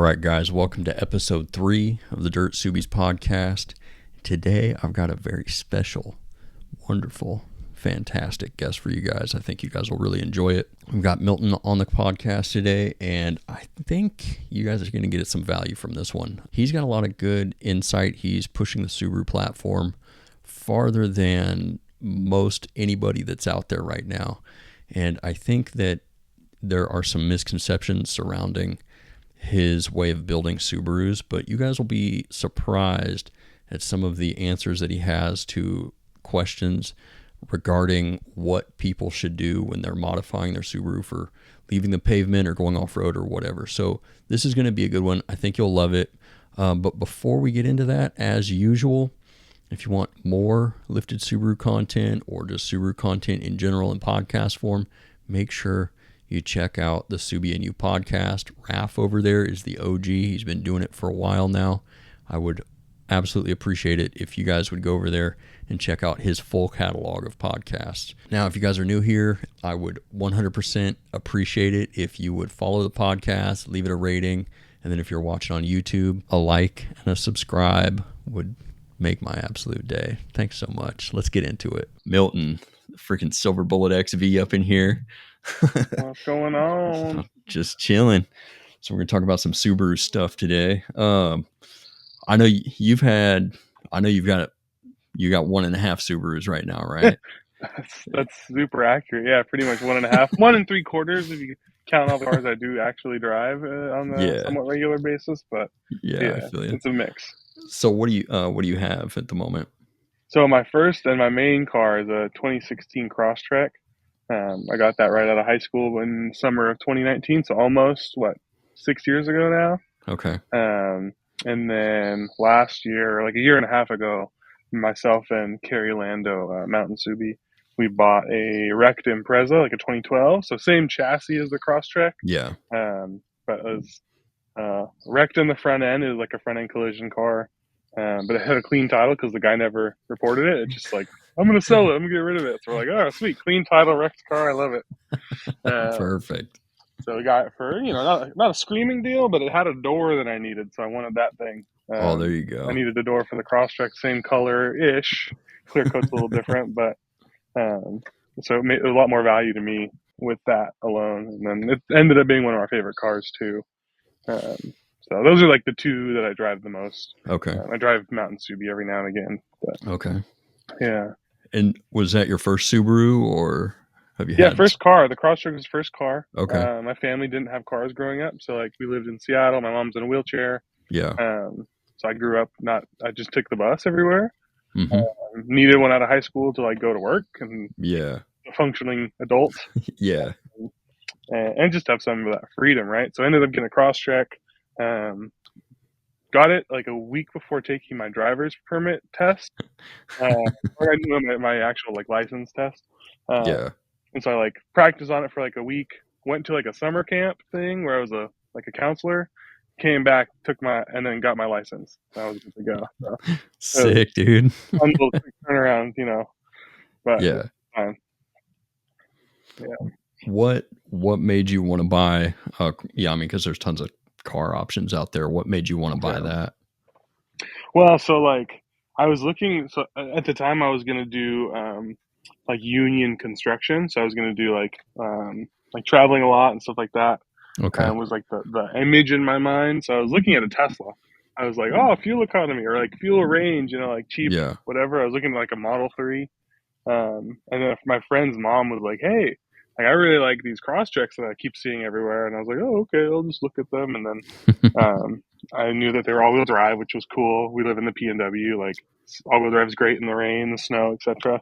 right, guys, welcome to episode 3 of the DirtSubies podcast. Today, I've got a very special, wonderful, fantastic guest for you guys. I think you guys will really enjoy it. We've got Milton on the podcast today, and I think you guys are going to get some value from this one. He's got a lot of good insight. He's pushing the Subaru platform farther than most anybody that's out there right now. And I think that there are some misconceptions surrounding his way of building Subarus, but you guys will be surprised at some of the answers that he has to questions regarding what people should do when they're modifying their Subaru for leaving the pavement or going off-road or whatever. So this is going to be a good one. I think you'll love it. But before we get into that, as usual, if you want more lifted Subaru content or just Subaru content in general in podcast form, make sure you check out the Subi and You podcast. Raph over there is the OG. He's been doing it for a while now. I would absolutely appreciate it if you guys would go over there and check out his full catalog of podcasts. Now, if you guys are new here, I would 100% appreciate it if you would follow the podcast, leave it a rating, and then if you're watching on YouTube, a like and a subscribe would make my absolute day. Thanks so much. Let's get into it. Milton, freaking SilverbulletXV up in here. What's going on? Just chilling. So we're gonna talk about some Subaru stuff today. I know you got 1.5 Subarus right now, right? That's super accurate. Yeah, pretty much 1.5, 1 3/4 if you count all the cars I do actually drive on a somewhat regular basis. But yeah, I feel you. It's a mix. So what do you have at the moment? So my first and my main car is a 2016 Crosstrek. I got that right out of high school in summer of 2019. So almost 6 years ago now. Okay. And then last year, like a year and a half ago, myself and Carrie Lando, Mountain Subi, we bought a wrecked Impreza, like a 2012. So same chassis as the Crosstrek. Yeah. But it was wrecked in the front end. It was like a front end collision car. But it had a clean title because the guy never reported it. It's just like, I'm going to sell it. I'm going to get rid of it. So we're like, oh, sweet. Clean title, wrecked car. I love it. Perfect. So we got it for, not a screaming deal, but it had a door that I needed. So I wanted that thing. There you go. I needed the door for the Crosstrek, same color-ish. Clear coat's a little different, but so it made a lot more value to me with that alone. And then it ended up being one of our favorite cars too. So those are like the two that I drive the most. Okay. I drive Mountain Subi every now and again. But, okay. Yeah. And was that your first Subaru, or have you? Yeah, first car. The Crosstrek was first car. Okay. My family didn't have cars growing up, so like we lived in Seattle. My mom's in a wheelchair. Yeah. So I grew up I just took the bus everywhere. Mm-hmm. Needed one out of high school to like go to work and a functioning adult. Yeah. And just have some of that freedom, right? So I ended up getting a Crosstrek. Got it like a week before taking my driver's permit test. Or I knew my actual like license test. And so I like practiced on it for like a week. Went to like a summer camp thing where I was a counselor. Came back, and then got my license. I was good to go. So, sick, dude. Fun little quick turnaround, But yeah. Yeah. What made you want to buy? Because there's tons of car options out there. What made you want to buy that? Well, so like I was looking. So at the time, I was gonna do like union construction. So I was gonna do like traveling a lot and stuff like that. Okay. Was like the image in my mind. So I was looking at a Tesla. I was like, oh, fuel economy or like fuel range, like cheap, whatever. I was looking at like a Model 3. And then my friend's mom was like, hey, like I really like these Crosstreks that I keep seeing everywhere. And I was like, oh, okay, I'll just look at them. And then I knew that they were all-wheel drive, which was cool. We live in the P&W, like all-wheel drive is great in the rain, the snow, etc.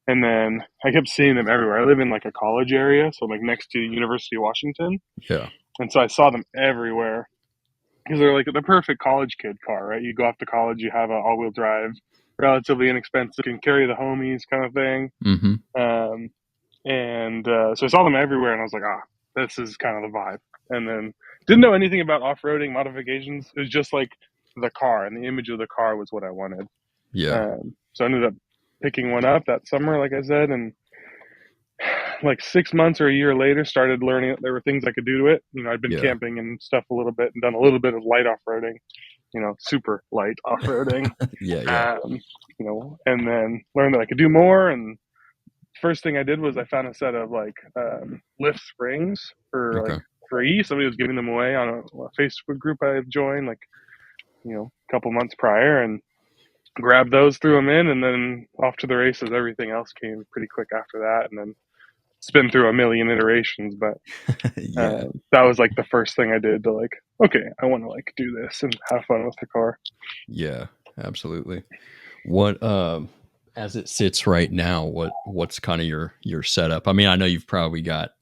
And then I kept seeing them everywhere. I live in like a college area, so like next to University of Washington. Yeah. And so I saw them everywhere because they're like the perfect college kid car, right? You go off to college, you have an all-wheel drive, relatively inexpensive, can carry the homies kind of thing. Mm-hmm. So I saw them everywhere, and I was like, this is kind of the vibe. And then didn't know anything about off-roading modifications. It was just like the car, and the image of the car was what I wanted. Yeah. So I ended up picking one up that summer, like I said, and like 6 months or a year later, started learning that there were things I could do to it. I'd been camping and stuff a little bit and done a little bit of light off-roading, super light off-roading. Yeah. And then learned that I could do more. And first thing I did was I found a set of like lift springs for like free. Somebody was giving them away on a Facebook group I had joined like, a couple months prior, and grabbed those, threw them in, and then off to the races. Everything else came pretty quick after that. And then it's been through a million iterations, but that was like the first thing I did to like, okay, I want to like do this and have fun with the car. Yeah, absolutely. What, as it sits right now, what's kind of your setup? I mean, I know you've probably got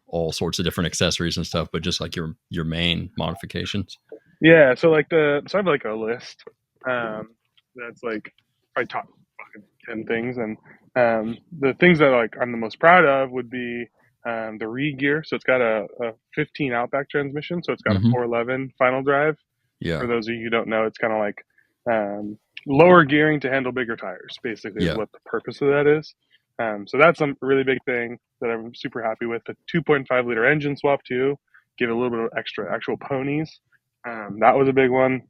all sorts of different accessories and stuff, but just like your main modifications. Yeah. So like so I have like a list, that's like my top fucking 10 things. And, the things that like I'm the most proud of would be, the re-gear. So it's got a 15 Outback transmission. So it's got a 411 final drive. Yeah. For those of you who don't know, it's kind of like, lower gearing to handle bigger tires, basically, is what the purpose of that is. So that's a really big thing that I'm super happy with. The 2.5 liter engine swap too, give it a little bit of extra actual ponies. That was a big one.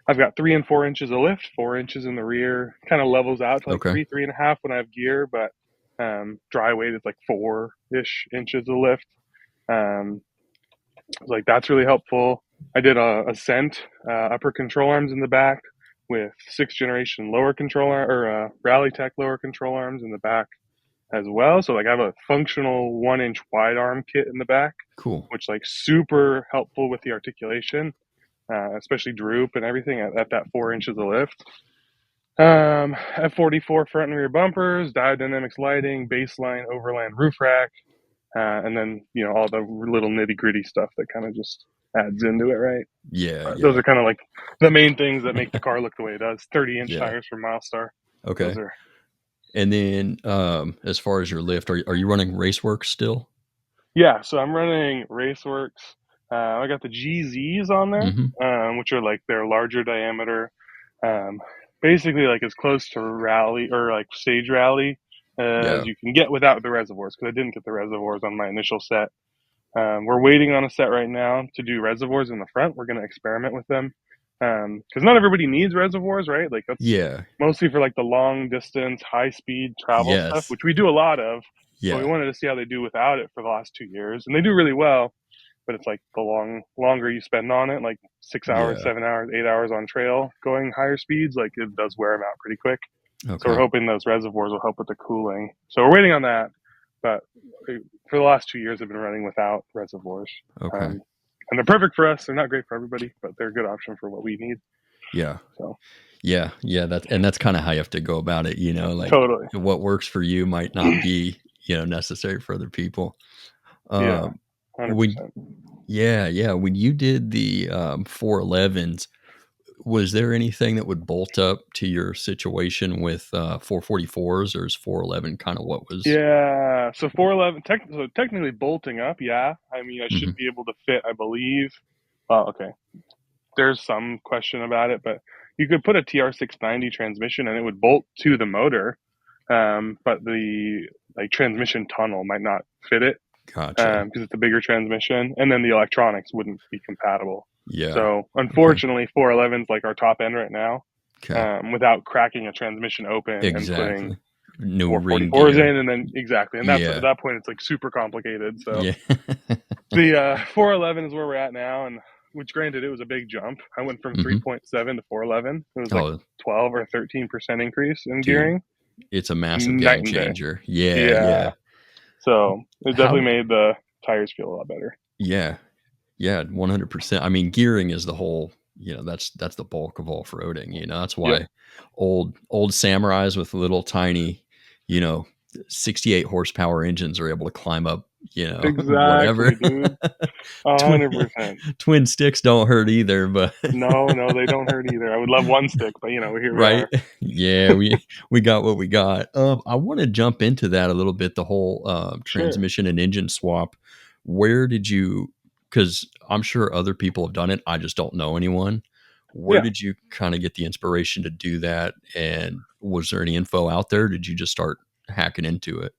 I've got 3 and 4 inches of lift, 4 inches in the rear, kind of levels out to like 3.5 when I have gear, but dry weight is like 4-ish inches of lift. Like that's really helpful. I did a Ascent upper control arms in the back with 6th generation lower control or Rally Tech lower control arms in the back as well. So like I have a functional 1-inch wide arm kit in the back. Cool. Which like super helpful with the articulation, especially droop and everything at that 4 inches of lift. F44 front and rear bumpers, Diodynamics lighting, baseline overland roof rack, and then all the little nitty gritty stuff that kind of just adds into it, right? Yeah. Those are kind of like the main things that make the car look the way it does. 30-inch tires from Milestar. Okay. And then as far as your lift, are you running Raceworks still? Yeah, so I'm running Raceworks. I got the GZs on there, which are like their larger diameter, basically like as close to rally or like stage rally as you can get without the reservoirs, because I didn't get the reservoirs on my initial set. We're waiting on a set right now to do reservoirs in the front. We're going to experiment with them, because not everybody needs reservoirs, right? Like that's mostly for like the long distance, high speed travel stuff, which we do a lot of. But we wanted to see how they do without it for the last 2 years, and they do really well. But it's like the longer you spend on it, like 6 hours, 7 hours, 8 hours on trail going higher speeds, like it does wear them out pretty quick. So we're hoping those reservoirs will help with the cooling. So we're waiting on that. But for the last 2 years, I've been running without reservoirs. And they're perfect for us. They're not great for everybody, but they're a good option for what we need. Yeah. So. Yeah. That's kind of how you have to go about it. Like totally. What works for you might not be, necessary for other people. 100%. When you did the 411s, was there anything that would bolt up to your situation with 444s, or is 411 kind of what was? Yeah, so 411, technically bolting up, I mean, I should be able to fit, I believe. Okay. There's some question about it, but you could put a TR690 transmission and it would bolt to the motor, but the transmission tunnel might not fit it. Gotcha. Because it's a bigger transmission, and then the electronics wouldn't be compatible. Yeah. So unfortunately, 411's like our top end right now, without cracking a transmission open and putting new 444s in, and then and that's at that point it's like super complicated. So the 411 is where we're at now, and which granted it was a big jump. I went from 3.7 to 411. It was like 12 or 13% increase in gearing. It's a massive game changer. Yeah. So it definitely made the tires feel a lot better. Yeah, 100%. I mean, gearing is the whole, that's the bulk of off-roading. That's why old Samurais with little tiny, 68 horsepower engines are able to climb up, whatever. Dude. 100%. Twin sticks don't hurt either, but no, they don't hurt either. I would love one stick, but here we are. Yeah, we got what we got. I want to jump into that a little bit, the whole transmission and engine swap. Where did you, because I'm sure other people have done it, I just don't know anyone. Where did you kind of get the inspiration to do that? And was there any info out there? Did you just start hacking into it?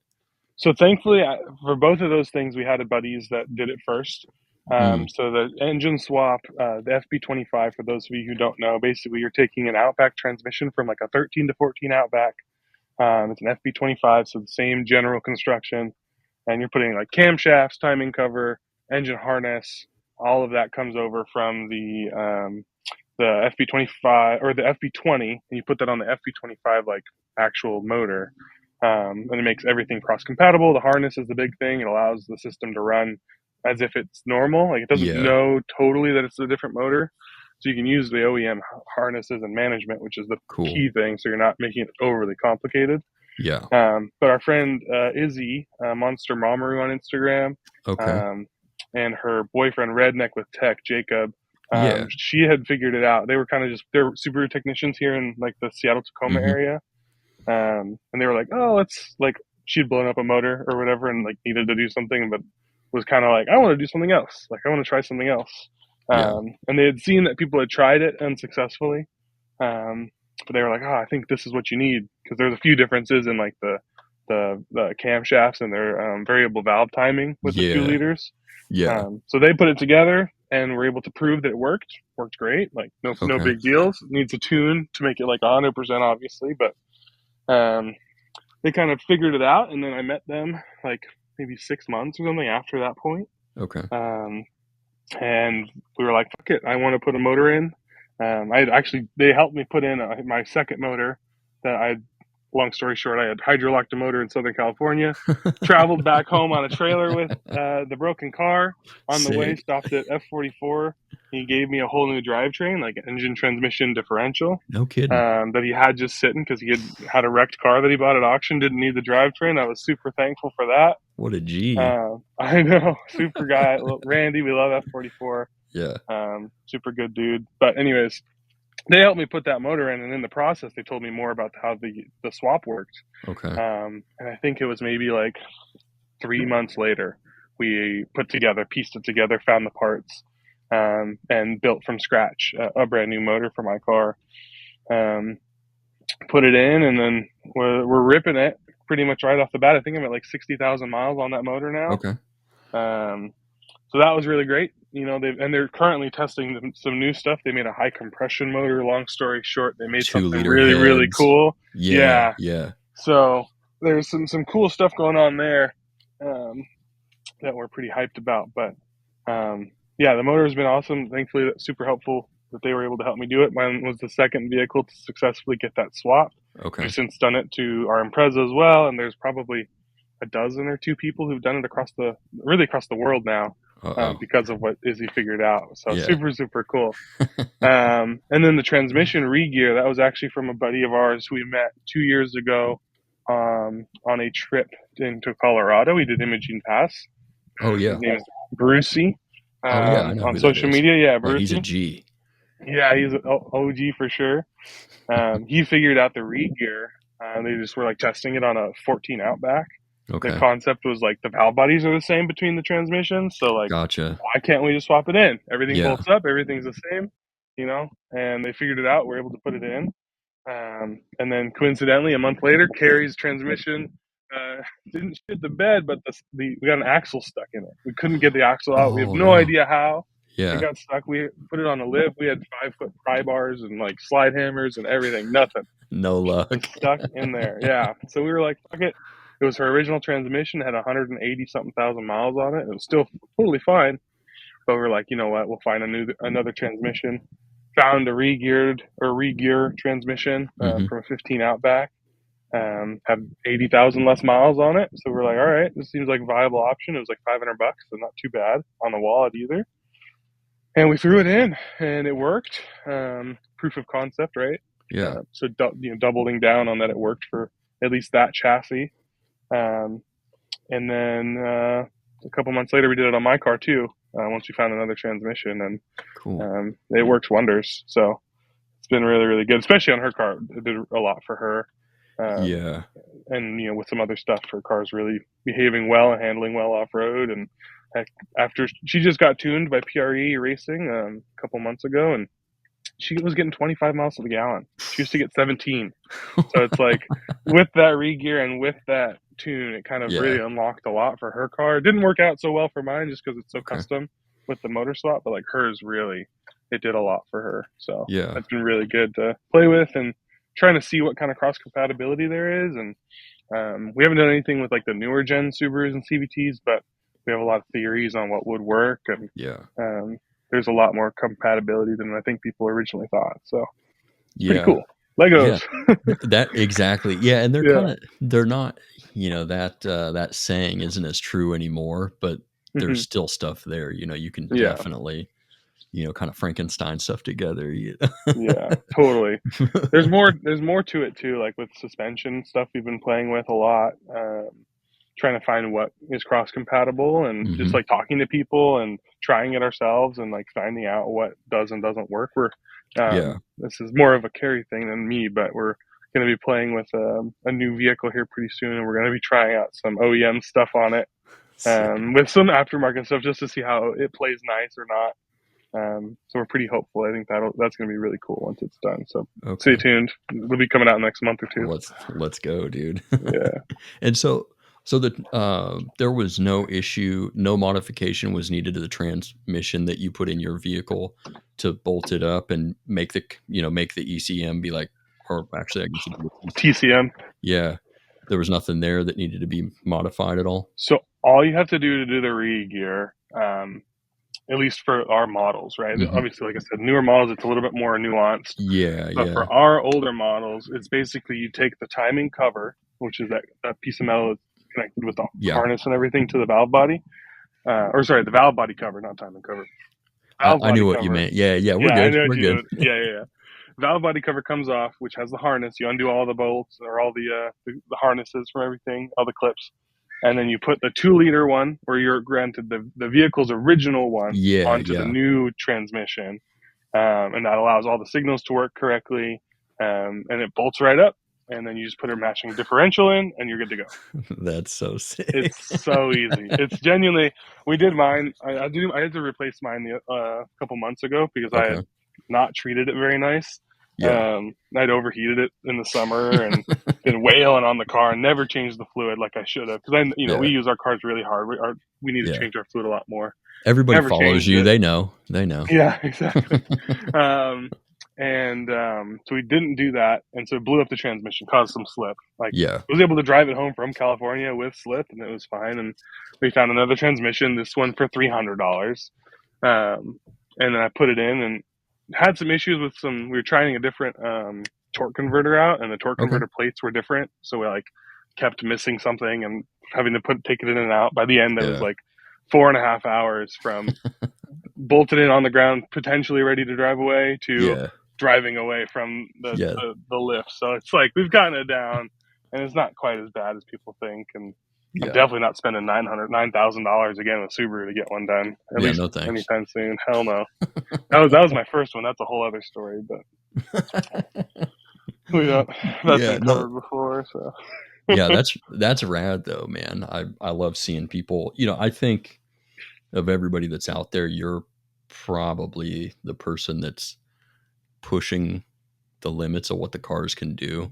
So thankfully, for both of those things, we had buddies that did it first. So the engine swap, the FB25, for those of you who don't know, basically you're taking an Outback transmission from like a 13 to 14 Outback. It's an FB25, so the same general construction, and you're putting like camshafts, timing cover, engine harness, all of that comes over from the FB25 or the FB20, and you put that on the FB25 like actual motor. And it makes everything cross compatible. The harness is the big thing. It allows the system to run as if it's normal. Like it doesn't know totally that it's a different motor. So you can use the OEM harnesses and management, which is the key thing. So you're not making it overly complicated. Yeah. But our friend Izzy, Monster Mamoru on Instagram, and her boyfriend Redneck with Tech, Jacob, she had figured it out. They were they're Subaru technicians here in like the Seattle Tacoma area. And they were like, oh, let's like, she'd blown up a motor or whatever and like needed to do something, but was kind of like, I want to do something else. Like I want to try something else. And they had seen that people had tried it unsuccessfully. But they were like, oh, I think this is what you need. Cause there's a few differences in like the camshafts and their, variable valve timing with the 2 liters. So they put it together and were able to prove that it worked great. Like no big deals. It needs a tune to make it like 100%, obviously, but they kind of figured it out, and then I met them like maybe 6 months or something after that point. And we were like, fuck it, I want to put a motor in. They helped me put in my second motor that long story short, I had hydrolocked a motor in Southern California, traveled back home on a trailer with the broken car. On the way, stopped at F44. He gave me a whole new drivetrain, like an engine transmission differential. No kidding. That he had just sitting because he had a wrecked car that he bought at auction, didn't need the drivetrain. I was super thankful for that. What a G. I know. Super guy. Randy, we love F44. Yeah. Super good dude. But anyways, they helped me put that motor in, and in the process, they told me more about how the swap worked. And I think it was maybe like 3 months later, we pieced it together, found the parts, and built from scratch a brand new motor for my car. Put it in, and then we're ripping it pretty much right off the bat. I think I'm at like 60,000 miles on that motor now. So that was really great. You know, they're currently testing some new stuff. They made a high compression motor. Long story short, they made something really, really cool. Yeah. So there's some cool stuff going on there that we're pretty hyped about. But the motor has been awesome. Thankfully, that's super helpful that they were able to help me do it. Mine was the second vehicle to successfully get that swap. We've since done it to our Impreza as well, and there's probably a dozen or 2 people who've done it across the world now. Because of what Izzy figured out. So super, super cool. And then the transmission re-gear, that was actually from a buddy of ours who we met 2 years ago on a trip into Colorado. We did Imogene Pass. Oh, yeah. His name is Brucey. I know on social media. Yeah, Brucey. He's a G. Yeah, he's an OG for sure. He figured out the re-gear. They just were like testing it on a 14 Outback. The concept was like the valve bodies are the same between the transmissions. So like, why can't we just swap it in? Everything bolts up. Everything's the same, you know? And they figured it out. We're able to put it in. And then coincidentally, a month later, Carrie's transmission didn't shit the bed, but we got an axle stuck in it. We couldn't get the axle out. We have no idea how. It got stuck. We put it on a lift. We had 5-foot pry bars and like slide hammers and everything. Nothing. No luck. It's stuck in there. Yeah. So we were like, fuck it. It was her original transmission, had 180 something thousand miles on it. It was still totally fine. But we were like, you know what? We'll find another transmission. Found a re-gear transmission from a 15 Outback. Had 80,000 less miles on it. So we're like, all right, this seems like a viable option. It was like $500, so not too bad on the wallet either. And we threw it in, and it worked. Proof of concept, right? Yeah. So doubling down on that, it worked for at least that chassis. And then a couple months later, we did it on my car too. Once we found another transmission, and it works wonders. So it's been really, really good, especially on her car. It did a lot for her. And with some other stuff, her car's really behaving well and handling well off road. And after she just got tuned by PRE Racing a couple months ago, and she was getting 25 miles to the gallon. She used to get 17. So it's like with that re-gear and with that tune, it kind of really unlocked a lot for her car. It didn't work out so well for mine just because it's so custom with the motor swap, but like hers really, it did a lot for her. So that's been really good to play with and trying to see what kind of cross compatibility there is. And we haven't done anything with like the newer gen Subarus and CVTs, but we have a lot of theories on what would work. And there's a lot more compatibility than I think people originally thought. So pretty cool. Legos. That exactly. Yeah. And they're not, you know, that saying isn't as true anymore, but there's still stuff there. You know, you can definitely, you know, kind of Frankenstein stuff together. Yeah, totally. There's more to it too, like with suspension stuff we've been playing with a lot, trying to find what is cross compatible and just like talking to people and trying it ourselves and like finding out what does and doesn't work. This is more of a Carrie thing than me, but we're going to be playing with a new vehicle here pretty soon, and we're going to be trying out some OEM stuff on it with some aftermarket stuff just to see how it plays nice or not. So we're pretty hopeful. I think that's going to be really cool once it's done. So stay tuned. It'll be coming out next month or two. Let's go, dude. And so there was no issue, no modification was needed to the transmission that you put in your vehicle to bolt it up and make the ECM be like, or actually I guess TCM. Yeah. There was nothing there that needed to be modified at all. So all you have to do to do the re-gear, at least for our models, right? Obviously, like I said, newer models, it's a little bit more nuanced. But for our older models, it's basically you take the timing cover, which is that piece of metal that's connected with the harness and everything to the valve body. The valve body cover, not timing cover. I knew what you meant. Yeah, we're good. We're good. Yeah. Valve body cover comes off, which has the harness. You undo all the bolts or all the harnesses from everything, all the clips. And then you put the 2-liter one, or you're granted the vehicle's original one, onto the new transmission. And that allows all the signals to work correctly. And it bolts right up. And then you just put a matching differential in, and you're good to go. That's so sick. It's so easy. It's genuinely. We did mine. I had to replace mine a couple months ago because I had not treated it very nice. I'd overheated it in the summer and been wailing on the car and never changed the fluid like I should have. Because we use our cars really hard. We need to change our fluid a lot more. Everybody follows you. They know. Yeah, exactly. So we didn't do that, and so it blew up the transmission, caused some slip. I was able to drive it home from California with slip, and it was fine. And we found another transmission, this one for $300. And then I put it in and had some issues with we were trying a different torque converter out, and the torque converter plates were different, so we kept missing something and having to take it in and out. By the end, it was 4.5 hours from bolted in on the ground, potentially ready to drive away, to driving away from the lift. So it's we've gotten it down, and it's not quite as bad as people think. And I'm definitely not spending $9,000 again with Subaru to get one done. At least anytime soon. Hell no. That was my first one. That's a whole other story, but that's been covered before. So that's rad though, man. I love seeing people. I think of everybody that's out there, you're probably the person that's pushing the limits of what the cars can do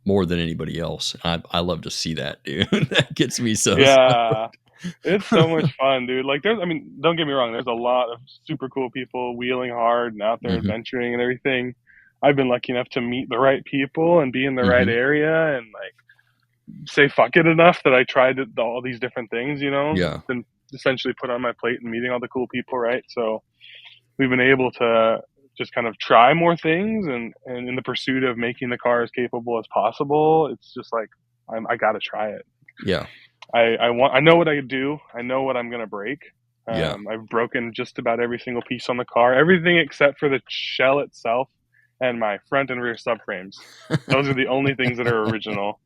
more than anybody else. I love to see that, dude. That gets me so stoked. It's so much fun, dude. Don't get me wrong, there's a lot of super cool people wheeling hard and out there adventuring and everything. I've been lucky enough to meet the right people and be in the right area and say fuck it enough that I tried all these different things, and essentially put on my plate and meeting all the cool people, right? So we've been able to just kind of try more things, and in the pursuit of making the car as capable as possible, it's just I got to try it. Yeah. I know what I do. I know what I'm going to break. I've broken just about every single piece on the car, everything except for the shell itself and my front and rear subframes. Those are the only things that are original.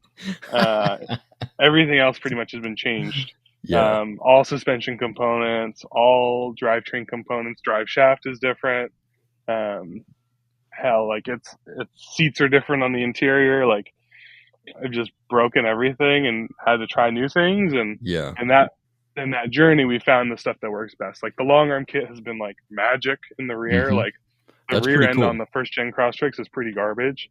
Everything else pretty much has been changed. All suspension components, all drivetrain components, drive shaft is different. Its seats are different on the interior. I've just broken everything and had to try new things, and in that journey we found the stuff that works best. The long arm kit has been magic in the rear. The rear end on the first gen Crosstreks is pretty garbage.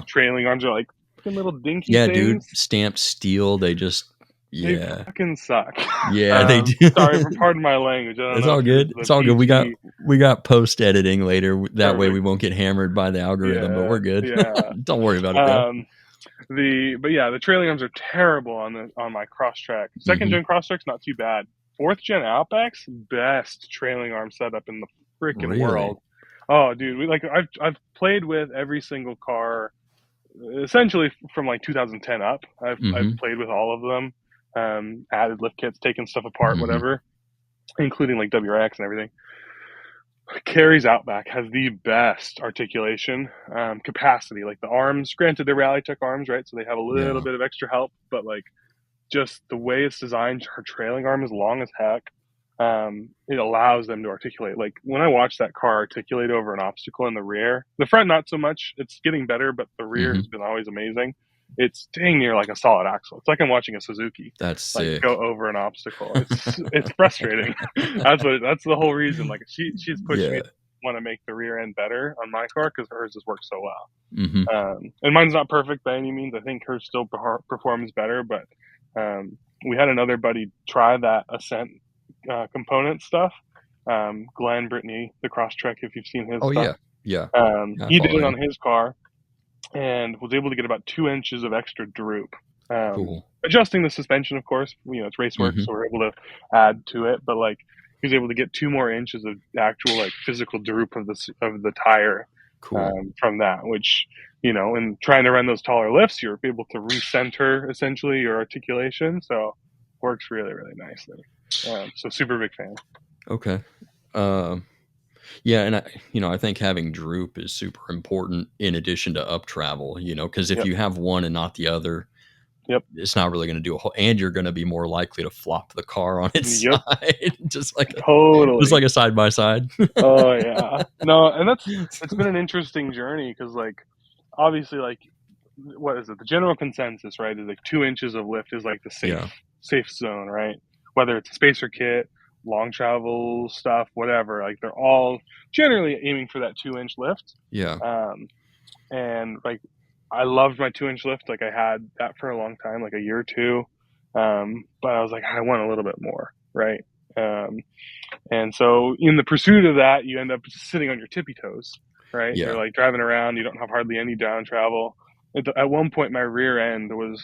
Trailing arms are little dinky Yeah, dude, things. stamped steel. They just, They yeah. fucking suck. Yeah, they do. Sorry for pardon my language. I don't It's know all if you're good. the It's all good. PG. We got post editing later. That way we Perfect. won't get hammered by the algorithm, but we're good. Yeah. Don't worry about it, bro. The trailing arms are terrible on my Crosstrek. Second gen Crosstrek's not too bad. Fourth gen Outback's best trailing arm setup in the freaking world. Oh, dude, I've played with every single car, essentially from like 2010 up. I've played with all of them. Added lift kits, taken stuff apart, whatever, including like WRX and everything. Carrie's Outback has the best articulation, capacity. Like the arms, granted they're Rallytech arms, right? So they have a little bit of extra help, but like just the way it's designed, her trailing arm is long as heck. It allows them to articulate. Like when I watch that car articulate over an obstacle in the rear, the front not so much. It's getting better, but the rear has been always amazing. It's dang near like a solid axle. It's like I'm watching a Suzuki. That's sick. Go over an obstacle. It's frustrating. That's the whole reason. Like she's pushed me to want to make the rear end better on my car because hers has worked so well. And mine's not perfect by any means. I think hers still performs better, but we had another buddy try that Ascent component stuff. Glenn Brittany, the Crosstrek, if you've seen his stuff. Yeah. He did it on his car and was able to get about 2 inches of extra droop. Cool. Adjusting the suspension, of course, it's race work, so we're able to add to it. But like, he was able to get 2 more inches of actual like physical droop of the tire from that. Which, in trying to run those taller lifts, you're able to recenter essentially your articulation. So works really, really nicely. So super big fan. Okay. Yeah, and I think having droop is super important in addition to up travel, because if you have one and not the other, it's not really going to do a whole, and you're going to be more likely to flop the car on its side, just like a side by side. Oh yeah, no, and it's been an interesting journey because like obviously like what is it? The general consensus, right, is like 2 inches of lift is like the safe zone, right? Whether it's a spacer kit, long travel stuff, whatever, like they're all generally aiming for that 2-inch lift. And like I loved my 2-inch lift. Like I had that for a long time, like a year or two. But I was like, I want a little bit more, right? And so in the pursuit of that, you end up just sitting on your tippy toes, right? You're like driving around, you don't have hardly any down travel. At one point, my rear end was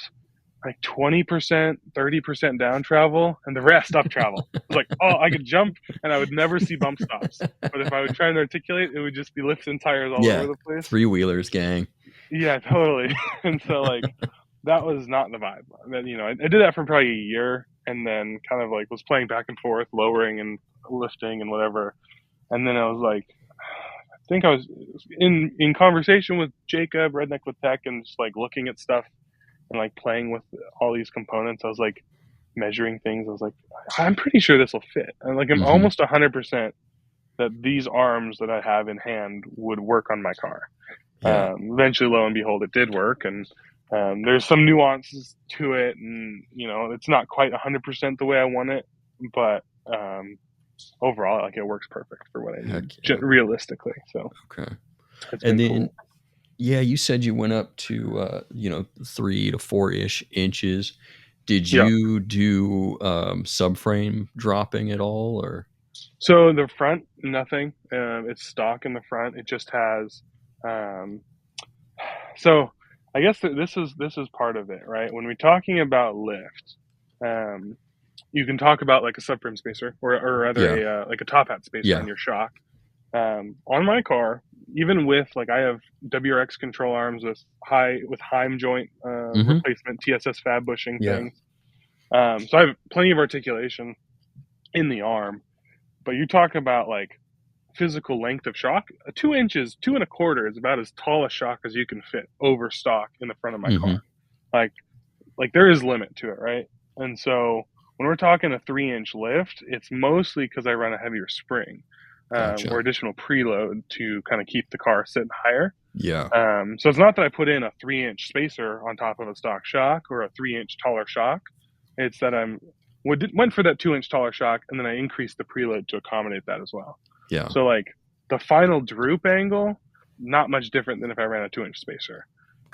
like 20%, 30% down travel, and the rest up travel. It was like, I could jump, and I would never see bump stops. But if I would try and articulate, it would just be lifting tires all over the place. 3-wheelers, gang. Yeah, totally. And so, like, that was not the vibe. I did that for probably a year, and then kind of like was playing back and forth, lowering and lifting and whatever. And then I was like, I think I was in conversation with Jacob, Redneck with Tech, and just like looking at stuff and like playing with all these components. I was like measuring things. I was like, I'm pretty sure this will fit. And like, I'm almost 100% that these arms that I have in hand would work on my car. Eventually, lo and behold, it did work. And there's some nuances to it. And, it's not quite 100% the way I want it, but overall, like it works perfect for what I need realistically. So, and then, cool. Yeah, you said you went up to 3 to 4-ish inches. Did you do subframe dropping at all, or? So the front, nothing. It's stock in the front. It just has. So I guess this is part of it, right? When we're talking about lift, you can talk about like a subframe spacer or rather like a top hat spacer on your shock. On my car, even with like I have WRX control arms with Heim joint replacement TSS fab bushing things. So I have plenty of articulation in the arm, but you talk about like physical length of shock. 2 inches, 2 1/4 is about as tall a shock as you can fit over stock in the front of my car. Like there is limit to it, right? And so when we're talking a 3-inch lift, it's mostly because I run a heavier spring. Or additional preload to kind of keep the car sitting higher. So it's not that I put in a 3-inch spacer on top of a stock shock or a 3-inch taller shock. It's that went for that 2-inch taller shock, and then I increased the preload to accommodate that as well. So like the final droop angle, not much different than if I ran a 2-inch spacer.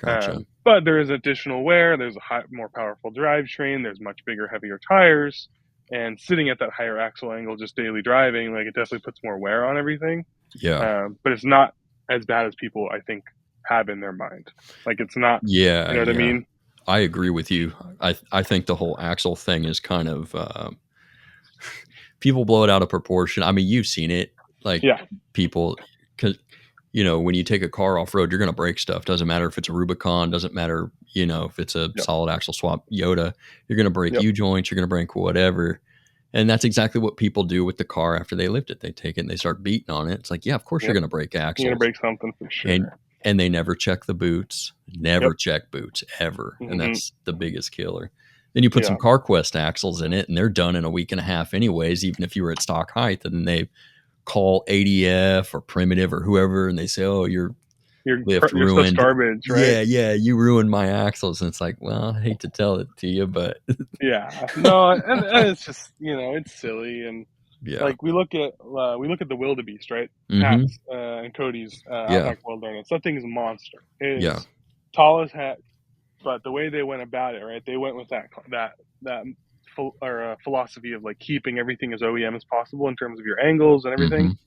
Gotcha. But there is additional wear. There's a more powerful drivetrain. There's much bigger, heavier tires. And sitting at that higher axle angle, just daily driving, like it definitely puts more wear on everything. Yeah. But it's not as bad as people, I think, have in their mind. Like it's not, Yeah. you know what I mean? I agree with you. I think the whole axle thing is kind of, people blow it out of proportion. I mean, you've seen it, like people, because, you know, when you take a car off road, you're going to break stuff. Doesn't matter if it's a Rubicon, doesn't matter, you know, if it's a solid axle swap Yoda, you're going to break U-joints, you're going to break whatever. And that's exactly what people do with the car after they lift it. They take it and they start beating on it. It's like, yeah, of course you're going to break axles. You're going to break something for sure. And they never check the boots, never check boots ever. And that's the biggest killer. Then you put some CarQuest axles in it and they're done in a week and a half anyways, even if you were at stock height. And then they call ADF or Primitive or whoever and they say, oh, your lift ruined. Garbage, right? Yeah, you ruined my axles. And it's like, well, I hate to tell it to you, but no, and it's just, you know, it's silly. And like we look at the Wildebeest, right? Pat's and Cody's Outback Wilderness. That thing is a monster. It's tall as heck, but the way they went about it, right? They went with that philosophy of like keeping everything as OEM as possible in terms of your angles and everything.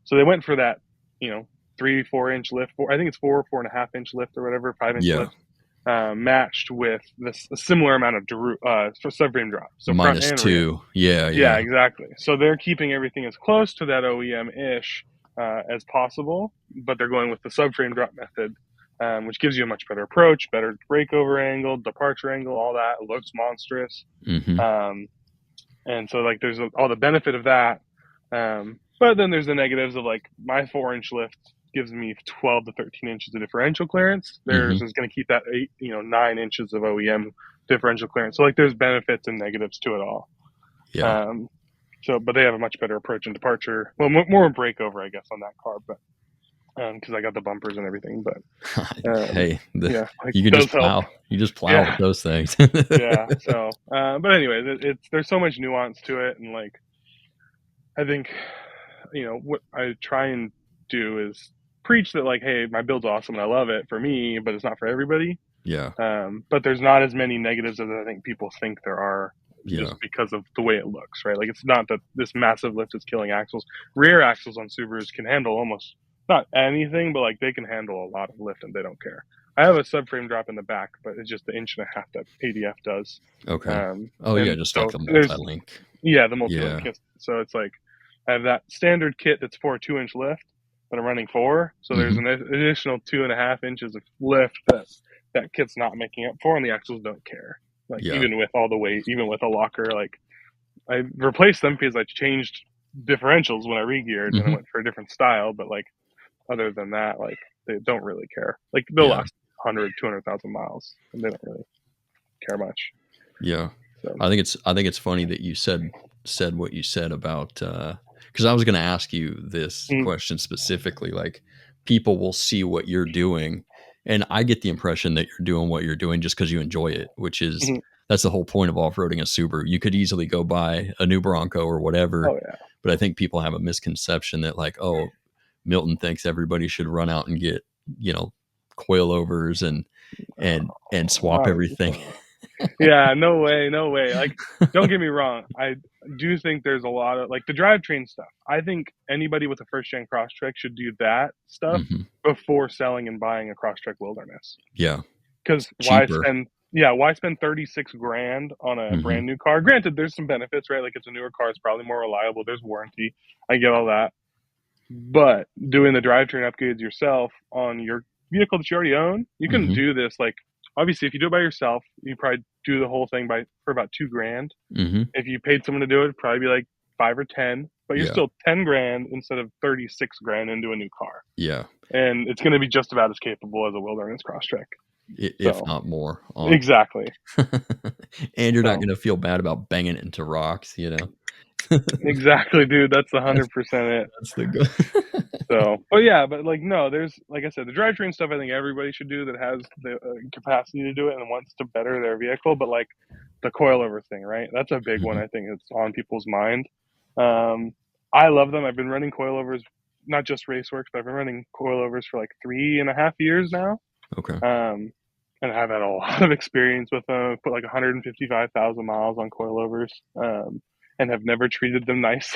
So they went for that, you know, 3-4 inch lift. I think it's 4.5 inch lift or whatever, 5 inch lift. Matched with a similar amount of subframe drop. So -2. Yeah, exactly. So they're keeping everything as close to that OEM-ish as possible, but they're going with the subframe drop method, which gives you a much better approach, better breakover angle, departure angle, all that. It looks monstrous. And so like there's all the benefit of that. But then there's the negatives of like my 4-inch lift gives me 12 to 13 inches of differential clearance. Theirs is going to keep that 9 inches of OEM differential clearance. So like there's benefits and negatives to it all. But they have a much better approach and departure. Well, more breakover, I guess, on that car, but because I got the bumpers and everything. But you can just plow. You just plow with those things. So, but anyway, there's so much nuance to it, and like I think, you know, what I try and do is preach that like, hey, my build's awesome and I love it for me, but it's not for everybody. But there's not as many negatives as I think people think there are, just because of the way it looks, right? Like it's not that this massive lift is killing axles. Rear axles on Subarus can handle almost not anything, but like they can handle a lot of lift and they don't care. I have a subframe drop in the back, but it's just the 1.5 inch that ADF does. Just like the multi-link. The multi-link kit. So it's like I have that standard kit that's for a 2-inch lift, but I'm running 4. So there's an additional 2.5 inches of lift that kit's not making up for, and the axles don't care. Like even with all the weight, even with a locker, like I replaced them because I changed differentials when I re-geared and I went for a different style. But like other than that, like they don't really care. Like they'll last 100, 200,000 miles, and they don't really care much. So. I think it's funny that you said what you said about because I was going to ask you this question specifically. Like people will see what you're doing, and I get the impression that you're doing what you're doing just because you enjoy it, which is that's the whole point of off-roading a Subaru. You could easily go buy a new Bronco or whatever, but I think people have a misconception that like, oh, Milton thinks everybody should run out and get, you know, coilovers and swap everything. No way. Like, don't get me wrong. I do think there's a lot of like the drivetrain stuff. I think anybody with a first-gen Crosstrek should do that stuff before selling and buying a Crosstrek Wilderness. Because why spend 36 grand on a brand new car? Granted, there's some benefits, right? Like it's a newer car, it's probably more reliable. There's warranty. I get all that. But doing the drivetrain upgrades yourself on your vehicle that you already own, you can do this. Like obviously, if you do it by yourself, you probably do the whole thing for about $2 grand. If you paid someone to do it, it'd probably be like 5 or 10. But you're still 10 grand instead of 36 grand into a new car. And it's going to be just about as capable as a Wilderness Crosstrek. If not more. Exactly. And you're not going to feel bad about banging it into rocks, you know? Exactly, dude. That's 100% it. That's the good. But like, no, there's, like I said, the drivetrain stuff I think everybody should do that has the capacity to do it and wants to better their vehicle. But like the coilover thing, right? That's a big one. I think it's on people's mind. I love them. I've been running coilovers, not just Raceworks, but I've been running coilovers for like 3.5 years now. Okay. And I've had a lot of experience with them. I've put like 155,000 miles on coilovers, and have never treated them nice.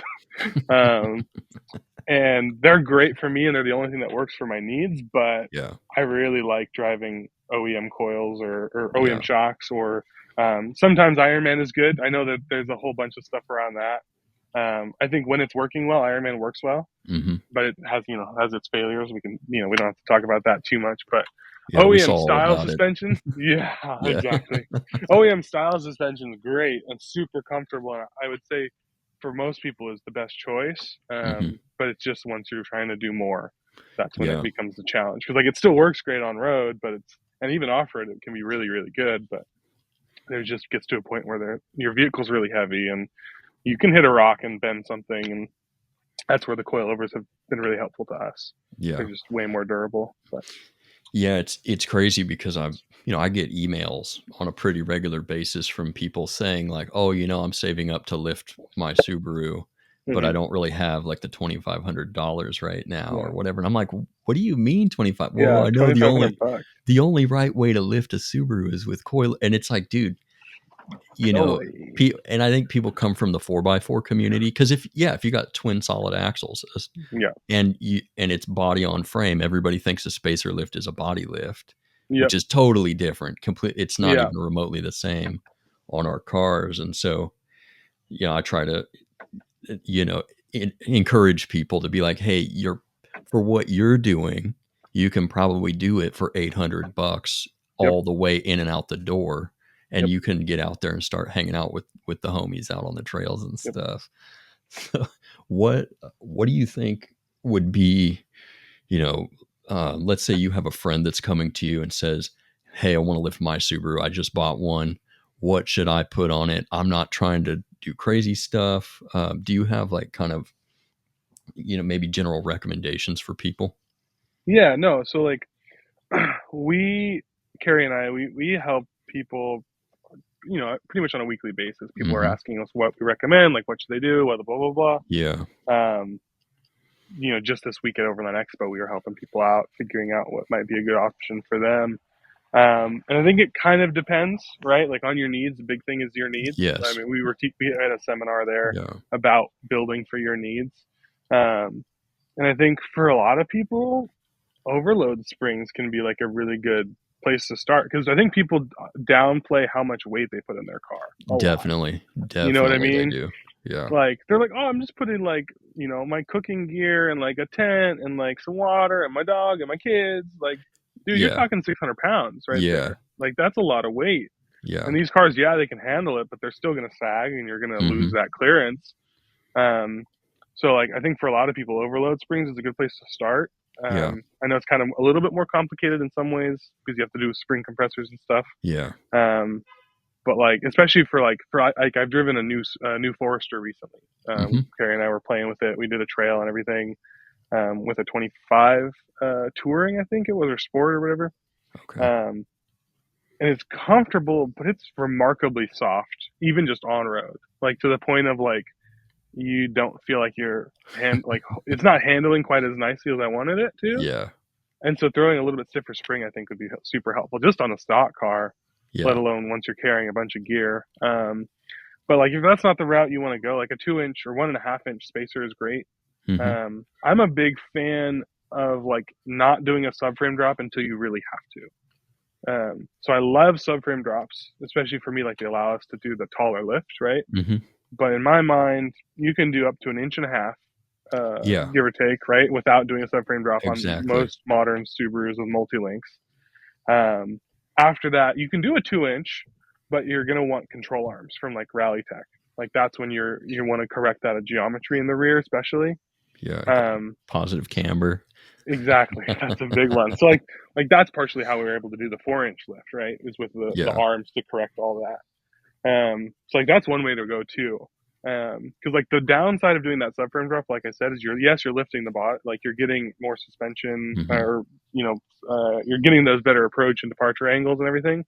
And they're great for me, and they're the only thing that works for my needs. But Yeah. I really like driving OEM coils or OEM Yeah. shocks, or sometimes Ironman is good. I know that there's a whole bunch of stuff around that. I think when it's working well, Ironman works well, but it has, has its failures. We don't have to talk about that too much, but Yeah, we saw OEM all style about it. suspension. Yeah, Yeah. exactly. OEM style suspension is great and super comfortable. And I would say for most people is the best choice. But it's just once you're trying to do more, that's when it becomes a challenge. Because like it still works great on road, and even off road, it can be really, really good. But there just gets to a point where your vehicle's really heavy and you can hit a rock and bend something, and that's where the coilovers have been really helpful to us. Yeah. They're just way more durable. But yeah, it's crazy because I get emails on a pretty regular basis from people saying like, oh, I'm saving up to lift my Subaru, but I don't really have like the $2,500 right now or whatever. And I'm like, what do you mean 25? Well, I know $2,500. the only right way to lift a Subaru is with coil. And it's like, dude, and I think people come from the 4x4 community because if you got twin solid axles, and it's body on frame, everybody thinks a spacer lift is a body lift, which is totally different. It's not even remotely the same on our cars, and so I try to encourage people to be like, hey, for what you're doing, you can probably do it for $800 all the way in and out the door. And you can get out there and start hanging out with the homies out on the trails and stuff. So what do you think would be, let's say you have a friend that's coming to you and says, hey, I want to lift my Subaru. I just bought one. What should I put on it? I'm not trying to do crazy stuff. Do you have like kind of, maybe general recommendations for people? Yeah, no. So like Carrie and I, we help people, pretty much on a weekly basis. People are asking us what we recommend, like what should they do, blah, blah, blah, blah. Yeah. Just this week at Overland Expo, we were helping people out, figuring out what might be a good option for them. And I think it kind of depends, right? Like on your needs. The big thing is your needs. Yes. I mean, we had a seminar there about building for your needs. And I think for a lot of people, overload springs can be like a really good place to start, because I think people downplay how much weight they put in their car. Definitely. You know what I mean? They do. Yeah. Like they're like, oh, I'm just putting like, my cooking gear and like a tent and like some water and my dog and my kids. Like, dude, you're talking 600 pounds right there. Like that's a lot of weight. Yeah. And these cars, they can handle it, but they're still going to sag and you're going to lose that clearance. So like, I think for a lot of people, overload springs is a good place to start. I know it's kind of a little bit more complicated in some ways because you have to do spring compressors and stuff. Yeah. But like, especially for I've driven a new Forester recently. Carrie and I were playing with it. We did a trail and everything with a 25 touring, I think it was, or sport or whatever. Okay. And it's comfortable, but it's remarkably soft, even just on road. Like to the point of like, you don't feel like it's not handling quite as nicely as I wanted it to. Yeah. And so throwing a little bit stiffer spring, I think, would be super helpful just on a stock car, let alone once you're carrying a bunch of gear. But like, if that's not the route you want to go, like a 2-inch or 1.5-inch spacer is great. I'm a big fan of like not doing a subframe drop until you really have to. So I love subframe drops, especially for me, like they allow us to do the taller lift, right? But in my mind, you can do up to 1.5 inches, give or take, right, without doing a subframe drop on most modern Subarus with multi-links. After that, you can do a 2-inch, but you're going to want control arms from like Rally Tech. Like that's when you want to correct that geometry in the rear, especially. Yeah. Positive camber. Exactly. That's a big one. So like that's partially how we were able to do the 4-inch lift, right? Is with the arms to correct all that. So like that's one way to go too. Because like the downside of doing that subframe drop, like I said, is you're lifting the bot, like you're getting more suspension, or you're getting those better approach and departure angles and everything,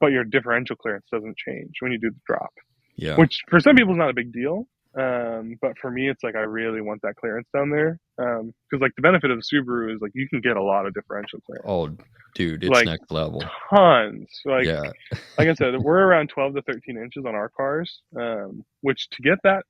but your differential clearance doesn't change when you do the drop. Yeah. Which for some people is not a big deal, But for me, it's like I really want that clearance down there. Because like the benefit of the Subaru is like you can get a lot of differential clearance. Oh, dude, it's Like next level. tons. Like Yeah. like I said, we're around 12 to 13 inches on our cars. Which to get that,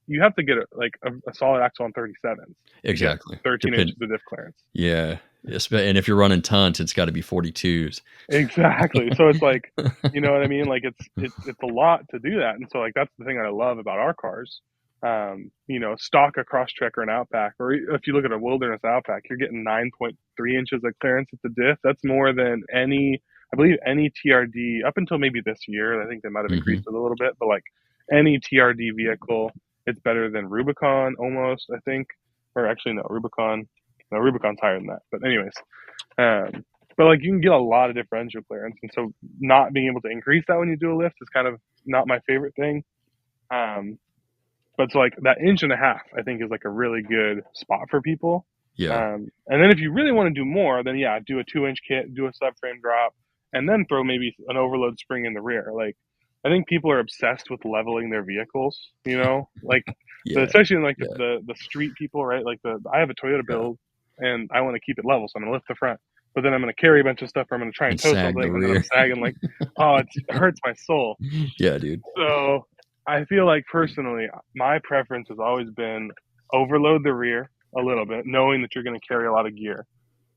you have to get a solid axle on 37s. Exactly. 13 inches of diff clearance. Yeah. And if you're running tons, it's got to be 42s. Exactly. So it's like, you know what I mean? Like it's a lot to do that. And so like that's the thing I love about our cars. You know, stock a Crosstrek or an Outback, or if you look at a Wilderness Outback, you're getting 9.3 inches of clearance at the diff. That's more than I believe any TRD up until maybe this year. I think they might have increased it a little bit, but like any TRD vehicle, it's better than Rubicon almost, I think. Or actually, no, Rubicon's higher than that. But anyways, but like you can get a lot of differential clearance, and so not being able to increase that when you do a lift is kind of not my favorite thing. But so like that inch and a half, I think is like a really good spot for people. Yeah. And then if you really want to do more, then yeah, do a 2-inch kit, do a subframe drop, and then throw maybe an overload spring in the rear. Like I think people are obsessed with leveling their vehicles, you know, like especially in like the street people, right? Like I have a Toyota build and I want to keep it level, so I'm gonna lift the front, but then I'm gonna carry a bunch of stuff, or I'm gonna try and tow something, and then I'm sagging like, oh, it hurts my soul. Yeah, dude. So I feel like personally, my preference has always been overload the rear a little bit, knowing that you're going to carry a lot of gear.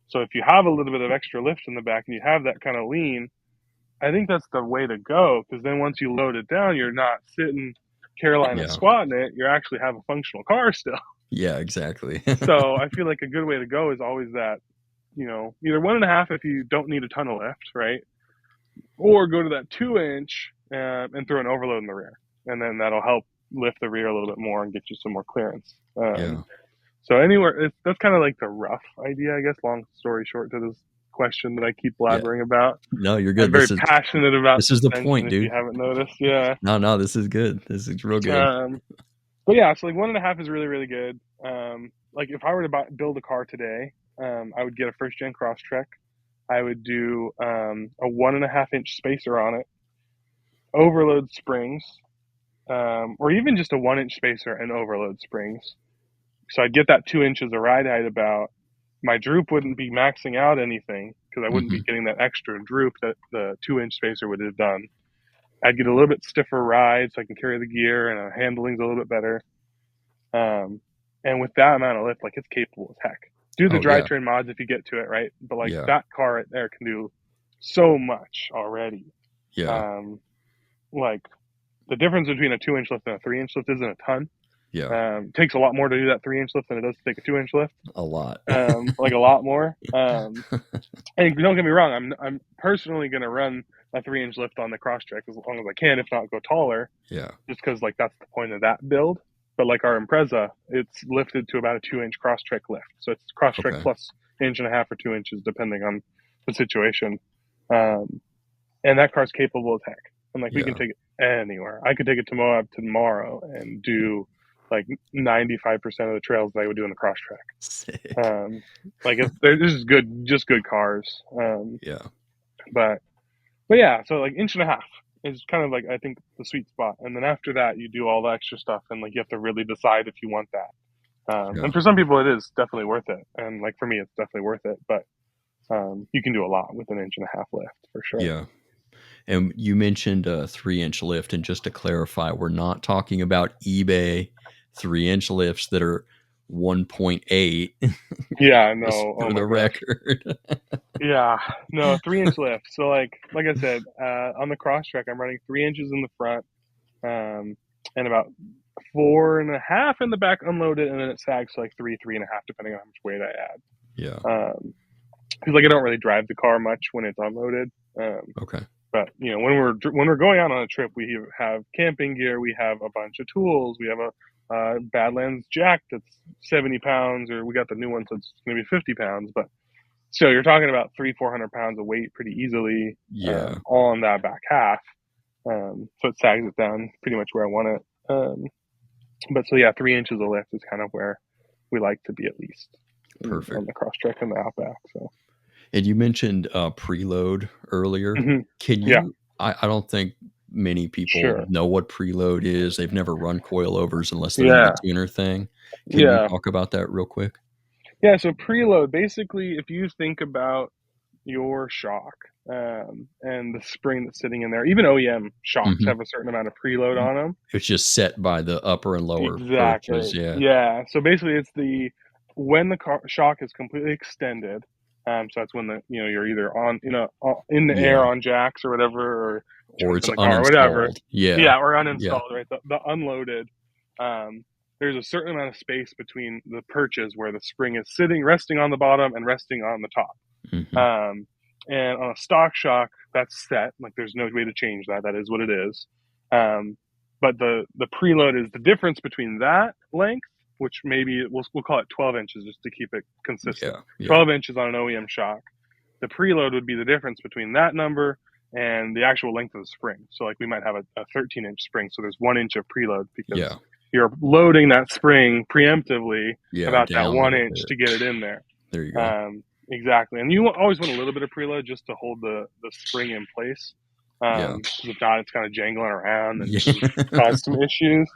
So if you have a little bit of extra lift in the back and you have that kind of lean, I think that's the way to go, because then once you load it down, you're not sitting Carolina squatting it. You actually have a functional car still. Yeah, exactly. So I feel like a good way to go is always that, you know, either 1.5 if you don't need a ton of lift, right? Or go to that 2-inch and throw an overload in the rear. And then that'll help lift the rear a little bit more and get you some more clearance. So anywhere, that's kind of like the rough idea, I guess. Long story short to this question that I keep blabbering about. No, you're good. I'm very passionate about this is the point, dude. If you haven't noticed, yeah. No, this is good. This is real good. But yeah, so like 1.5 is really, really good. Like if I were to build a car today, I would get a first gen Crosstrek. I would do a 1.5-inch spacer on it, overload springs, or even just a 1-inch spacer and overload springs. So I'd get that 2 inches of ride height about. My droop wouldn't be maxing out anything because I wouldn't be getting that extra droop that the 2-inch spacer would have done. I'd get a little bit stiffer ride so I can carry the gear, and handling's a little bit better. And with that amount of lift, like it's capable as heck. Do the drivetrain mods if you get to it, right? But like that car right there can do so much already. Yeah. Like the difference between a 2-inch lift and a 3-inch lift isn't a ton. Yeah. Takes a lot more to do that 3-inch lift than it does to take a 2-inch lift. A lot. Like a lot more. And don't get me wrong, I'm personally going to run a 3-inch lift on the Crosstrek as long as I can, if not go taller. Yeah. Just because like that's the point of that build. But like our Impreza, it's lifted to about a 2-inch Crosstrek lift. So it's Crosstrek plus 1.5 or 2 inches, depending on the situation. And that car's capable as heck. And like we can take it anywhere. I could take it to Moab tomorrow and do like 95% of the trails that I would do in the Crosstrek. Like this is good, just good cars. But yeah, so like 1.5 is kind of like I think the sweet spot, and then after that you do all the extra stuff, and like you have to really decide if you want that. And for some people it is definitely worth it, and like for me it's definitely worth it. But you can do a lot with an 1.5 lift for sure. Yeah. And you mentioned a 3-inch lift, and just to clarify, we're not talking about eBay 3-inch lifts that are 1.8. Yeah, no. For the record. Yeah, no, 3-inch lift. So like I said, on the Crosstrek, I'm running 3 inches in the front, and about 4.5 in the back unloaded, and then it sags to like 3.5, depending on how much weight I add. Yeah. Because like I don't really drive the car much when it's unloaded. Okay. But you know, when we're going out on a trip, we have camping gear, we have a bunch of tools, we have a Badlands jack that's 70 pounds, or we got the new one, so it's going to be 50 pounds. But still, you're talking about 300-400 pounds of weight pretty easily. On that back half. So it sags it down pretty much where I want it. But so yeah, 3 inches of lift is kind of where we like to be, at least. Perfect. On the Crosstrek and the Outback. So. And you mentioned preload earlier. Mm-hmm. Can you? I don't think many people know what preload is. They've never run coilovers unless they're in the tuner thing. Can you talk about that real quick? Yeah, so preload, basically, if you think about your shock and the spring that's sitting in there, even OEM shocks have a certain amount of preload on them. It's just set by the upper and lower perches. Yeah. So basically, it's when the shock is completely extended. So that's when you're either on in the air on jacks or whatever, or it's in the car, or whatever. Or uninstalled. Yeah. Right, the unloaded. There's a certain amount of space between the perches where the spring is resting on the bottom and resting on the top. And on a stock shock, that's set. Like there's no way to change that. That is what it is. But the preload is the difference between that length, which maybe we'll call it 12 inches just to keep it consistent. 12 inches on an OEM shock. The preload would be the difference between that number and the actual length of the spring. So like we might have a 13-inch spring, so there's 1 inch of preload because you're loading that spring preemptively about that 1 inch to get it in there. There you go. Exactly. And you always want a little bit of preload just to hold the spring in place. If not, it's kind of jangling around and cause some issues.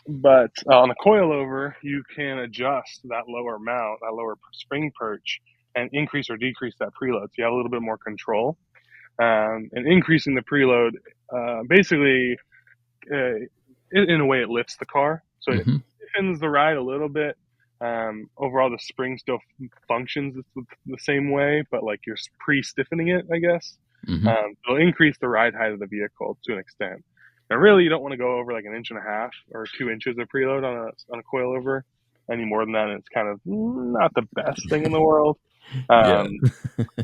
But on a coilover, you can adjust that lower mount, that lower spring perch, and increase or decrease that preload. So you have a little bit more control. And increasing the preload, basically, in a way, it lifts the car. So it thickens the ride a little bit. Overall, the spring still functions the same way, but like you're pre-stiffening it, I guess. It'll increase the ride height of the vehicle to an extent. Now, really, you don't want to go over like 1.5 inches or 2 inches of preload on a coilover. Any more than that, and it's kind of not the best thing in the world.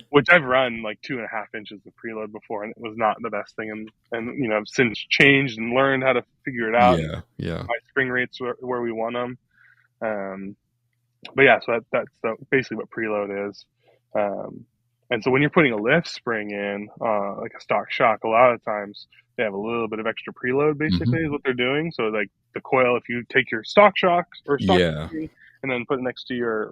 Which I've run like 2.5 inches of preload before, and it was not the best thing. And I've since changed and learned how to figure it out. My spring rates where we want them. But yeah, so that's basically what preload is. And so when you're putting a lift spring in, like a stock shock, a lot of times they have a little bit of extra preload, basically, is what they're doing. So like the coil, if you take your stock shocks or stock spring and then put it next to your,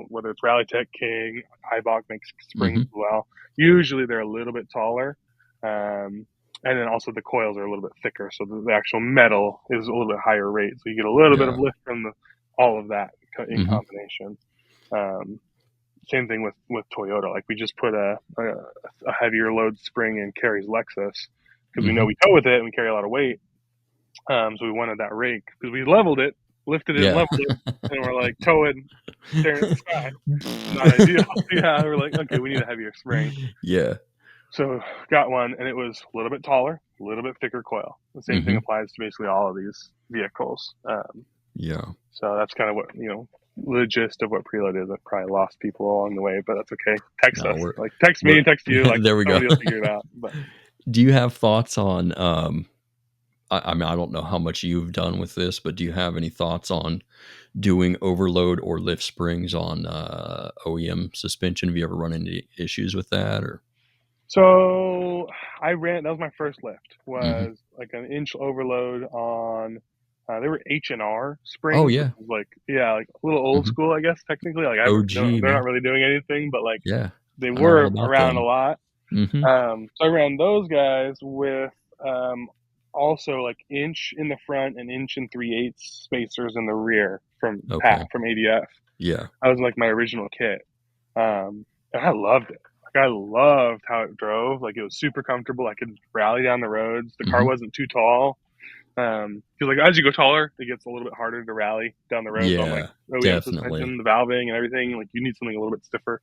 whether it's Rallytech, King, Ibach makes springs as well. Usually they're a little bit taller. And then also the coils are a little bit thicker. So the actual metal is a little bit higher rate. So you get a little bit of lift from all of that in combination. Same thing with Toyota. Like we just put a heavier load spring in Carrie's Lexus because we know we tow with it and we carry a lot of weight. So we wanted that rake because we leveled it, lifted it, and leveled it, and we're like towing, staring at the sky. Not ideal. We're like, okay, we need a heavier spring. So got one, and it was a little bit taller, a little bit thicker coil. The same thing applies to basically all of these vehicles. So that's kind of what the gist of what preload is. I've probably lost people along the way, but that's okay. Text us, like text me and text you. Like there we go. You'll figure it out. But do you have thoughts on? I mean, I don't know how much you've done with this, but do you have any thoughts on doing overload or lift springs on OEM suspension? Have you ever run into issues with that? Or so that was my first lift. Was like an inch overload on. They were H&R springs. Oh yeah, like a little old school, I guess technically. Like they're not really doing anything, but like they were around a lot. So I ran those guys with also like inch in the front and inch and 3/8 spacers in the rear from ADF. That was like my original kit, and I loved it. Like I loved how it drove. Like it was super comfortable. I could rally down the roads. The car wasn't too tall. Because like as you go taller, it gets a little bit harder to rally down the road. On like OEM suspension, the valving and everything. Like you need something a little bit stiffer,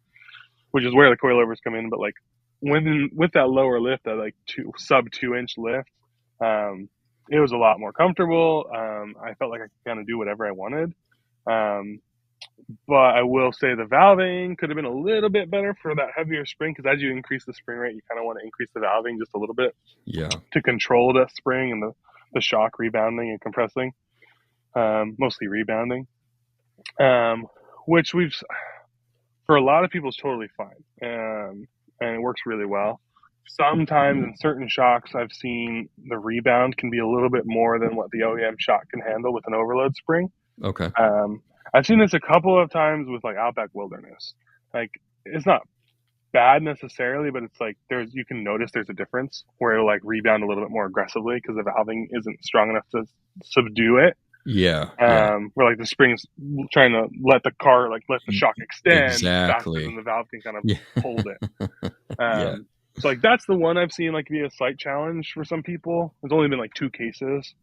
which is where the coilovers come in. But like with that lower lift, that like sub 2 inch lift, it was a lot more comfortable. I felt like I could kind of do whatever I wanted. But I will say the valving could have been a little bit better for that heavier spring, because as you increase the spring rate, you kind of want to increase the valving just a little bit to control that spring and the shock rebounding and compressing, mostly rebounding, which for a lot of people is totally fine, and it works really well. Sometimes in certain shocks, I've seen the rebound can be a little bit more than what the OEM shock can handle with an overload spring. I've seen this a couple of times with like Outback Wilderness. Like it's not bad necessarily, but it's like you can notice there's a difference where it'll like rebound a little bit more aggressively because the valving isn't strong enough to subdue it. Yeah. Where like the spring's trying to let the car, like let the shock extend faster Exactly. than the valve can kind of Yeah. hold it. Yeah. So like that's the one I've seen like be a slight challenge for some people. There's only been like 2 cases.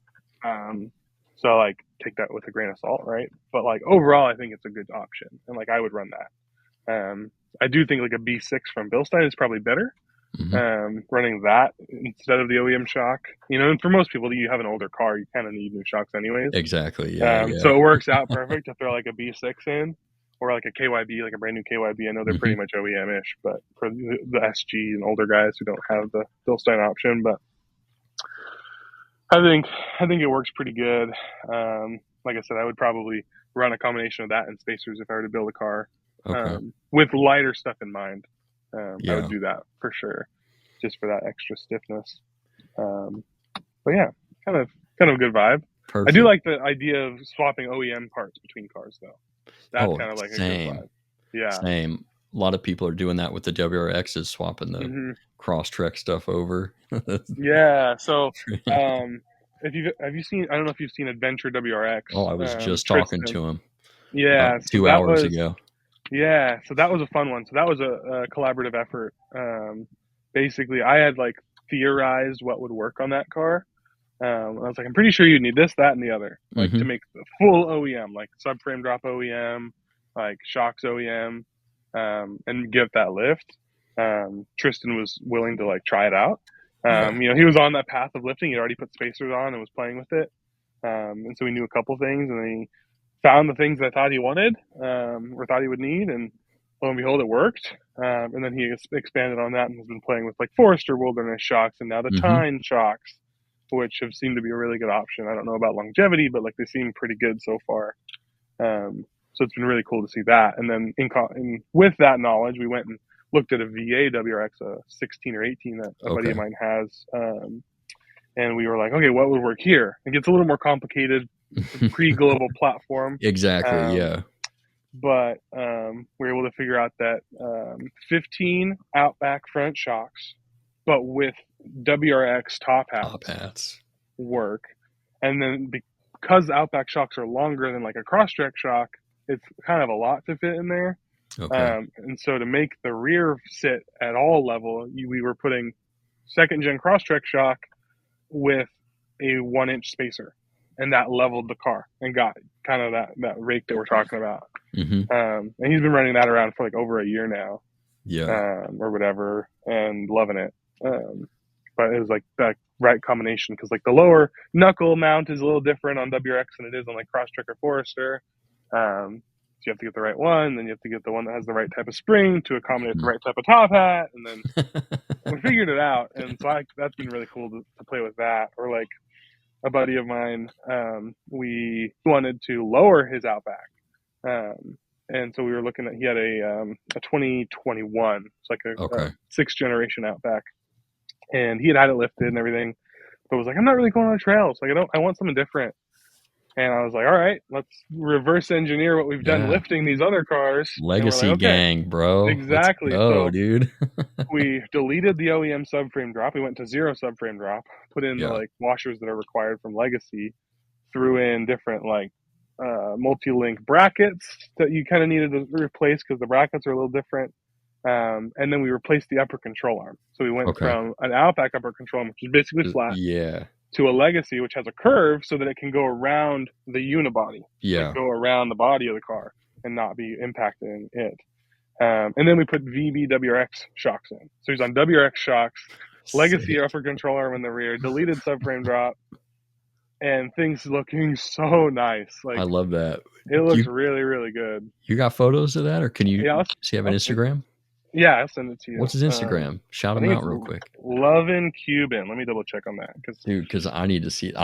So like take that with a grain of salt, right? But like overall, I think it's a good option, and like I would run that. I do think like a B6 from Bilstein is probably better. Running that instead of the OEM shock, you know, and for most people, you have an older car, you kind of need new shocks anyways. Exactly. Yeah. So it works out perfect to throw like a B6 in, or like a KYB, like a brand new KYB. I know they're pretty much OEM-ish, but for the SG and older guys who don't have the Bilstein option, but I think it works pretty good. Like I said, I would probably run a combination of that and spacers if I were to build a car, with lighter stuff in mind. I would do that for sure, just for that extra stiffness. But yeah, kind of a good vibe. Perfect. I do like the idea of swapping OEM parts between cars, though. That's kind of like a good vibe. Yeah, same. A lot of people are doing that with the WRXs, swapping the Crosstrek stuff over. Yeah. So, have you seen? I don't know if you've seen Adventure WRX. Oh, I was just talking to him. Yeah, 2 hours ago. Yeah, so that was a fun one. So that was a collaborative effort. Basically, I had like theorized what would work on that car. I was like, I'm pretty sure you need this, that, and the other, like to make the full OEM, like subframe drop OEM, like shocks OEM, and give that lift. Tristan was willing to like try it out. You know, he was on that path of lifting. He'd already put spacers on and was playing with it. And so we knew a couple things, and then he found the things I thought he wanted, or thought he would need, and lo and behold, it worked. And then he expanded on that and has been playing with like Forester Wilderness shocks and now the Tyne shocks, which have seemed to be a really good option. I don't know about longevity, but like they seem pretty good so far. So it's been really cool to see that. And then with that knowledge, we went and looked at a VA WRX, a 16 or 18 that a buddy of mine has. And we were like, okay, what would work here? It gets a little more complicated, pre-global platform. Exactly, yeah. But we were able to figure out that 15 Outback front shocks, but with WRX top hats work. And then because Outback shocks are longer than like a Crosstrek shock, it's kind of a lot to fit in there. And so to make the rear sit at all level, we were putting 2nd gen Crosstrek shock with a 1-inch spacer, and that leveled the car and got kind of that rake that we're talking about. And he's been running that around for like over a year now, or whatever, and loving it. But it was like that right combination, because like the lower knuckle mount is a little different on WRX than it is on like Crosstrek or Forester. So you have to get the right one, then you have to get the one that has the right type of spring to accommodate the right type of top hat, and then we figured it out. And so that's been really cool to play with that. Or like a buddy of mine, we wanted to lower his Outback, and so we were looking at, he had a 2021, it's like a 6th generation Outback, and he had it lifted and everything, but was like, I'm not really going on trails, like I want something different. And I was like, all right, let's reverse engineer what we've done lifting these other cars. Legacy like, gang, bro. Exactly. Let's go, dude. We deleted the OEM subframe drop. We went to 0 subframe drop, put in the like washers that are required from Legacy, threw in different like multi-link brackets that you kind of needed to replace because the brackets are a little different. And then we replaced the upper control arm. So we went from an Outback upper control arm, which is basically flat, to a Legacy, which has a curve so that it can go around the unibody, like go around the body of the car and not be impacting it. And then we put VBWRX shocks in. So he's on WRX shocks, Legacy upper control arm in the rear, deleted subframe drop, and things looking so nice. Like, I love that. It looks really, really good. You got photos of that, or can you? Does he have an Instagram? Yeah, I'll send it to you. What's his Instagram? Shout him out real quick. Lovin' Cuban. Let me double check on that, because I need to see.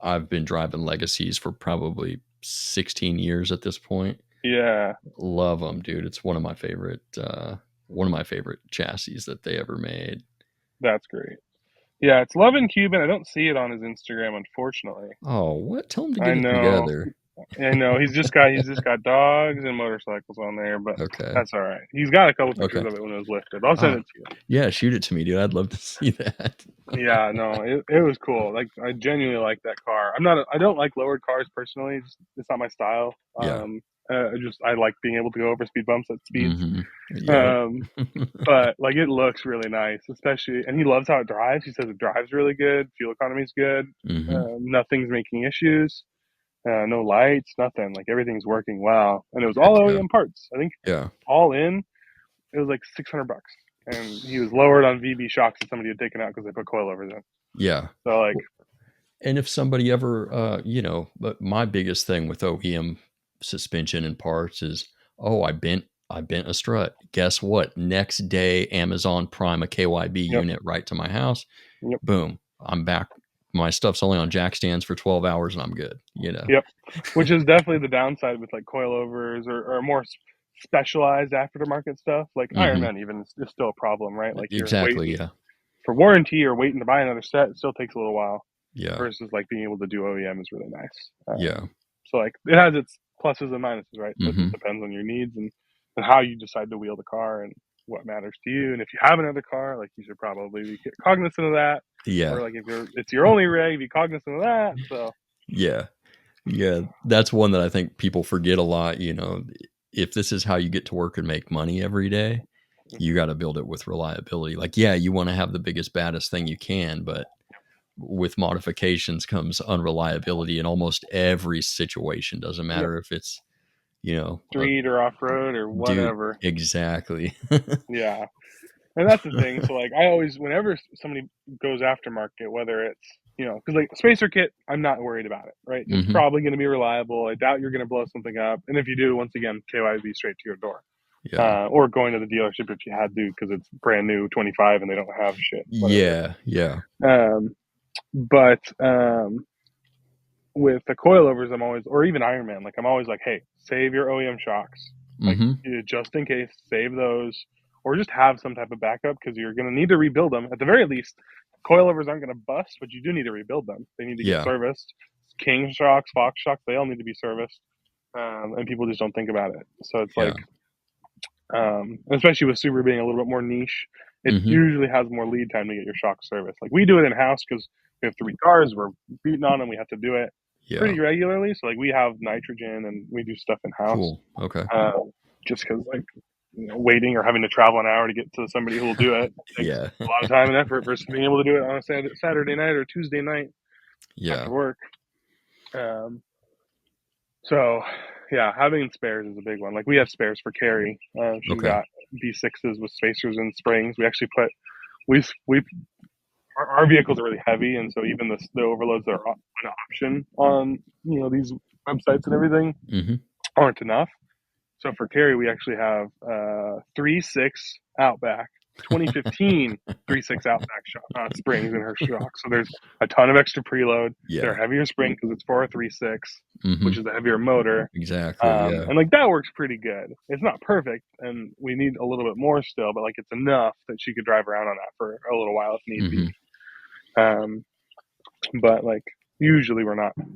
I've been driving Legacies for probably 16 years at this point. Yeah, love them, dude. It's one of my favorite chassis that they ever made. That's great. Yeah, it's Lovin' Cuban. I don't see it on his Instagram, unfortunately. Oh, what? Tell him to get it together. I know he's just got dogs and motorcycles on there, but Okay. that's all right. He's got a couple pictures Okay. of it when it was lifted. I'll send it to you. Yeah, shoot it to me, dude. I'd love to see that. Yeah, no, it was cool. Like I genuinely like that car. I don't like lowered cars personally. It's not my style. Yeah. I like being able to go over speed bumps at speeds. Yep. But like it looks really nice, especially, and he loves how it drives. He says it drives really good. Fuel economy's good. Nothing's making issues. No lights, nothing. Like everything's working well, and it was all Heck yeah. OEM parts. I think all in, it was like $600, and he was lowered on VB shocks that somebody had taken out because they put coilovers in. Yeah. So like, and if somebody ever, but my biggest thing with OEM suspension and parts is, I bent a strut. Guess what? Next day, Amazon Prime a KYB unit right to my house. Yep. Boom, I'm back. My stuff's only on jack stands for 12 hours and I'm good. Yep. Which is definitely the downside with like coilovers or more specialized aftermarket stuff. Like Ironman even is still a problem, right? Like you're waiting for warranty or waiting to buy another set. It still takes a little while. Yeah. Versus like being able to do OEM is really nice. Yeah. So like it has its pluses and minuses, right? So it just depends on your needs and how you decide to wheel the car and what matters to you. And if you have another car, like you should probably be cognizant of that. Yeah. Or like if it's your only rig, be cognizant of that. So yeah. That's one that I think people forget a lot. If this is how you get to work and make money every day, you got to build it with reliability. Like, you want to have the biggest, baddest thing you can, but with modifications comes unreliability in almost every situation. Doesn't matter if it's, street or off-road or whatever. Dude, exactly. Yeah. And that's the thing. So like I always, whenever somebody goes aftermarket, whether it's, because like spacer kit, I'm not worried about it, right? It's probably going to be reliable. I doubt you're going to blow something up. And if you do, once again, KYB straight to your door. Yeah. Or going to the dealership if you had to, because it's brand new 25 and they don't have shit. Whatever. Yeah. But with the coilovers, I'm always, or even Ironman, like I'm always like, hey, save your OEM shocks, like just in case, save those, or just have some type of backup because you're going to need to rebuild them. At the very least, coilovers aren't going to bust, but you do need to rebuild them. They need to get serviced. King shocks, Fox shocks, they all need to be serviced, and people just don't think about it. So it's like, especially with Subaru being a little bit more niche, it usually has more lead time to get your shock serviced. Like we do it in house because we have 3 cars, we're beating on them, we have to do it pretty regularly. So like we have nitrogen and we do stuff in house. Cool. Okay. Just because like waiting or having to travel an hour to get to somebody who will do it takes a lot of time and effort versus being able to do it on a Saturday night or Tuesday night after work. So yeah, having spares is a big one. Like we have spares for Carrie. She's got V6s with spacers and springs. We actually put our vehicles are really heavy, and so even the overloads that are an option on these websites and everything aren't enough. So for Carrie, we actually have 3.6 Outback 2015 3.6 Outback springs in her shock. So there's a ton of extra preload. They're heavier spring because it's for a 3.6, which is a heavier motor. Exactly. And like that works pretty good. It's not perfect, and we need a little bit more still, but like it's enough that she could drive around on that for a little while if need be. But like usually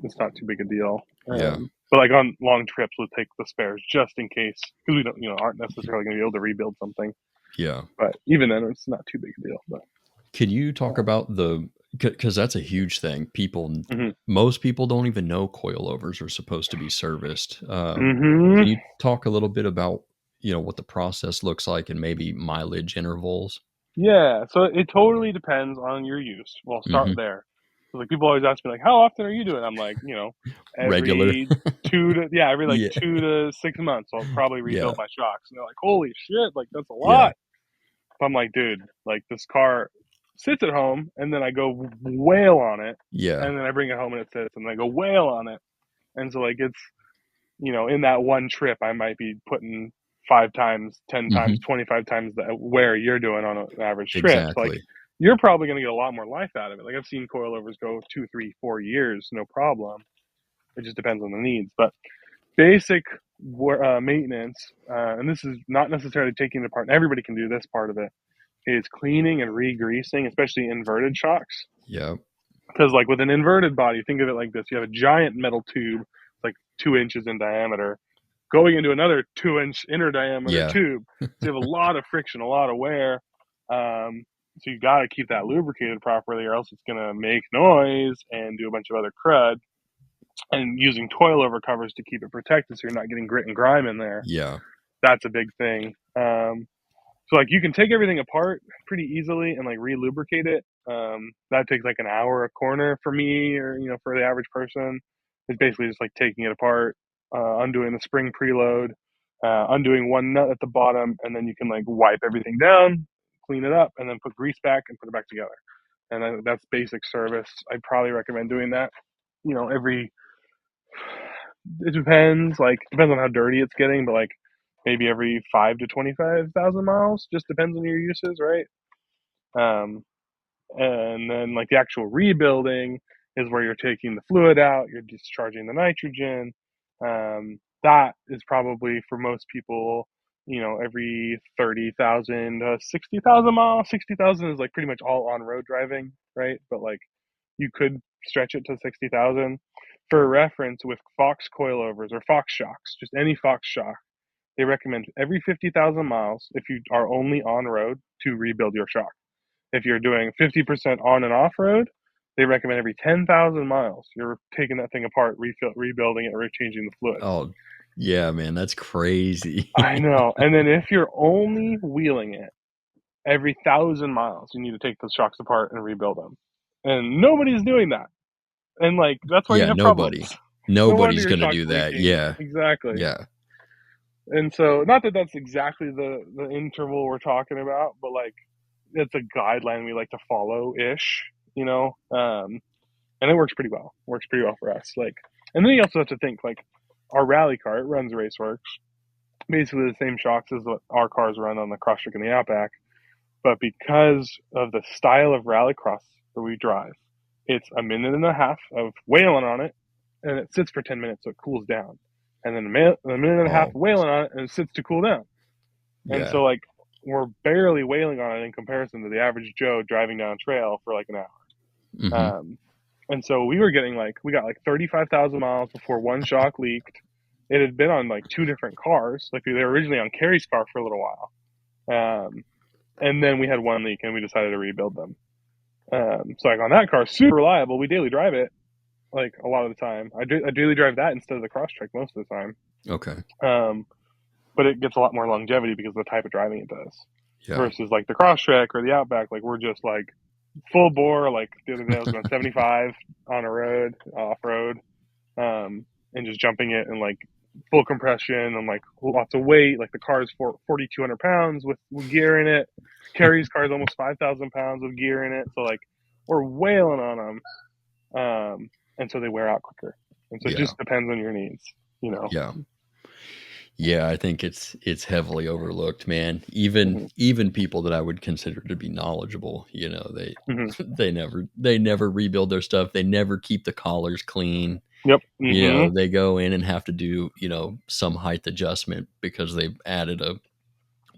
it's not too big a deal. But like on long trips, we'll take the spares just in case, because we don't, aren't necessarily going to be able to rebuild something. Yeah. But even then, it's not too big a deal. But could you talk about because that's a huge thing. Most people don't even know coilovers are supposed to be serviced. Can you talk a little bit about, what the process looks like and maybe mileage intervals? Yeah. So it totally depends on your use. Well, start there. So like people always ask me like, how often are you doing? I'm like, every regular 2 to 6 months, I'll probably rebuild my shocks. And they're like, holy shit, like that's a lot. I'm like, dude, like this car sits at home and then I go whale on it. And then I bring it home and it sits and I go whale on it. And so like it's, in that one trip, I might be putting 5 times, 10 times, 25 times where you're doing on an average trip. Exactly. Like you're probably going to get a lot more life out of it. Like I've seen coilovers go 2, 3, 4 years, no problem. It just depends on the needs. But basic maintenance, and this is not necessarily taking it apart, and everybody can do this part of it, is cleaning and re-greasing, especially inverted shocks. Yeah. Because like with an inverted body, think of it like this. You have a giant metal tube, like 2 inches in diameter, going into another 2-inch inner diameter tube. So you have a lot of friction, a lot of wear. So you got to keep that lubricated properly, or else it's going to make noise and do a bunch of other crud. And using coilover covers to keep it protected, so you're not getting grit and grime in there. Yeah, that's a big thing. So like you can take everything apart pretty easily and like re-lubricate it. That takes like an hour a corner for me, or for the average person. It's basically just like taking it apart, undoing the spring preload, undoing one nut at the bottom, and then you can like wipe everything down, clean it up, and then put grease back and put it back together. And that's basic service. I'd probably recommend doing that. It depends on how dirty it's getting, but like maybe every 5 to 25,000 miles. Just depends on your uses, right? And then like the actual rebuilding is where you're taking the fluid out, you're discharging the nitrogen. That is probably for most people, every 30,000 to 60,000 miles. 60,000 is like pretty much all on road driving, right? But like you could stretch it to 60,000. For reference, with Fox coilovers or Fox shocks, just any Fox shock, they recommend every 50,000 miles, if you are only on road, to rebuild your shock. If you're doing 50% on and off road, they recommend every 10,000 miles, you're taking that thing apart, rebuilding it, or changing the fluid. Oh, yeah, man, that's crazy. I know. And then if you're only wheeling it, every 1,000 miles, you need to take those shocks apart and rebuild them. And nobody's doing that. And like that's why you have problems. Nobody's going to do that. Leaking. Yeah. Exactly. Yeah. And so, not that that's exactly the interval we're talking about, but like it's a guideline we like to follow-ish, and it works pretty well. Works pretty well for us. Like, and then you also have to think like our rally car, it runs Raceworks, basically the same shocks as what our cars run on the Crosstrek and the Outback, but because of the style of rallycross that we drive, it's a minute and a half of wailing on it, and it sits for 10 minutes so it cools down. And then a minute and a half wailing on it, and it sits to cool down. And so, like, we're barely wailing on it in comparison to the average Joe driving down a trail for like an hour. Mm-hmm. And so we got like 35,000 miles before one shock leaked. It had been on like 2 different cars. Like, they were originally on Carrie's car for a little while. And then we had one leak, and we decided to rebuild them. So like on that car, super reliable. We daily drive it, like a lot of the time. I daily drive that instead of the Crosstrek most of the time. Okay. But it gets a lot more longevity because of the type of driving it does. Yeah. Versus like the Crosstrek or the Outback, like we're just like full bore. Like the other day I was going 75 on a road, off road, and just jumping it and like full compression and like lots of weight. Like the car is 4,200 pounds with gear in it. Carrie's car is almost 5,000 pounds with gear in it. So like we're wailing on them. And so they wear out quicker. And so it just depends on your needs, Yeah. Yeah, I think it's heavily overlooked, man. Even people that I would consider to be knowledgeable, they never rebuild their stuff. They never keep the collars clean. Yep. They go in and have to do, some height adjustment because they've added a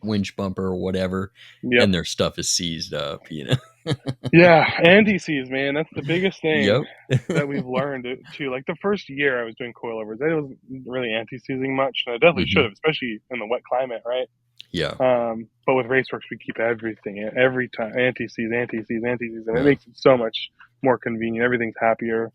winch bumper or whatever, and their stuff is seized up, Yeah, anti-seize, man. That's the biggest thing that we've learned too. Like the first year I was doing coilovers, I wasn't really anti-seizing much, and I definitely should have, especially in the wet climate, right? Yeah. But with Raceworks, we keep everything every time anti-seize, and it makes it so much more convenient. Everything's happier,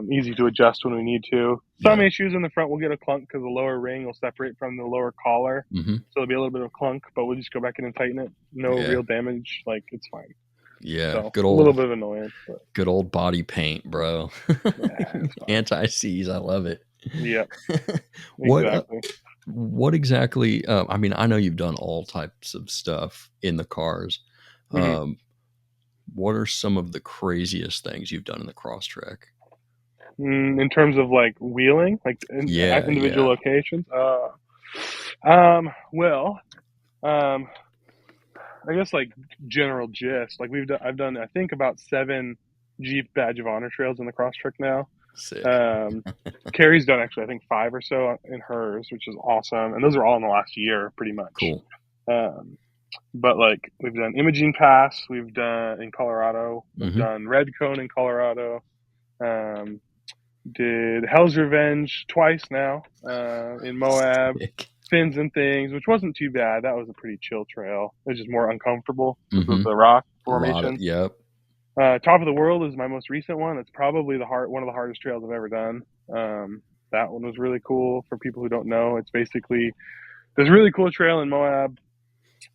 easy to adjust when we need to. Some issues in the front, we'll get a clunk because the lower ring will separate from the lower collar, so there'll be a little bit of a clunk, but we'll just go back in and tighten it. No real damage, like it's fine. Yeah, so, good old, a little bit of annoyance. But. Good old body paint, bro. Anti-seize, I love it. Yeah, exactly. What exactly? I mean, I know you've done all types of stuff in the cars. What are some of the craziest things you've done in the Crosstrek? In terms of like wheeling, like at individual locations. I guess like general gist. Like I've done I think about 7 Jeep Badge of Honor trails in the Crosstrek now. Sick. Carrie's done actually I think 5 or so in hers, which is awesome, and those are all in the last year pretty much. Cool. But like we've done Imogene Pass, we've done in Colorado, we've done Red Cone in Colorado. Did Hell's Revenge twice now in Moab. Fins and Things, which wasn't too bad. That was a pretty chill trail. It was just more uncomfortable because of the rock formation. Yep. Top of the World is my most recent one. It's probably one of the hardest trails I've ever done. That one was really cool. For people who don't know, it's basically this really cool trail in Moab.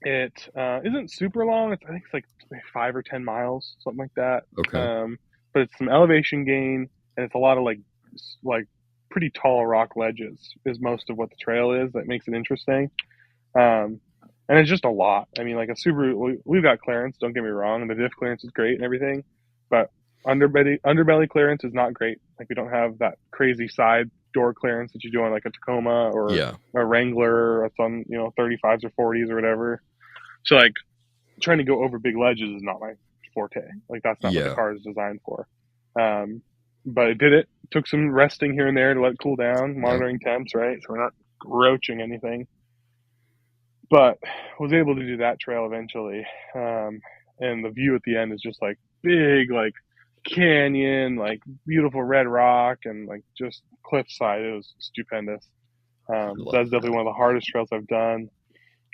It isn't super long. I think it's like 5 or 10 miles, something like that. Okay. But it's some elevation gain, and it's a lot of like pretty tall rock ledges is most of what the trail is. That makes it interesting. And it's just a lot. I mean, like a Subaru, we've got clearance, don't get me wrong. The diff clearance is great and everything, but underbelly clearance is not great. Like we don't have that crazy side door clearance that you do on like a Tacoma or a Wrangler that's on, 35s or 40s or whatever. So like trying to go over big ledges is not my forte. Like that's not what the car is designed for. But it did it. Took some resting here and there to let it cool down, monitoring temps, right? So we're not roaching anything. But was able to do that trail eventually. And the view at the end is just like big, like canyon, like beautiful red rock and like just cliffside. It was stupendous. That's definitely one of the hardest trails I've done.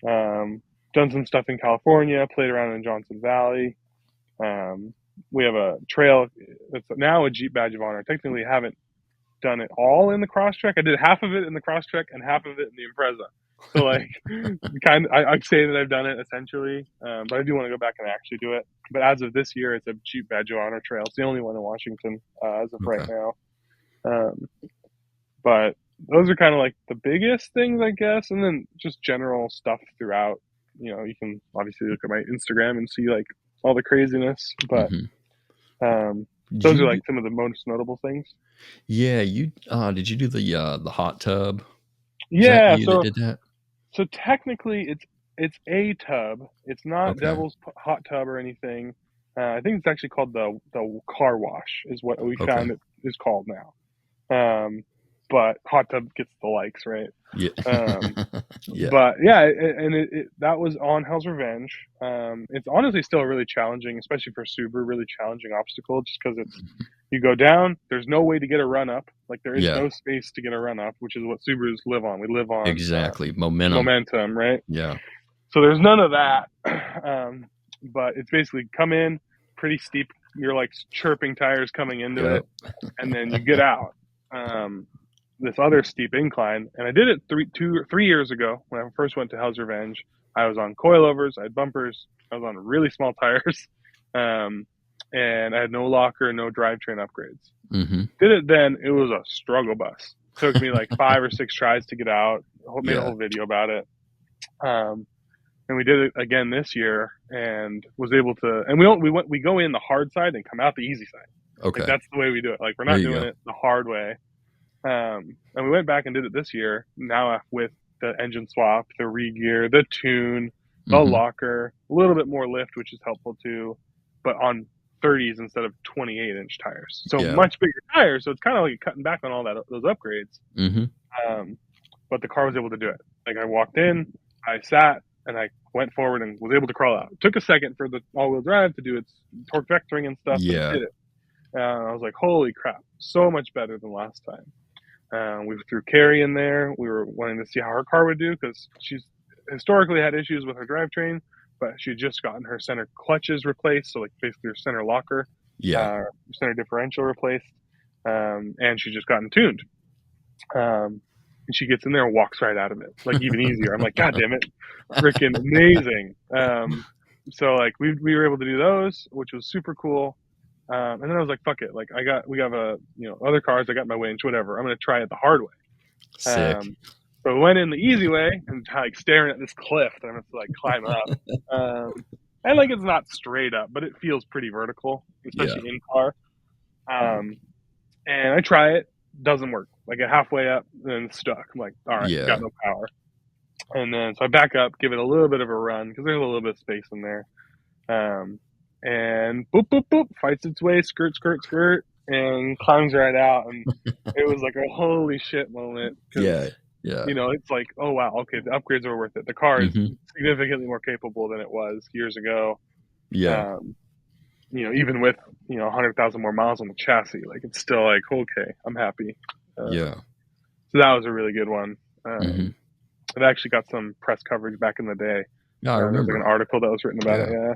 Done some stuff in California, played around in Johnson Valley. We have a trail that's now a Jeep badge of honor. Technically haven't done it all in the Crosstrek. I did half of it in the Crosstrek and half of it in the Impreza. So like I'd say that I've done it essentially, but I do want to go back and actually do it. But as of this year, it's a Jeep badge of honor trail. It's the only one in Washington as of right now. But those are kind of like the biggest things, I guess. And then just general stuff throughout. You can obviously look at my Instagram and see like all the craziness, but those are like some of the most notable things. Yeah, did you do the hot tub? Yeah, that did that? So technically, it's a tub. It's not Devil's Hot Tub or anything. I think it's actually called the car wash is what we found it is called now. But hot tub gets the likes, right? Yeah. But yeah, and that was on Hell's Revenge. It's honestly still really challenging, especially for Subaru, really challenging obstacle, just because you go down, there's no way to get a run up. Like there is no space to get a run up, which is what Subarus live on. We live on momentum, right? Yeah. So there's none of that. But it's basically come in pretty steep. You're like chirping tires coming into it, and then you get out. This other steep incline, and I did it 3 years ago when I first went to Hell's Revenge. I was on coilovers, I had bumpers, I was on really small tires, and I had no locker, no drivetrain upgrades. Did it then, it was a struggle bus. Took me like 5 or 6 tries to get out. Made a whole video about it. And we did it again this year, and was able to. And we go in the hard side and come out the easy side. Okay, like that's the way we do it. Like we're not doing it the hard way. And we went back and did it this year. Now with the engine swap, the re-gear, the tune, the locker, a little bit more lift, which is helpful too, but on 30s instead of 28-inch tires. So much bigger tires. So it's kind of like cutting back on all those upgrades. But the car was able to do it. Like I walked in, I sat, and I went forward and was able to crawl out. It took a second for the all-wheel drive to do its torque vectoring and stuff. But it did it. I was like, holy crap, so much better than last time. We threw Carrie in there. We were wanting to see how her car would do because she's historically had issues with her drivetrain, but she had just gotten her center clutches replaced. So like basically her center locker, center differential replaced. And she just gotten tuned. And she gets in there and walks right out of it, like even easier. I'm like, God damn it. Freaking amazing. So like we were able to do those, which was super cool. And then I was like, fuck it. Like we have other cars. I got my winch, whatever. I'm going to try it the hard way. Sick. So we went in the easy way and like staring at this cliff that I'm going to like climb up. And like, it's not straight up, but it feels pretty vertical, especially in car. And I try it, doesn't work. Like get halfway up and it's stuck. I'm like, all right, got no power. And then, so I back up, give it a little bit of a run because there's a little bit of space in there. And boop, boop, boop, fights its way, skirt, skirt, skirt, and climbs right out. And it was like a holy shit moment. It's like, oh, wow, okay, the upgrades are worth it. The car is significantly more capable than it was years ago. even with 100,000 more miles on the chassis, like it's still like, okay, I'm happy. Yeah. So that was a really good one. Mm-hmm. It actually got some press coverage back in the day. Yeah, I There was like remember. an article that was written about it. Yeah.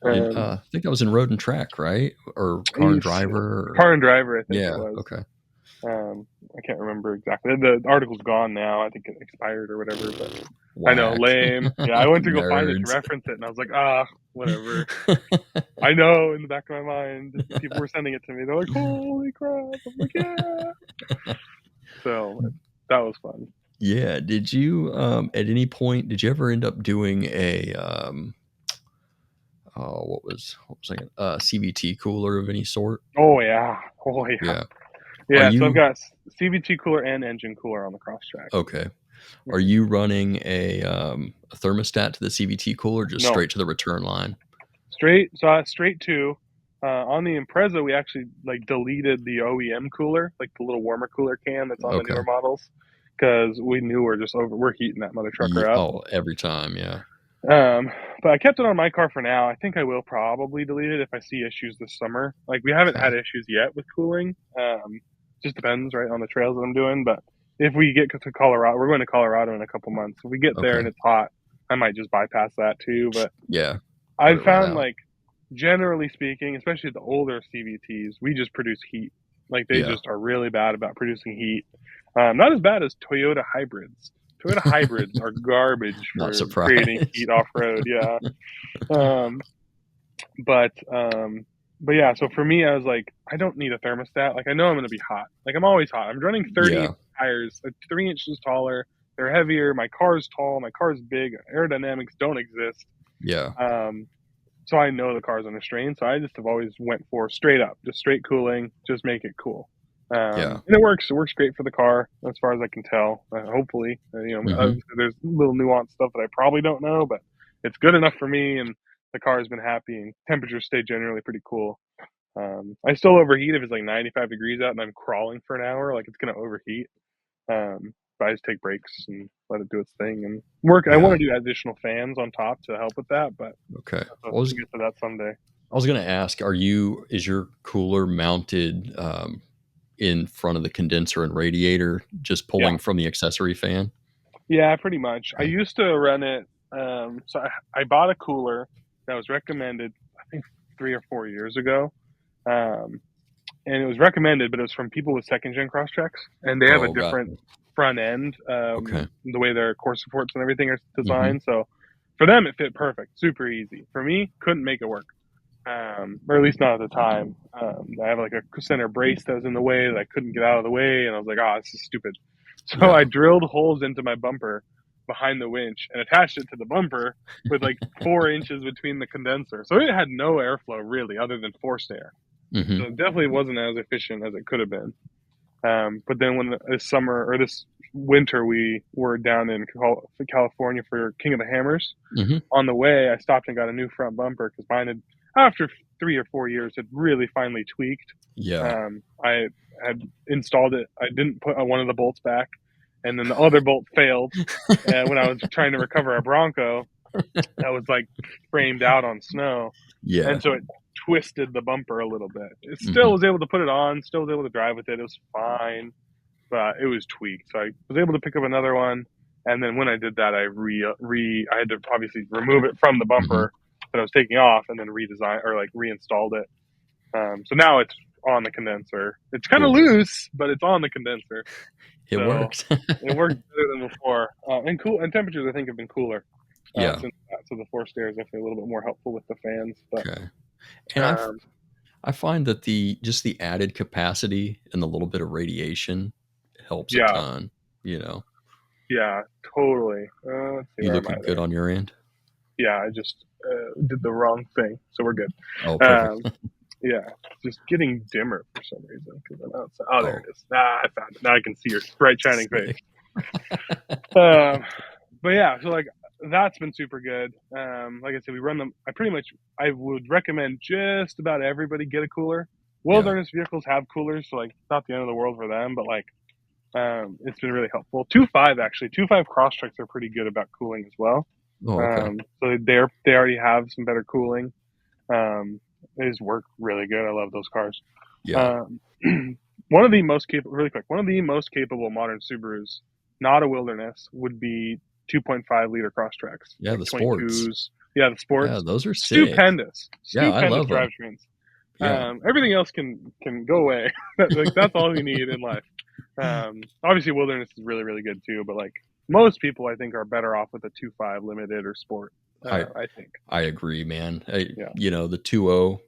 I think that was in Road and Track, right? Or Car and Driver? Car and Driver, I think it Yeah. was. Okay. I can't remember exactly. The article's gone now. I think it expired or whatever. But Whack. I know, lame. Yeah, I went to go find it to Nerds. reference it, and I was like, whatever. I know in the back of my mind, people were sending it to me. They're like, holy crap. I'm like, yeah. So that was fun. Yeah. Did you, at any point, did you ever end up doing a, what was like a CVT cooler of any sort? Oh, yeah. Yeah. Yeah, so I've got CVT cooler and engine cooler on the Crosstrek. Okay. Are you running a thermostat to the CVT cooler, or just straight to the return line? Straight to. On the Impreza, we actually like deleted the OEM cooler, like the little warmer cooler can that's on the newer models, because we knew we're heating that mother trucker up. Oh, every time, yeah. But I kept it on my car for now. I think I will probably delete it if I see issues this summer. Like we haven't had issues yet with cooling. Just depends, right, on the trails that I'm doing. But if we get to Colorado, we're going to Colorado in a couple months. If we get there and it's hot, I might just bypass that too. But yeah, I've found like, generally speaking, especially the older CVTs, we just produce heat. Like they just are really bad about producing heat. Not as bad as Toyota hybrids. Toyota hybrids are garbage for creating heat off road. Yeah. But yeah, so for me, I was like, I don't need a thermostat. Like I know I'm going to be hot. Like I'm always hot. I'm running 30 tires, like 3 inches taller. They're heavier. My car's tall. My car's big. Aerodynamics don't exist. Yeah. So I know the car's under strain. So I just have always went for straight up, just straight cooling, just make it cool. And it works. It works great for the car, as far as I can tell. Hopefully, there's little nuanced stuff that I probably don't know, but it's good enough for me. And the car has been happy, and temperatures stay generally pretty cool. I still overheat if it's like 95 degrees out and I'm crawling for an hour. Like it's going to overheat. But I just take breaks and let it do its thing and work. I want to do additional fans on top to help with that, but we'll get to that someday. I was going to ask, is your cooler mounted in front of the condenser and radiator, just pulling from the accessory fan? Yeah, pretty much. I used to run it. So I bought a cooler that was recommended, I think 3 or 4 years ago. And it was recommended, but it was from people with second-gen Crosstreks, and they have a different front end, the way their core supports and everything are designed. So for them, it fit perfect, super easy. For me, couldn't make it work, or at least not at the time. I have like a center brace that was in the way that I couldn't get out of the way, and I was like, this is stupid. So I drilled holes into my bumper behind the winch and attached it to the bumper with like 4 inches between the condenser. So it had no airflow really, other than forced air. So it definitely wasn't as efficient as it could have been. But then this winter, we were down in California for King of the Hammers. On the way, I stopped and got a new front bumper because mine had, after 3 or 4 years, had really finally tweaked. I had installed it. I didn't put one of the bolts back, and then the other bolt failed. When I was trying to recover a Bronco that was like framed out on snow. And so it twisted the bumper a little bit. It still was able to put it on, still was able to drive with it. It was fine, but it was tweaked. So I was able to pick up another one. And then when I did that, I had to obviously remove it from the bumper that I was taking off and then redesign or like reinstalled it. So now it's on the condenser. It's kind of loose, but it's on the condenser. It works. It works better than before. And temperatures, I think, have been cooler. Since that. So the forced air is definitely a little bit more helpful with the fans. But, and I find that the added capacity and the little bit of radiation helps a ton. Yeah, totally. You looking good on your end? Yeah, I just did the wrong thing, so we're good. Oh, perfect. Yeah, just getting dimmer for some reason. There it is. I found it. Now I can see your bright shining face. But yeah, so like that's been super good. Like I said, we run them. I would recommend just about everybody get a cooler. Wilderness vehicles have coolers, so like it's not the end of the world for them, but like it's been really helpful. 2.5 Crosstreks are pretty good about cooling as well. So they already have some better cooling. They just work really good. I love those cars. Yeah. One of the most capable, really quick, one of the most capable modern Subarus, not a Wilderness, would be 2.5 liter Crosstreks, Yeah, like the sports. 22s. Yeah, the Yeah, sports. those are sick. Stupendous, Yeah, I stupendous love them. drivetrains. Yeah. Everything else can go away. Like that's all you need in life. Obviously, Wilderness is really really good too, but like most people, I think, are better off with a 2.5 limited or sport. I think. I agree, man. Yeah. You know, the 2.0,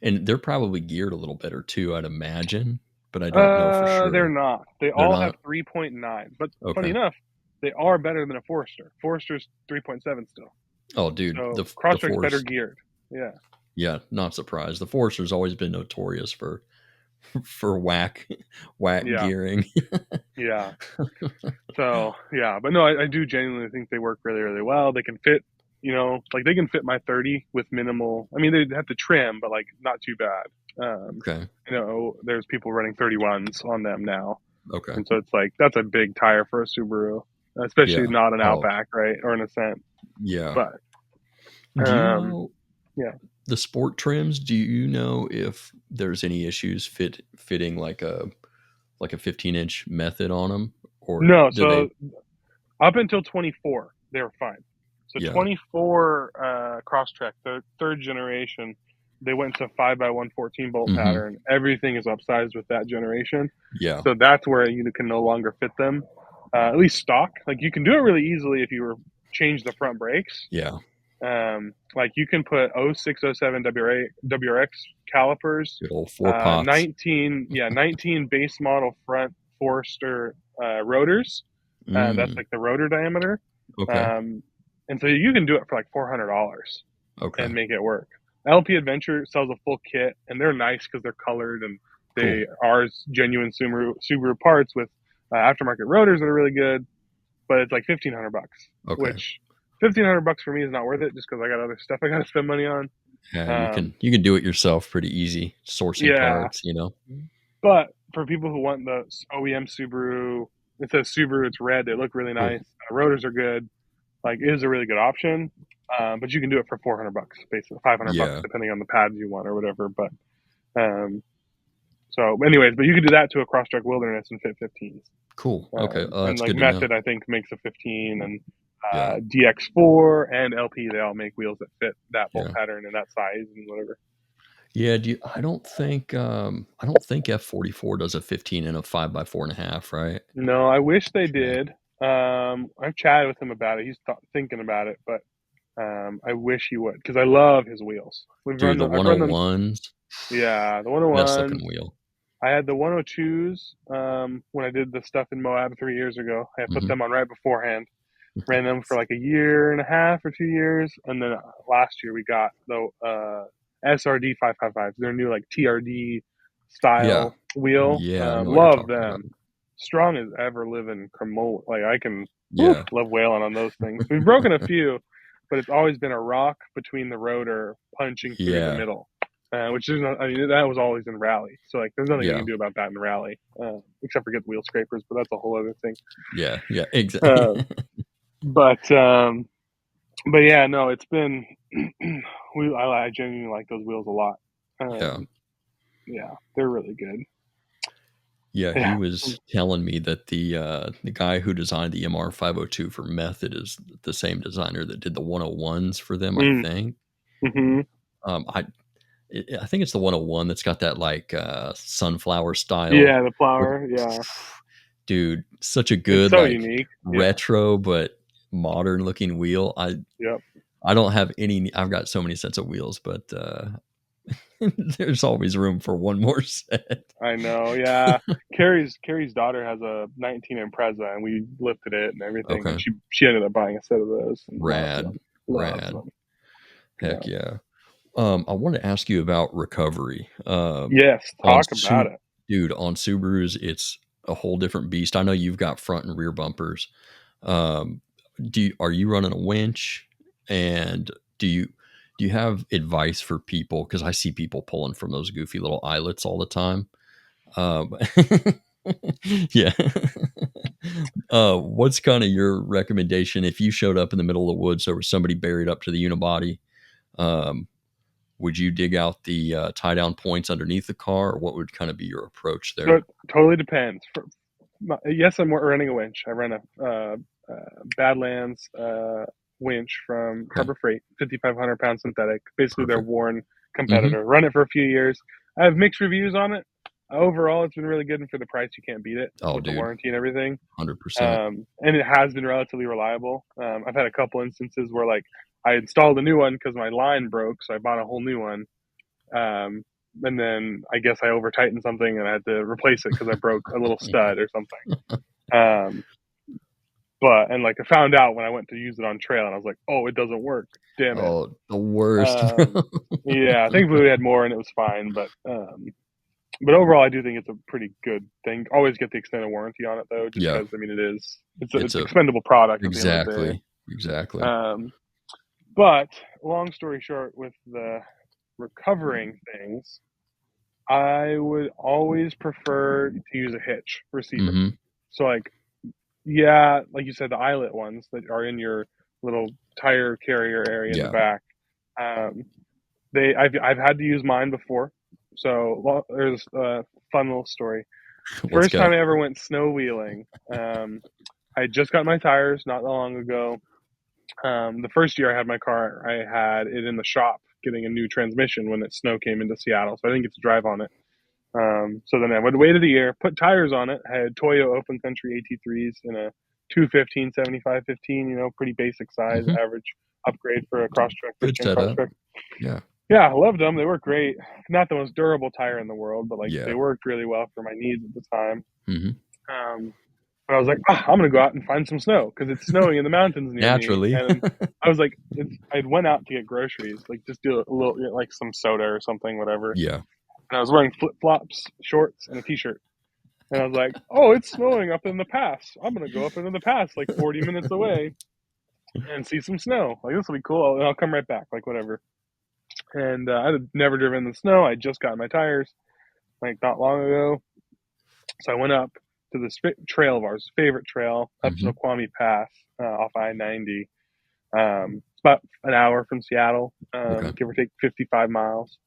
and they're probably geared a little better too, I'd imagine, but I don't know for They're sure. not. They They're all have not? 3.9, but funny Okay. enough, they are better than a Forester. Forster's 3.7 still. Oh, dude, So the Crosstrek's better Force. geared. Yeah. Yeah, not surprised. The Forester's always been notorious for whack Yeah. gearing. Yeah. So yeah, but no, I do genuinely think they work really, really well. They can fit, like they can fit my 30 with minimal. I mean, they have to trim, but like not too bad. Okay. There's people running 31s on them now, Okay. and so it's like that's a big tire for a Subaru, especially Yeah. not an Oh, Outback, right, or an Ascent. yeah. But Do you um, know yeah. the sport trims? Do you know if there's any issues fitting like a 15-inch method on them, or No, do they? so up until 24, they were fine. So Yeah. 24 Crosstrek, the third generation, they went to 5x114 bolt Hmm. pattern. Everything is upsized with that generation. Yeah. So that's where you can no longer fit them, at least stock. Like you can do it really easily if you were change the front brakes. Yeah. Like you can put 06, 07 WRX calipers, Good old 4 pots. 19 base model front Forester rotors. That's Mm, like the rotor diameter. okay. Um, and so you can do it for like $400 Okay. and make it work. LP Adventure sells a full kit, and they're nice because they're colored and Cool. they are genuine Subaru parts with aftermarket rotors that are really good. But it's like $1,500, Okay. which $1,500 for me is not worth it just because I got other stuff I got to spend money on. Yeah, you can do it yourself pretty easy, sourcing Yeah, parts, you know. but for people who want the OEM Subaru, it says Subaru, it's red. They look really Cool. nice. The rotors are good. Like, it is a really good option. But you can do it for $400, basically $500, Yeah. depending on the pads you want or whatever. But so, anyways, but you could do that to a Crosstrek Wilderness and fit 15s. Cool. Okay. And That's like good to know. Method, I think makes a 15, and Yeah. DX4 and LP, they all make wheels that fit that bolt Yeah. pattern and that size and whatever. Yeah. I don't think F44 does a 15 and a 5x4.5, right? No, I wish they Yeah. did. I've chatted with him about it. He's thinking about it, but I wish he would because I love his wheels. We've run Dude, the them. I've run them. 101s, Yeah, the best looking 101s. wheel. I had the 102s when I did the stuff in Moab 3 years ago. I put Hmm. them on right beforehand. Ran them for like a year and a half or 2 years, and then last year we got the SRD 555s. They're new like TRD Yeah. style wheel. Yeah, I know what you're Love talking about. them. Strong as ever living Cremol. Like I can Yeah. love whaling on those things. We've broken a few, but it's always been a rock between the rotor punching through the Yeah. middle. Which is not, I mean, that was always in rally. So like, there's nothing you Yeah. can do about that in rally, except for get the wheel scrapers. But that's a whole other thing. Yeah. Yeah. Exactly. But yeah, no, it's been. I genuinely like those wheels a lot. Yeah. Yeah, they're really good. Yeah, he Yeah. was telling me that the guy who designed the MR 502 for Method is the same designer that did the 101s for them, I think. Mm-hmm. I think it's the 101 that's got that like sunflower style. Yeah, the flower. Yeah, Dude, such a it's good so like unique. Yeah. retro but modern looking wheel. Yep. I don't have any. I've got so many sets of wheels, but there's always room for one more set. I know. Yeah. Carrie's daughter has a 19 Impreza, and we lifted it and everything, and Okay. she ended up buying a set of those. And loves Rad. them. Loves Rad. them. Yeah. Heck yeah. I want to ask you about recovery. Yes. On Talk about it. Dude, on Subarus, it's a whole different beast. I know you've got front and rear bumpers. Um, are you running a winch? And do you have advice for people? Because I see people pulling from those goofy little eyelets all the time. Um, yeah. What's kind of your recommendation if you showed up in the middle of the woods, there was somebody buried up to the unibody? Um, would you dig out the tie down points underneath the car, or what would kind of be your approach So there? it totally depends. Yes, I'm running a winch. I run a Badlands winch from Okay. Harbor Freight, 5,500 pound synthetic, basically their Perfect. worn competitor. Run it for a few years. I have mixed reviews on it. Overall, it's been really good, and for the price, you can't beat it Oh, with the dude, warranty and everything. 100%. And it has been relatively reliable. I've had a couple instances where like I installed a new one because my line broke, so I bought a whole new one. And then I guess I over tightened something and I had to replace it because I broke a little stud or something. Um, and like I found out when I went to use it on trail, and I was like, oh, it doesn't work. Damn it. Oh, the worst, bro. Um, yeah, thankfully we had more and it was fine, but overall, I do think it's a pretty good thing. Always get the extended warranty on it, though, just Yeah, because I mean it's an expendable product at the end of the day. exactly. But long story short, with the recovering things, I would always prefer to use a hitch receiver. Mm-hmm. So like, yeah, like you said, the eyelet ones that are in your little tire carrier area in the back. I've had to use mine before. So there's a fun little story. First time I ever went snow wheeling, I had just got my tires not that long ago. The first year I had my car, I had it in the shop getting a new transmission when snow came into Seattle, so I didn't get to drive on it. So then I would wait a year, put tires on it. I had Toyo Open Country AT3s in a 215, 7515, pretty basic size, average upgrade for a Crosstrek, Christian Crosstrek. Yeah, I loved them. They worked great. Not the most durable tire in the world, but they worked really well for my needs at the time. But I was like, I'm going to go out and find some snow because it's snowing in the mountains near me. And I was like, I went out to get groceries, like just do a little, like some soda or something, whatever. Yeah. And I was wearing flip-flops, shorts, and a t-shirt. And I was like, oh, it's snowing up in the pass. I'm going to go up into the pass like 40 minutes away and see some snow. Like, this will be cool. And I'll come right back, like whatever. And I had never driven in the snow. I just got my tires like not long ago. So I went up to this trail of ours, favorite trail, up to Snoqualmie Pass off I-90. It's about an hour from Seattle, give or take 55 miles.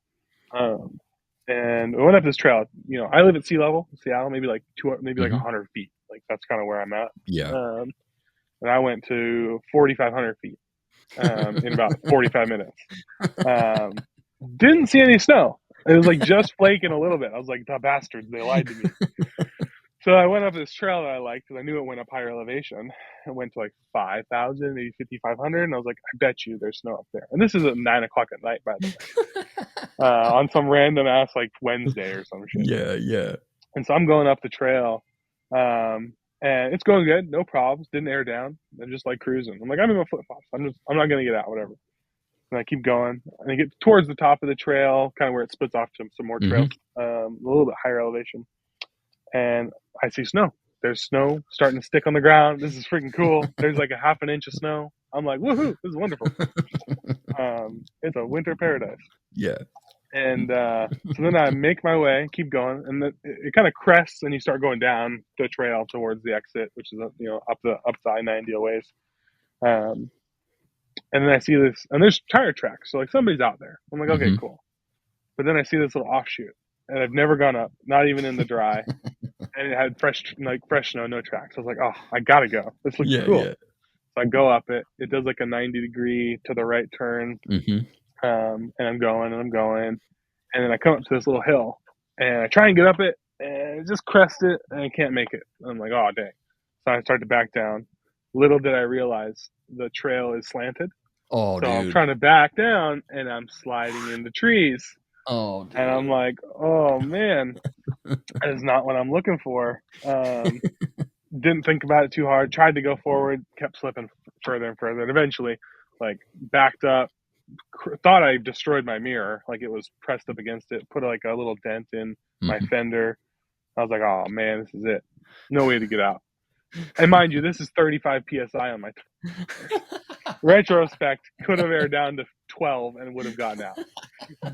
And I went up this trail. I live at sea level in Seattle, maybe like 100 feet. Like that's kind of where I'm at. Yeah. And I went to 4,500 feet in about 45 minutes. Didn't see any snow. It was like just flaking a little bit. I was like, the bastards, they lied to me. So I went up this trail that I liked because I knew it went up higher elevation. It went to like 5,000, maybe 5,500. And I was like, I bet you there's snow up there. And this is at 9 o'clock at night, by the way, on some random ass like Wednesday or some shit. Yeah. And so I'm going up the trail, and it's going good, no problems. Didn't air down. I'm just like cruising. I'm like, I'm in my flip flops. I'm not gonna get out, whatever. And I keep going, and I get towards the top of the trail, kind of where it splits off to some more trails, a little bit higher elevation. And I see snow. There's snow starting to stick on the ground. This is freaking cool. There's like a half an inch of snow. I'm like, woohoo, this is wonderful. It's a winter paradise. Yeah. And so then I make my way, keep going, and it kind of crests, and you start going down the trail towards the exit, which is up the I-90 a ways. And then I see this, and there's tire tracks, so like somebody's out there. I'm like, okay, cool. But then I see this little offshoot, and I've never gone up, not even in the dry, and it had fresh snow, no tracks. I was like, oh, I gotta go. This looks cool. Yeah. So I go up it. It does like a 90-degree to the right turn. And I'm going, and then I come up to this little hill, and I try and get up it, and it just crest it, and I can't make it. I'm like, oh, dang. So I start to back down. Little did I realize the trail is slanted. Oh, so dude. I'm trying to back down, and I'm sliding into trees. Oh, dude. And I'm like, oh, man, that is not what I'm looking for. Didn't think about it too hard. Tried to go forward, kept slipping further and further, and eventually, backed up. Thought I destroyed my mirror, like it was pressed up against it, put like a little dent in my fender. I was like, oh man, this is it. No way to get out. And mind you, this is 35 PSI on my retrospect, could have aired down to 12 and would have gotten out.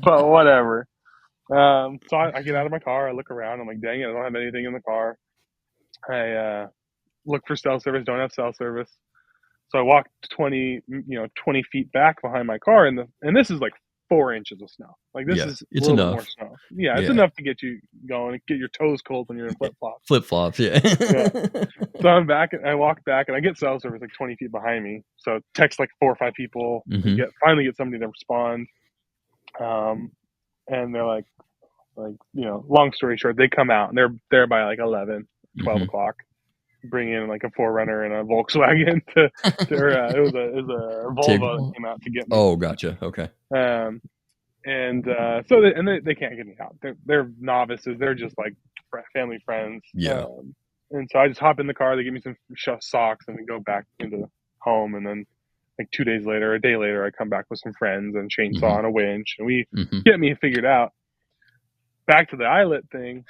But whatever. So I get out of my car, I look around, I'm like, dang it, I don't have anything in the car. I look for cell service, don't have cell service. So I walked 20 feet back behind my car, and this is like 4 inches of snow. Like this is a it's little bit enough. more snow. Yeah, it's enough to get you going, get your toes cold when you're in flip flops. Flip flops, yeah. So I'm back, and I walk back, and I get cell service like 20 feet behind me. So text like 4 or 5 people, and finally get somebody to respond. And they're like, long story short, they come out, and they're there by like 11, 12 o'clock. Bring in like a 4Runner and a Volkswagen it was a Volvo that came out to get me. Oh, gotcha. Okay. So they can't get me out. They're novices. They're just like family friends. Yeah. And so I just hop in the car. They give me some socks, and we go back into home. And then like 2 days later, a day later, I come back with some friends and chainsaw and a winch, and we get me figured out. Back to the eyelet thing.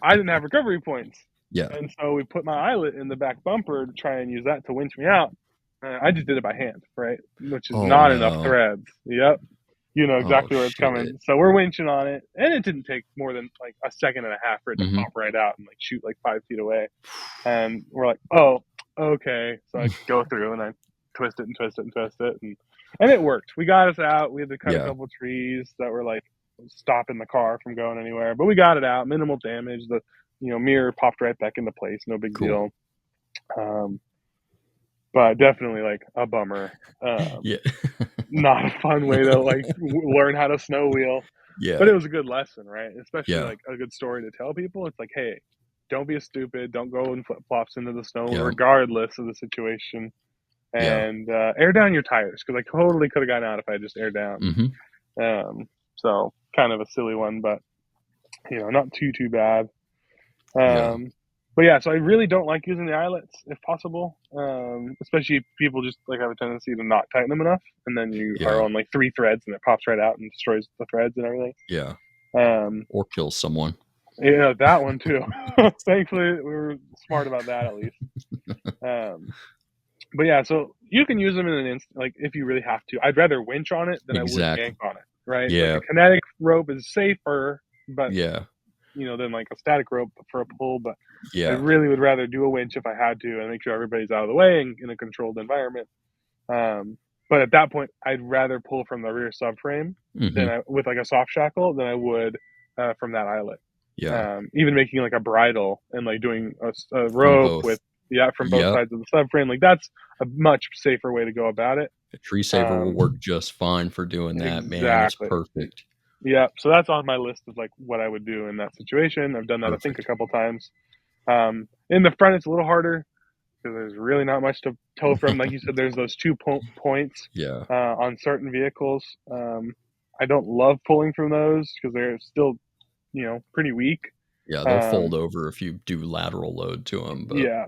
I didn't have recovery points. Yeah. And so we put my eyelet in the back bumper to try and use that to winch me out. I just did it by hand, right? Which is not enough threads. Yep. You know exactly where it's coming. So we're winching on it, and it didn't take more than like a second and a half for it to pop right out and like shoot like 5 feet away. And we're like, oh, okay. So I go through and I twist it and twist it and twist it. And it worked. We got us out. We had to cut a couple trees that were like stopping the car from going anywhere, but we got it out. Minimal damage. The mirror popped right back into place. No big deal. But definitely like a bummer. Not a fun way to like learn how to snow wheel. Yeah. But it was a good lesson, right? Especially like a good story to tell people. It's like, hey, don't be a stupid. Don't go in flip flops into the snow, regardless of the situation. And air down your tires, because I totally could have gotten out if I just aired down. So kind of a silly one, but not too bad. But yeah, so I really don't like using the eyelets if possible, especially if people just like have a tendency to not tighten them enough, and then you are on like 3 threads and it pops right out and destroys the threads and everything. Yeah. Or kills someone. Yeah, that one too. Thankfully, we were smart about that at least. But yeah, so you can use them in an instant, like if you really have to. I'd rather winch on it than I would yank on it, right? Yeah. Like a kinetic rope is safer, but than like a static rope for a pull. But I really would rather do a winch if I had to, and make sure everybody's out of the way and in a controlled environment. But at that point, I'd rather pull from the rear subframe with like a soft shackle than I would from that eyelet. Yeah. Even making like a bridle and like doing a rope with from both sides of the subframe, like that's a much safer way to go about it. A tree saver will work just fine for doing that, man. It's perfect. Yeah, so that's on my list of like what I would do in that situation. I've done that I think a couple times. In the front, it's a little harder because there's really not much to tow from. Like you said, there's those 2 points on certain vehicles. I don't love pulling from those because they're still, pretty weak. Yeah, they'll fold over if you do lateral load to them. But. Yeah.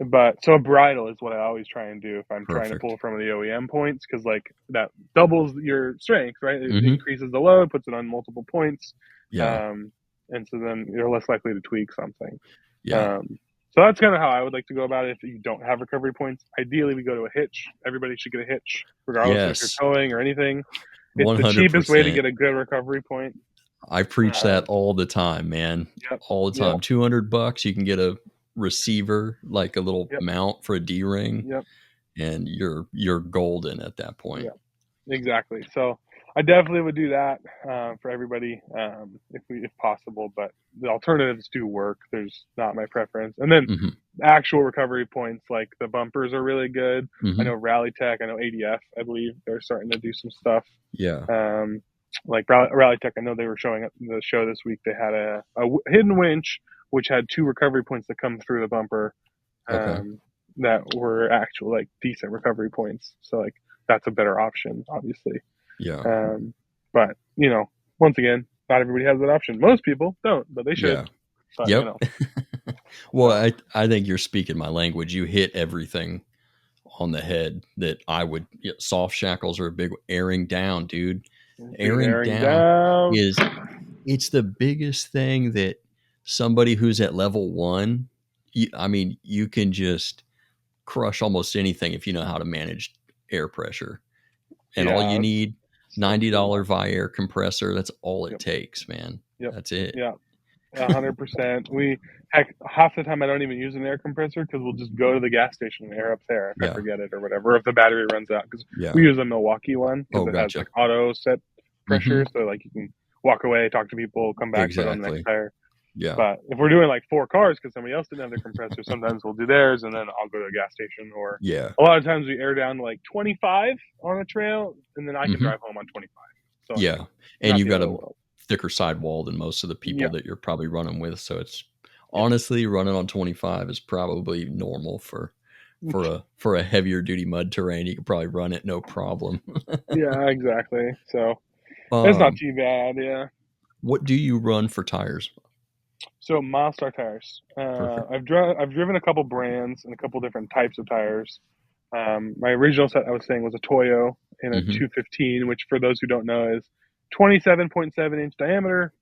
But so a bridle is what I always try and do if I'm trying to pull from the OEM points, because like that doubles your strength, right? It increases the load, puts it on multiple points. Yeah. And so then you're less likely to tweak something. Yeah. So that's kind of how I would like to go about it if you don't have recovery points. Ideally, we go to a hitch. Everybody should get a hitch, regardless if you're towing or anything. It's 100%. The cheapest way to get a good recovery point. I preach that all the time, man. All the time. $200, you can get a receiver, like a little mount for a D-ring, and you're golden at that point. Exactly. So I definitely would do that for everybody if possible, but the alternatives do work. There's not my preference. And then actual recovery points, like the bumpers are really good. I know Rally Tech, I know ADF, I believe they're starting to do some stuff. Like Rally Tech, I know they were showing up in the show this week. They had a hidden winch which had 2 recovery points that come through the bumper that were actual like decent recovery points. So like that's a better option, obviously. Yeah. But once again, not everybody has that option. Most people don't, but they should. But, Well, I think you're speaking my language. You hit everything on the head that I would. Soft shackles are a big airing down, dude. Airing down it's the biggest thing that somebody who's at level 1, you can just crush almost anything if you know how to manage air pressure. And all you need, $90 Viair compressor. That's all it takes, man. That's it. Yeah, 100%. Half the time I don't even use an air compressor because we'll just go to the gas station and air up there if I forget it or whatever, if the battery runs out. Because we use a Milwaukee one because it has like auto set pressure, so like you can walk away, talk to people, come back, put on the next tire. Yeah. But if we're doing like 4 cars because somebody else didn't have their compressor, sometimes we'll do theirs, and then I'll go to a gas station. Or a lot of times we air down to like 25 on a trail, and then I can drive home on 25. So and you've got a thicker sidewall than most of the people that you're probably running with. So it's honestly running on 25 is probably normal for a heavier duty mud terrain. You could probably run it no problem. Yeah, exactly. So it's not too bad. Yeah. What do you run for tires? So Milestar tires. I've driven a couple brands and a couple different types of tires. My original set I was saying was a Toyo in a 215, which for those who don't know is 27.7 inch diameter.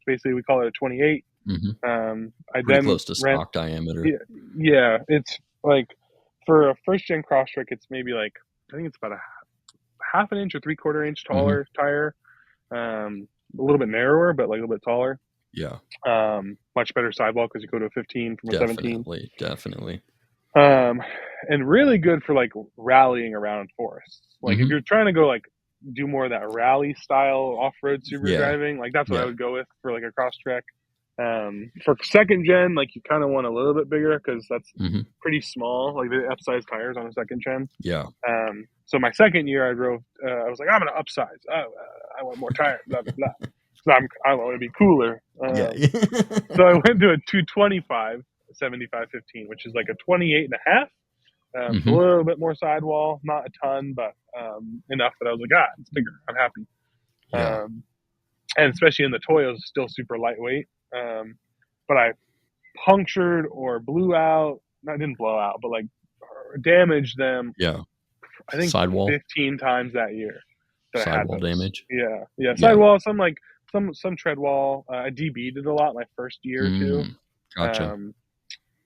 Basically we call it a 28. Pretty close to stock diameter. Yeah, it's like for a first gen Crosstrek, it's maybe like I think it's about a half an inch or 3/4 inch taller tire. A little bit narrower, but like a little bit taller. Yeah. Much better sidewall because you go to a 15 from a 17. Definitely. And really good for like rallying around forests. Like if you're trying to go like do more of that rally style off-road Subaru driving, like that's what I would go with for like a Crosstrek. For second gen, like you kind of want a little bit bigger because that's pretty small, like the upsize tires on a second gen. Yeah. So my second year I drove, I was like, I'm going to upsize. I want more tires, blah, blah, blah. So I want to be cooler. So I went to a 225 75/15, which is like a 28 and a half. A little bit more sidewall, not a ton, but enough that I was like, it's bigger. I'm happy. Yeah. And especially in the Toyos, still super lightweight. But I punctured or blew out. I didn't blow out, but like damaged them. Yeah. I think sidewall 15 times that year. That sidewall damage. Yeah. Sidewall. Some tread wall. I DB'd it a lot my first year or two. Gotcha.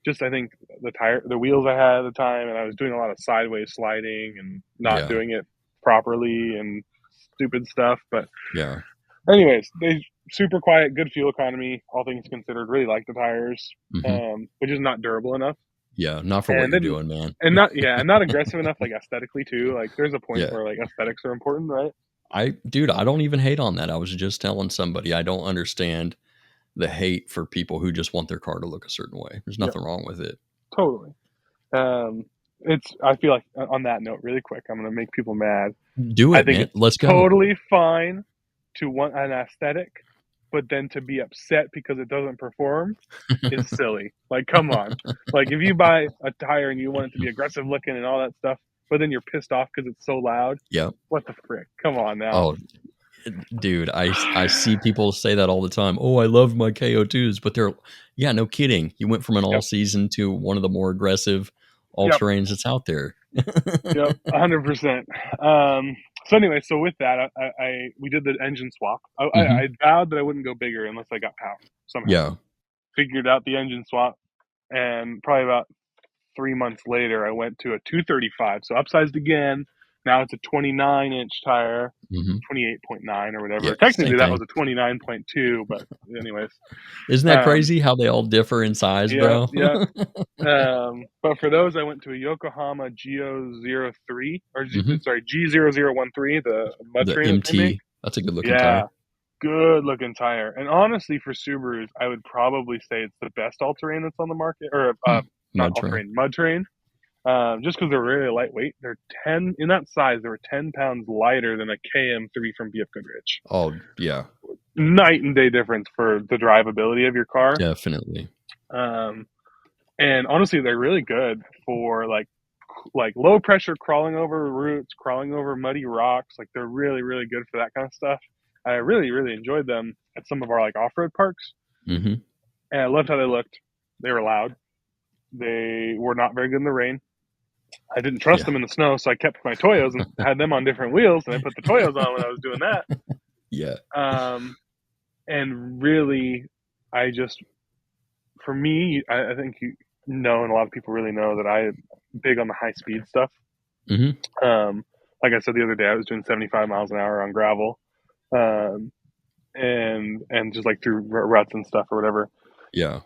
Just I think the wheels I had at the time, and I was doing a lot of sideways sliding and not doing it properly and stupid stuff. But anyways, they super quiet, good fuel economy, all things considered. Really like the tires, which is not durable enough. Yeah, not for what you're doing, man. And not aggressive enough, like aesthetically too. Like there's a point where like aesthetics are important, right? I don't even hate on that. I was just telling somebody I don't understand the hate for people who just want their car to look a certain way. There's nothing wrong with it. Totally. I feel like on that note, really quick, I'm going to make people mad. Do it, man. Let's go. Totally fine to want an aesthetic, but then to be upset because it doesn't perform is silly. Like, come on. Like, if you buy a tire and you want it to be aggressive looking and all that stuff, but then you're pissed off because it's so loud. Yeah. What the frick? Come on now. Oh, dude, I see people say that all the time. Oh, I love my KO2s, but they're, no kidding. You went from an all season to one of the more aggressive all terrains that's out there. 100%. So anyway, with that, we did the engine swap. I vowed that I wouldn't go bigger unless I got power somehow. Yeah. Figured out the engine swap, and probably about 3 months later, I went to a 235. So upsized again. Now it's a 29-inch tire, 28.9 or whatever. Technically, that was a 29.2, but anyways. Isn't that crazy how they all differ in size, bro? Yeah. But for those, I went to a Yokohama G003, or G0013, the mud train. MT. That's a good looking tire. Good looking tire. And honestly, for Subarus, I would probably say it's the best all-terrain that's on the market, or not all-terrain, mud terrain. Just because they're really lightweight. They're 10 in that size. They were 10 pounds lighter than a KM3 from BF Goodrich. Oh yeah, night and day difference for the drivability of your car. Definitely. And honestly, they're really good for like low pressure crawling over roots, crawling over muddy rocks. Like they're really, really good for that kind of stuff. I really, really enjoyed them at some of our like off-road parks. And I loved how they looked. They were loud. They were not very good in the rain. I didn't trust them in the snow, so I kept my Toyos and had them on different wheels, and I put the Toyos on when I was doing that. And really, for me, I think you know, and a lot of people really know that I'm big on the high speed stuff. Like I said the other day, I was doing 75 miles an hour on gravel, and just like through ruts and stuff or whatever. Yeah.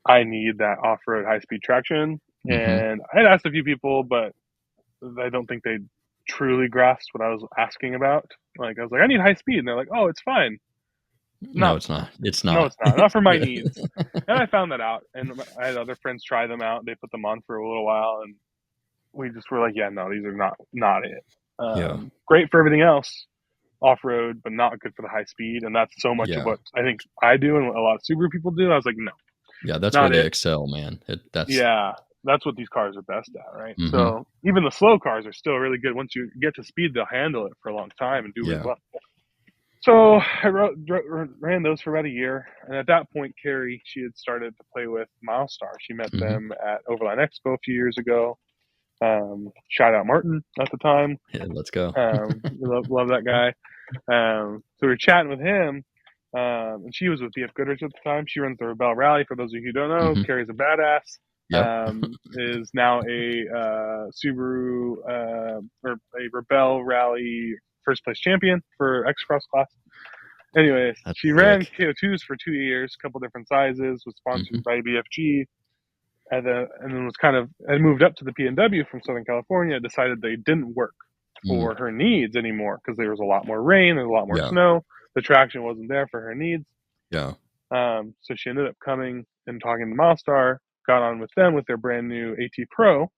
I need that off-road high-speed traction, and I had asked a few people, but I don't think they truly grasped what I was asking about. Like, I was like, I need high speed. And they're like, oh, it's fine. No, it's not. It's No, not. it's not. Not for my needs. And I found that out. And I had other friends try them out. They put them on for a little while. And we just were like, yeah, no, these are not it. Great for everything else, off-road, but not good for the high speed. And that's so much of what I think I do and what a lot of Subaru people do. I was like, no. Yeah, that's where they excel, man. That's what these cars are best at, right? Mm-hmm. So even the slow cars are still really good. Once you get to speed, they'll handle it for a long time and do really well. So I ran those for about a year. And at that point, Carrie, she had started to play with Milestar. She met them at Overland Expo a few years ago. Shout out Martin at the time. Yeah, let's go. Love that guy. So we were chatting with him. And she was with BF Goodrich at the time. She runs the Rebel Rally. For those of you who don't know, Carrie's a badass. Yep. Is now a Subaru or a Rebel Rally first place champion for X Cross class. Anyways, she ran KO2s for 2 years, a couple different sizes, was sponsored by BFG, and then was had moved up to the PNW from Southern California. Decided they didn't work for her needs anymore because there was a lot more rain, there was a lot more snow. The traction wasn't there for her needs. Yeah. So she ended up coming and talking to Milestar, got on with them with their brand new AT Pro,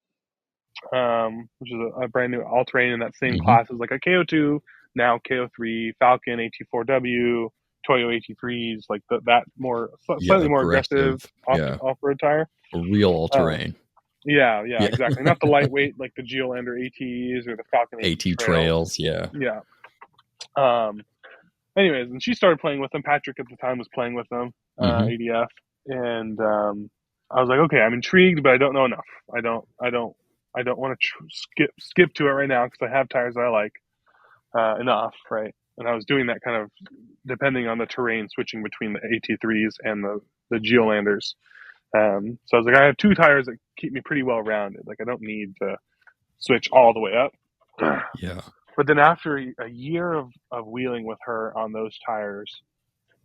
which is a brand new all-terrain in that same class as like a KO2, now KO3, Falcon, AT4W, Toyo AT3s, like that more slightly more aggressive off-road tire. A real all-terrain. Yeah, exactly. Not the lightweight like the Geolander ATs or the Falcon AT Trails. Yeah. Anyways, and she started playing with them. Patrick at the time was playing with them, ADF, and I was like, okay, I'm intrigued, but I don't know enough. I don't want to skip to it right now because I have tires that I like enough, right? And I was doing that kind of depending on the terrain, switching between the AT3s and the Geolanders. So I was like, I have 2 tires that keep me pretty well rounded. Like I don't need to switch all the way up. Yeah. But then after a year of wheeling with her on those tires,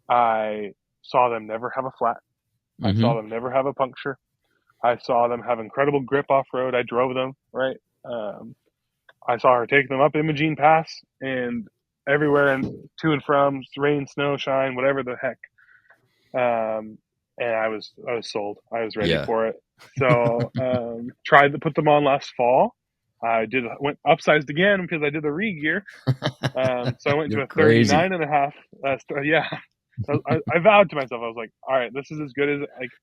I saw them never have a flat. I saw them never have a puncture. I saw them have incredible grip off-road. I drove them, right? I saw her take them up Imogene Pass and everywhere and to and from, rain, snow, shine, whatever the heck. And I was sold. I was ready for it. So tried to put them on last fall. I went upsized again because I did the re-gear. So I went to a 39.5. I vowed to myself, I was like, all right, this is as good as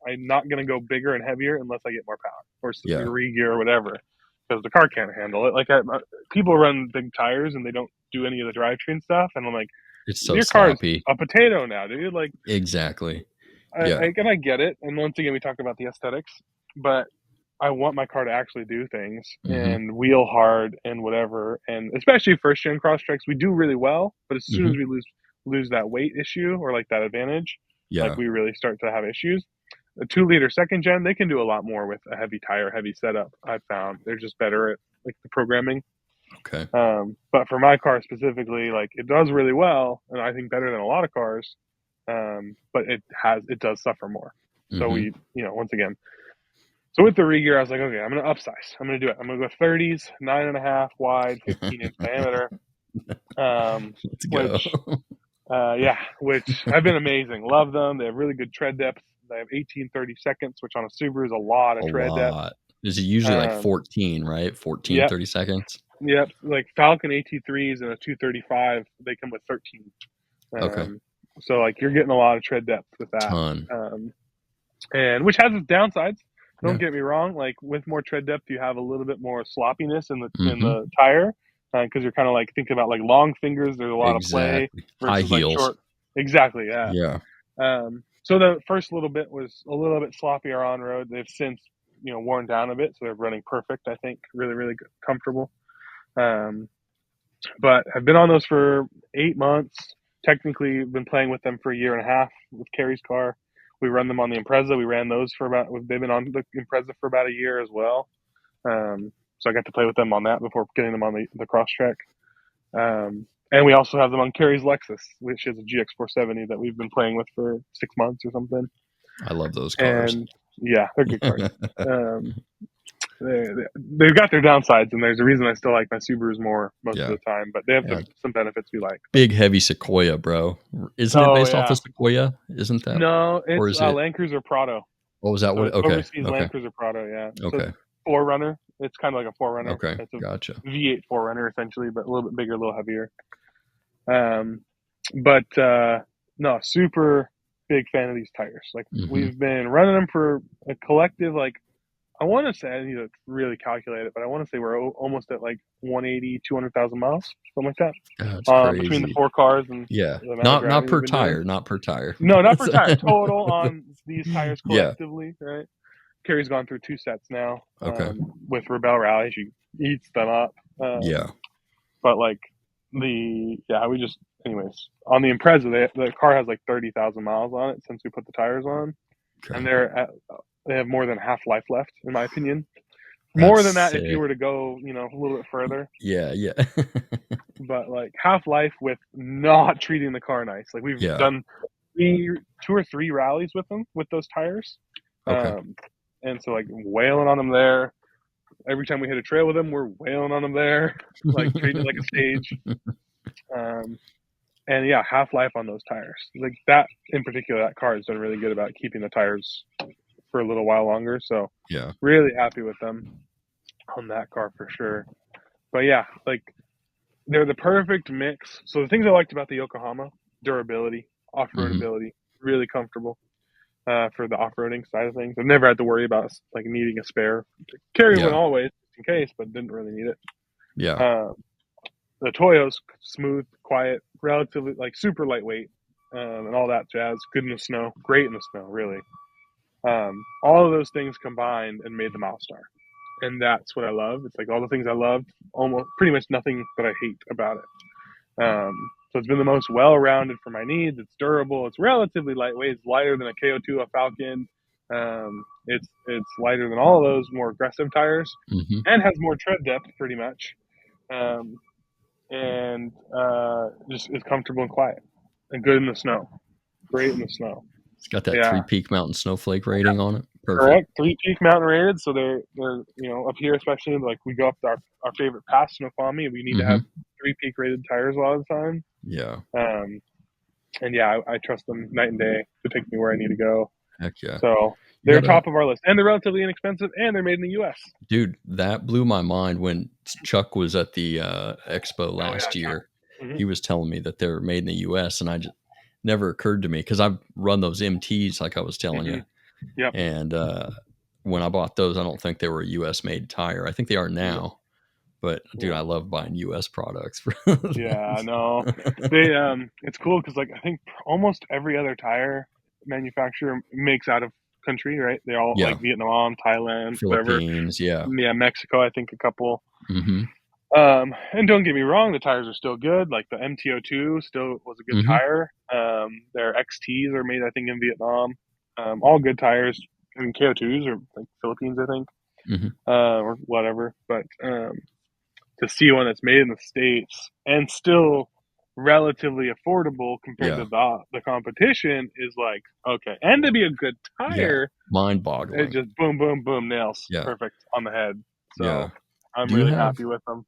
I'm not going to go bigger and heavier unless I get more power or re-gear or whatever, because the car can't handle it. Like people run big tires and they don't do any of the drivetrain stuff. And I'm like, it's so your sloppy. Car's a potato now, dude. Like exactly. I get it. And once again, we talk about the aesthetics, but I want my car to actually do things and wheel hard and whatever. And especially first gen Crosstreks, we do really well, but as soon as we lose that weight issue or like that advantage, like we really start to have issues. A 2-liter second gen, they can do a lot more with a heavy tire, heavy setup. I've found they're just better at like the programming. Okay. But for my car specifically, like it does really well, and I think better than a lot of cars. But it does suffer more. So we, once again. So with the re-gear, I was like, okay, I'm going to upsize. I'm going to do it. I'm going to go 30s, 9.5 wide, 15-inch diameter. Let's go. Which have been amazing. Love them. They have really good tread depth. They have 18-30 seconds, which on a Subaru is a lot of tread depth. Is it usually like 14, right? 14, 30 seconds? Yep. Like Falcon AT3s and a 235, they come with 13. Okay. So like you're getting a lot of tread depth with that. Ton. And which has its downsides. Don't get me wrong. Like with more tread depth, you have a little bit more sloppiness in the tire because you're kind of like thinking about like long fingers. There's a lot of play versus high heels. Like short. Exactly. Yeah. So the first little bit was a little bit sloppier on road. They've since worn down a bit, so they're running perfect. I think really really comfortable. But I've been on those for 8 months. Technically, been playing with them for a year and a half with Carrie's car. We run them on the Impreza. We ran those they've been on the Impreza for about a year as well. So I got to play with them on that before getting them on the Crosstrek. And we also have them on Carrie's Lexus, which is a GX470 that we've been playing with for 6 months or something. I love those cars. And yeah, they're good cars. they've got their downsides, and there's a reason I still like my Subarus more most of the time. But they have some benefits we like. Big heavy Sequoia, bro. Isn't it based off of Sequoia? Isn't that? No, it's Land Cruiser Prado. What was that? So okay. Overseas Land Cruiser Prado, yeah. Okay. So 4Runner. It's kind of like a 4Runner. Okay, it's a gotcha. V8 4Runner essentially, but a little bit bigger, a little heavier. But no, super big fan of these tires. Like we've been running them for a collective, like I want to say, I need to really calculate it, but I want to say we're almost at like 180, 200,000 miles, something like that. That's crazy. Between the 4 cars and not per tire, not per tire. No, not per tire. Total on these tires collectively, right? Carrie's gone through 2 sets now. With Rebel Rally, she eats them up. But like anyways, on the Impreza, the car has like 30,000 miles on it since we put the tires on, and they have more than half life left, in my opinion. More than that, if you were to go, a little bit further. Yeah. But like half life with not treating the car nice. Like we've done 2 or 3 rallies with them with those tires, and so like wailing on them there. Every time we hit a trail with them, we're wailing on them there, like treating it like a stage. And half life on those tires. Like that in particular, that car has done really good about keeping the tires for a little while longer. So really happy with them on that car for sure. But like they're the perfect mix. So the things I liked about the Yokohama: durability, off-road ability, really comfortable for the off-roading side of things. I've never had to worry about like needing a spare. Carry one always in case, but didn't really need it. The Toyo's smooth, quiet, relatively like super lightweight, and all that jazz. Good in the snow, great in the snow, really. All of those things combined and made the Milestar, and that's what I love. It's like all the things I loved, almost pretty much nothing that I hate about it. So it's been the most well-rounded for my needs. It's durable. It's relatively lightweight. It's lighter than a KO2, a Falcon. It's lighter than all of those more aggressive tires, and has more tread depth, pretty much. And just is comfortable and quiet and good in the snow. Great in the snow. It's got that 3-peak mountain snowflake rating on it. Perfect. Correct. 3-peak mountain rated. So they're up here, especially like we go up to our favorite pass, Snoqualmie. We need to have 3-peak rated tires a lot of the time. Yeah. And I trust them night and day to take me where I need to go. Heck yeah. So they're top of our list, and they're relatively inexpensive, and they're made in the U.S. Dude, that blew my mind when Chuck was at the expo last year. He was telling me that they're made in the U.S., and I just never occurred to me because I've run those MTs like I was telling you. Yep. And when I bought those, I don't think they were a U.S. made tire. I think they are now. But dude, I love buying U.S. products. I know. They it's cool because like I think almost every other tire manufacturer makes out of country, right? They all like Vietnam, Thailand, Philippines, whatever. Mexico, I think a couple. And don't get me wrong, the tires are still good. Like the MTO2 still was a good tire. Their XTs are made, I think, in Vietnam. All good tires. I mean, KO2s are like Philippines, I think, or whatever. But to see one that's made in the States and still relatively affordable compared to the competition is like, okay. And to be a good tire, mind-boggling. It just boom, boom, boom, nails. Perfect on the head. So I'm really happy with them.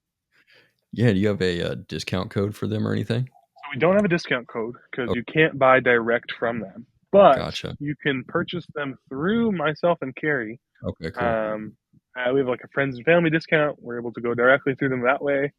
Yeah, do you have a discount code for them or anything? So we don't have a discount code because you can't buy direct from them. But you can purchase them through myself and Carrie. Okay, cool. We have like a friends and family discount. We're able to go directly through them that way.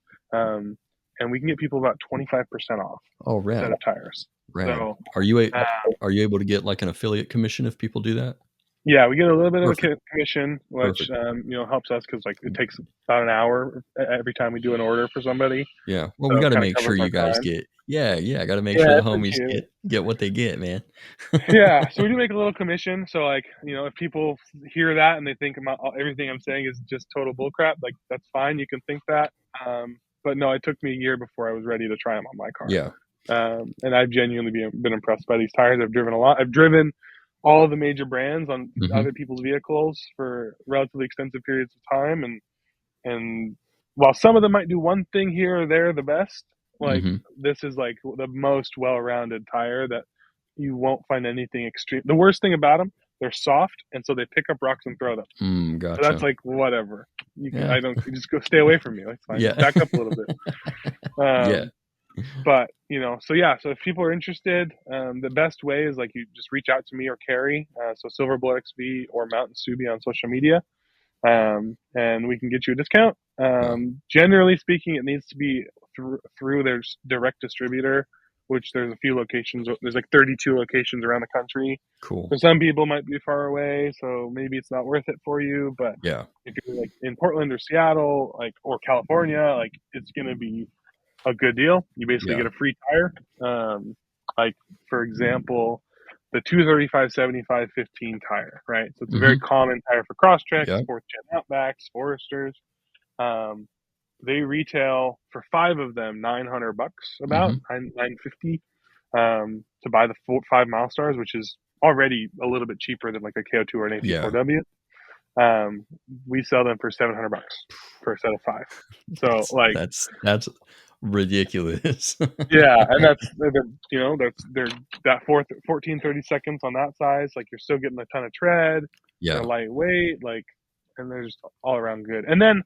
And we can get people about 25% off. Oh, rad. Set of tires. Rad. So, are you able to get like an affiliate commission if people do that? Yeah, we get a little bit of a commission, which helps us because like it takes about an hour every time we do an order for somebody. Yeah, well, we got to make sure you guys get. I got to make sure the homies get what they get, man. So we do make a little commission. So like if people hear that and they think about everything I'm saying is just total bullcrap, like that's fine. You can think that. But no, it took me a year before I was ready to try them on my car. Yeah. And I've genuinely been impressed by these tires. I've driven a lot. I've driven all of the major brands on other people's vehicles for relatively extensive periods of time. And while some of them might do one thing here or there the best, like this is like the most well-rounded tire that you won't find anything extreme. The worst thing about them they're soft, and so they pick up rocks and throw them. Gotcha. So that's like whatever. You just go stay away from me. That's fine. Yeah. Back up a little bit. Yeah. But so if people are interested, the best way is like you just reach out to me or Carrie, so SilverBulletXV or Mountain Subi on social media, and we can get you a discount. Generally speaking, it needs to be through their direct distributor, which there's a few locations. There's like 32 locations around the country. Cool. So some people might be far away, so maybe it's not worth it for you. But if you're like in Portland or Seattle, like or California, like it's gonna be a good deal. You basically get a free tire. Like for example, the 235/75/15 tire, right? So it's a very common tire for Crosstreks, fourth gen Outbacks, Foresters. They retail for 5 of them $900, about $950, to buy the 5 mile stars, which is already a little bit cheaper than like a KO2 or an AP4W. We sell them for $700 for a set of 5. So like that's ridiculous. Yeah, and they're that 14-30 seconds on that size. Like you're still getting a ton of tread. They're lightweight, like, and they're just all around good. And then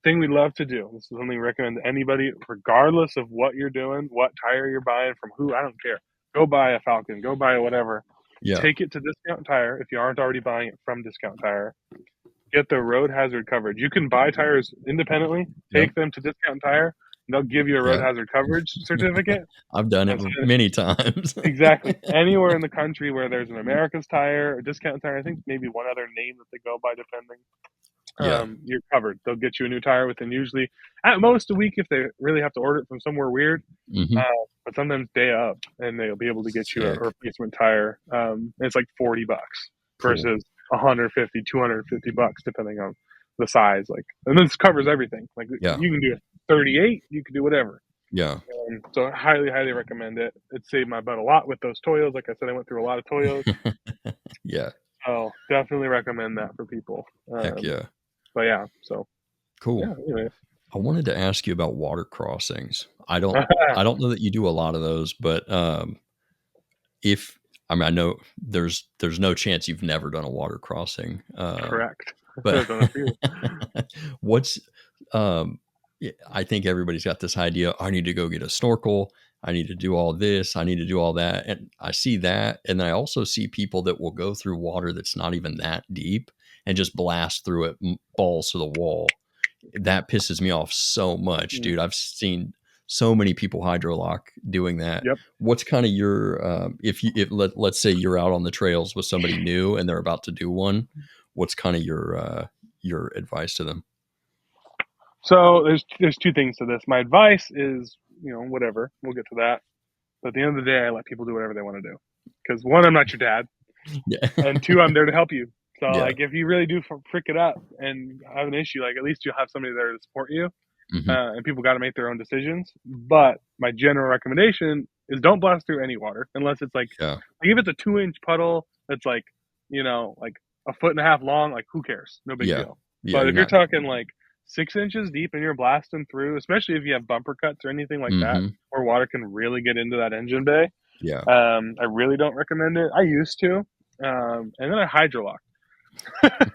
thing we love to do, this is something we recommend to anybody, regardless of what you're doing, what tire you're buying from who, I don't care. Go buy a Falcon, go buy whatever. Take it to Discount Tire if you aren't already buying it from Discount Tire. Get the road hazard coverage. You can buy tires independently, take them to Discount Tire, and they'll give you a road hazard coverage certificate. I've done it many times. Exactly. Anywhere in the country where there's an America's Tire or Discount Tire, I think maybe one other name that they go by depending. You're covered. They'll get you a new tire within usually at most a week if they really have to order it from somewhere weird. But sometimes day up, and they'll be able to get you a replacement tire. It's like $40 versus $150, $250 depending on the size. Like, and this covers everything. Like you can do 38, you can do whatever. So I highly, highly recommend it. It saved my butt a lot with those Toyos. Like I said, I went through a lot of Toyos. So definitely recommend that for people. Heck yeah. But yeah, so cool. Yeah, anyway. I wanted to ask you about water crossings. I don't know that you do a lot of those, but I know there's no chance you've never done a water crossing. Correct. But what's I think everybody's got this idea, I need to go get a snorkel, I need to do all this, I need to do all that. And I see that. And then I also see people that will go through water that's not even that deep and just blast through it balls to the wall. That pisses me off so much, dude. I've seen so many people hydrolock doing that. What's kind of your, let's say you're out on the trails with somebody new and they're about to do one, what's kind of your advice to them? So there's 2 things to this. My advice is, whatever, we'll get to that. But at the end of the day, I let people do whatever they want to do. Because 1, I'm not your dad. And 2, I'm there to help you. So like if you really do frick it up and have an issue, like at least you'll have somebody there to support you. And people got to make their own decisions. But my general recommendation is don't blast through any water unless it's like if it's a 2-inch puddle that's like, like a 1.5 feet long, like who cares? No big deal. But if you're talking like 6 inches deep and you're blasting through, especially if you have bumper cuts or anything like that, where water can really get into that engine bay. I really don't recommend it. I used to. And then I hydrolocked. I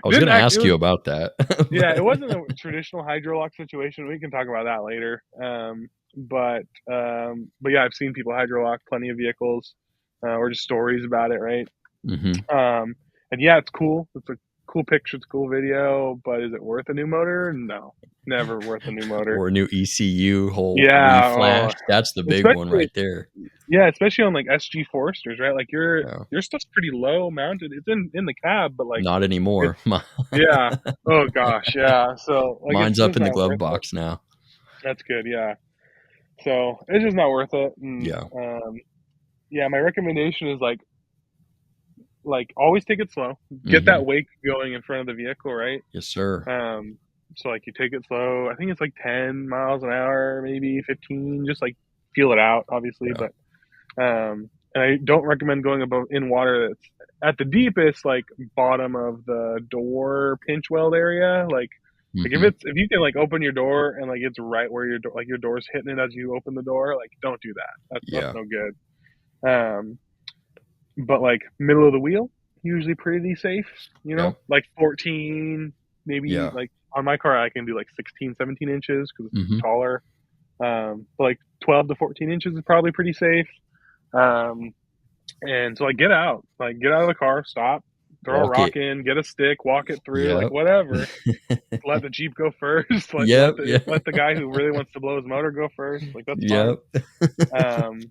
was going to ask you about that. It wasn't a traditional hydrolock situation. We can talk about that later. But yeah, I've seen people hydrolock plenty of vehicles, or just stories about it, right? And yeah, it's cool. It's a cool picture, it's a cool video, but is it worth a new motor? No, never worth a new motor. Or a new ECU whole flash. That's the big one right there. Yeah, especially on like SG Foresters, right? Like your stuff's pretty low mounted. It's in the cab, but like not anymore. Oh gosh, yeah. So like, mine's up in the glove box now. That's good, yeah. So it's just not worth it. And, my recommendation is like always take it slow. Get that wake going in front of the vehicle, right? Yes, sir. So like you take it slow. I think it's like 10 miles an hour, maybe 15. Just like feel it out, obviously. But and I don't recommend going above in water that's at the deepest, like bottom of the door pinch weld area. Like if you can like open your door and like it's right where your door's hitting it as you open the door, like don't do that. That's no good. But like middle of the wheel, usually pretty safe, like 14, maybe like on my car, I can do like 16, 17 inches because it's taller. But like 12 to 14 inches is probably pretty safe. And so like get out of the car, stop, throw a rock in, get a stick, walk it through, like whatever. Let the Jeep go first. Let the guy who really wants to blow his motor go first. Like that's fine.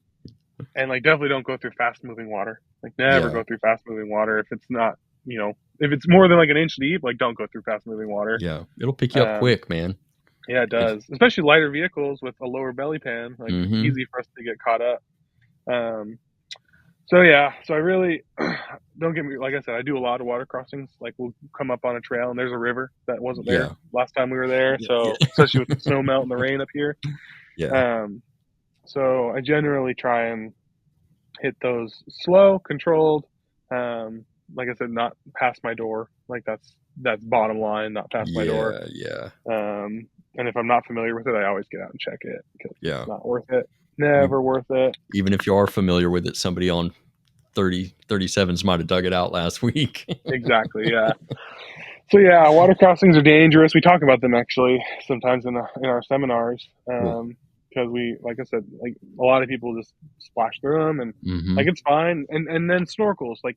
And like definitely don't go through fast moving water. Like never go through fast moving water if it's not, if it's more than like an inch deep, like don't go through fast moving water. Yeah, it'll pick you up quick, man. Yeah, it does. Especially lighter vehicles with a lower belly pan. Like it's easy for us to get caught up. So I really don't get me, like I said, I do a lot of water crossings. Like we'll come up on a trail and there's a river that wasn't there last time we were there. So especially with the snow melt and the rain up here. So I generally try and hit those slow, controlled. Like I said, not past my door. Like that's bottom line, not past my door. And if I'm not familiar with it, I always get out and check it because it's not worth it. Never worth it. Even if you are familiar with it, somebody on 37s might have dug it out last week. Exactly, yeah. So water crossings are dangerous. We talk about them actually sometimes in our seminars because we, like I said, like a lot of people just splash through them and like it's fine. And then snorkels, like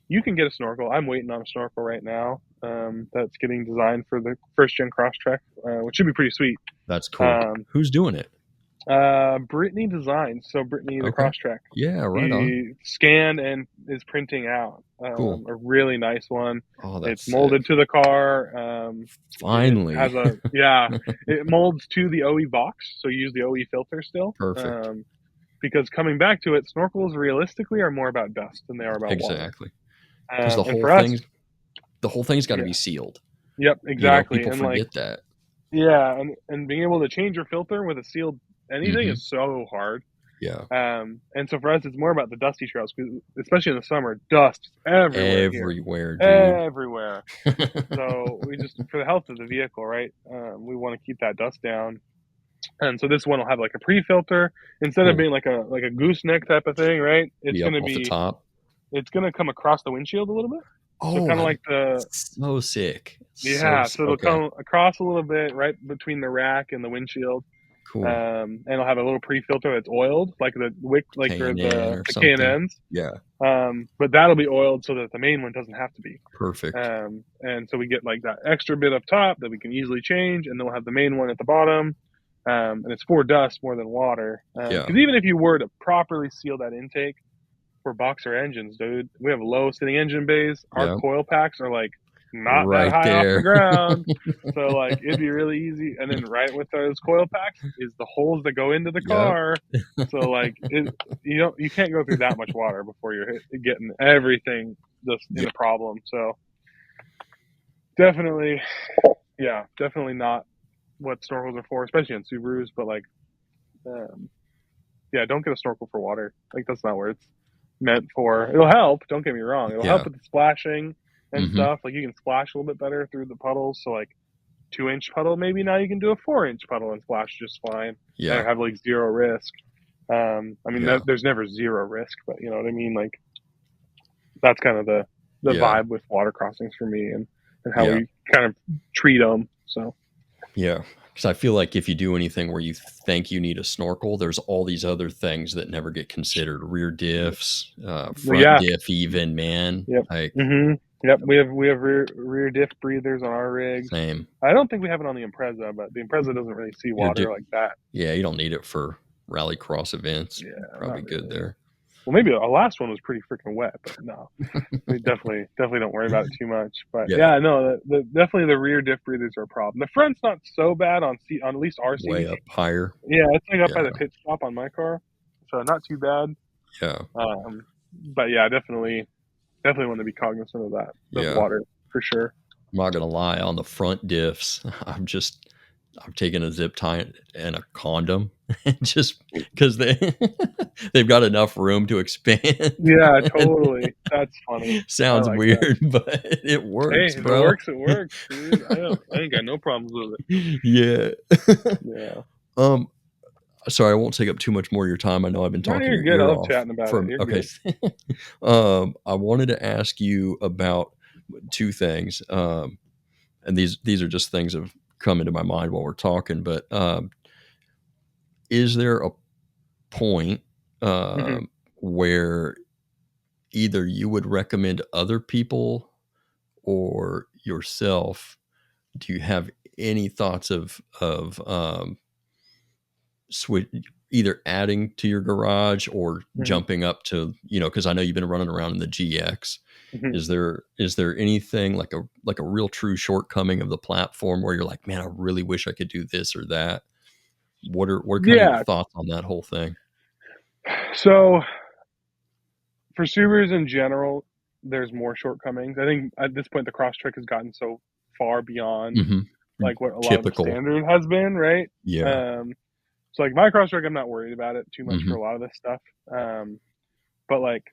you can get a snorkel. I'm waiting on a snorkel right now. That's getting designed for the first gen Crosstrek, which should be pretty sweet. That's cool. Who's doing it? Brittany Designs. So Brittany, the Crosstrek. Yeah, right on. Scanned and is printing out cool. A really nice one. Oh, that's it's molded to the car. Finally, it has it molds to the OE box, so you use the OE filter still. Perfect. Because coming back to it, snorkels realistically are more about dust than they are about water. Exactly. Because the whole thing's got to be sealed. Yep, exactly. People forget that. Yeah, and being able to change your filter with a sealed anything is so hard. Yeah. And so for us, it's more about the dusty trails, especially in the summer, dust everywhere. Everywhere. So we just, for the health of the vehicle, right? We want to keep that dust down. And so this one will have like a pre-filter instead of being like a gooseneck type of thing, right? It's going to be the top. It's going to come across the windshield a little bit. Oh, so kind of like so sick. Yeah, so it'll come across a little bit right between the rack and the windshield. Cool. And it'll have a little pre-filter that's oiled, like the wick, like the K&Ns. Yeah. But that'll be oiled so that the main one doesn't have to be. Perfect. And so we get like that extra bit up top that we can easily change, and then we'll have the main one at the bottom. And it's for dust more than water. Because even if you were to properly seal that intake for boxer engines, dude, we have low sitting engine bays. Our coil packs are like not right that high there. off the ground. So like it'd be really easy. And then right with those coil packs is the holes that go into the car. So like you can't go through that much water before you're getting everything just in a problem. So definitely not what snorkels are for, especially in Subarus. But like, don't get a snorkel for water. Like that's not where it's meant for. It'll help. Don't get me wrong. It'll help with the splashing and stuff. Like you can splash a little bit better through the puddles. So like 2-inch puddle, maybe now you can do a 4-inch puddle and splash just fine. Yeah. And have like zero risk. I mean, there's never zero risk, but you know what I mean? Like that's kind of the vibe with water crossings for me and how we kind of treat them. So. Yeah. Because I feel like if you do anything where you think you need a snorkel, there's all these other things that never get considered. Rear diffs, front diff even, man. Yep. Like, Yep, we have rear diff breathers on our rigs. Same. I don't think we have it on the Impreza, but the Impreza doesn't really see water like that. Yeah, you don't need it for rally cross events. Yeah, probably good there. Well, maybe our last one was pretty freaking wet, but no, we definitely don't worry about it too much. But definitely the rear diff breathers are a problem. The front's not so bad on at least our seats. Way up higher. Yeah, it's like up by the pit stop on my car, so not too bad. Yeah. But yeah, definitely want to be cognizant of that. The water for sure. I'm not gonna lie, on the front diffs, I'm taking a zip tie and a condom just because they've got enough room to expand. Yeah, totally. That's funny. Sounds weird, but it works, bro. If it works, dude. I ain't got no problems with it. Yeah. Yeah. sorry, I won't take up too much more of your time. I know I've been No, talking you're your good. I ear love off chatting about it. from, You're okay. good. I wanted to ask you about two things. And these are just things that have come into my mind while we're talking, but, is there a point, Hmm. where either you would recommend other people or yourself, do you have any thoughts of switch, either adding to your garage or Hmm. jumping up to, because I know you've been running around in the GX. Hmm. Is there anything like a real true shortcoming of the platform where you're like, man, I really wish I could do this or that? What are kind of your Yeah. thoughts on that whole thing? So for Subarus in general, there's more shortcomings. I think at this point the Crosstrek has gotten so far beyond Hmm. like what a lot of the Typical. standard has been, right? Yeah. Um, so like my Crosstrek, I'm not worried about it too much for Hmm. a lot of this stuff. But like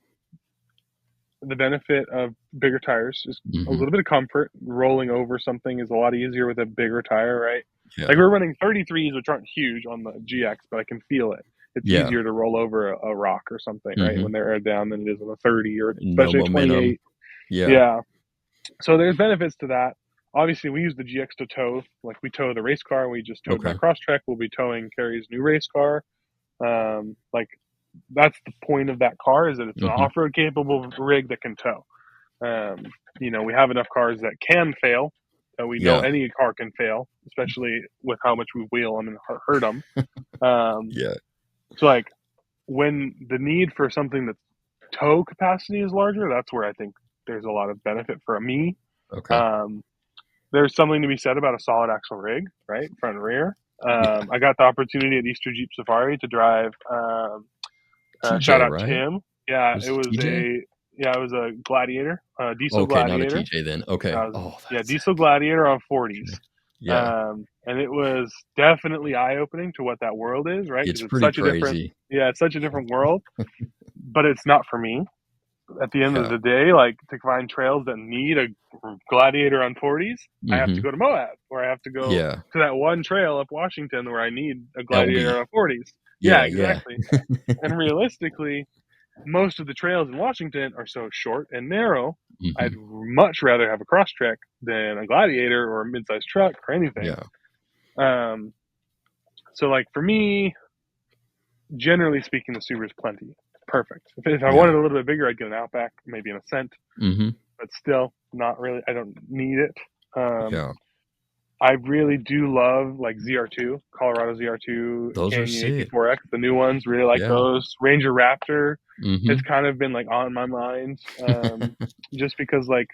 the benefit of bigger tires is a Hmm. little bit of comfort. Rolling over something is a lot easier with a bigger tire, right? Like Yeah. we're running 33s, which aren't huge on the GX, but I can feel it. It's Yeah. easier to roll over a rock or something, right, when Hmm. they're aired down than it is on a 30 or No especially a momentum. 28. Yeah. Yeah. So there's benefits to that. Obviously, we use the GX to tow. Like we tow the race car. We just towed my Okay. Crosstrek. We'll be towing Carrie's new race car. Like that's the point of that car is that it's an Hmm. off-road capable rig that can tow. Um, we have enough cars that can fail. We know Yeah. any car can fail, especially with how much we wheel them and hurt them. Um, Yeah. so like when the need for something that's tow capacity is larger, that's where I think there's a lot of benefit for me. Okay. Um, there's something to be said about a solid axle rig, right, front and rear. Yeah. I got the opportunity at Easter Jeep Safari to drive. Shout TJ, out right? Tim. Yeah, Was it TJ? it was a Gladiator, diesel Okay, not a Gladiator. TJ then. Okay. Oh, Yeah, that's diesel Gladiator on 40s. okay. Yeah. And it was definitely eye opening to what that world is, right? It's Because it's pretty such a different, crazy. yeah, it's such a different world. But it's not for me. At the end of Yeah. the day, like to find trails that need a Gladiator on 40s, I have to Hmm. go to Moab, or I have to go Yeah. to that one trail up Washington where I need a Gladiator LB. on 40s. Yeah, Yeah. Yeah. exactly. And realistically, most of the trails in Washington are so short and narrow. I'd Hmm. much rather have a Crosstrek than a Gladiator or a mid-sized truck or anything. Yeah. Um, so like for me, generally speaking, the Subaru's plenty. Perfect. If I Yeah. wanted a little bit bigger, I'd get an Outback, maybe an Ascent, Hmm. but still not really. I don't need it. Um, Yeah. I really do love like ZR2, Colorado ZR2, Those are Canyon sick. AT4X, the new ones. Really like Yeah. those. Ranger Raptor has Hmm. kind of been like on my mind, just because like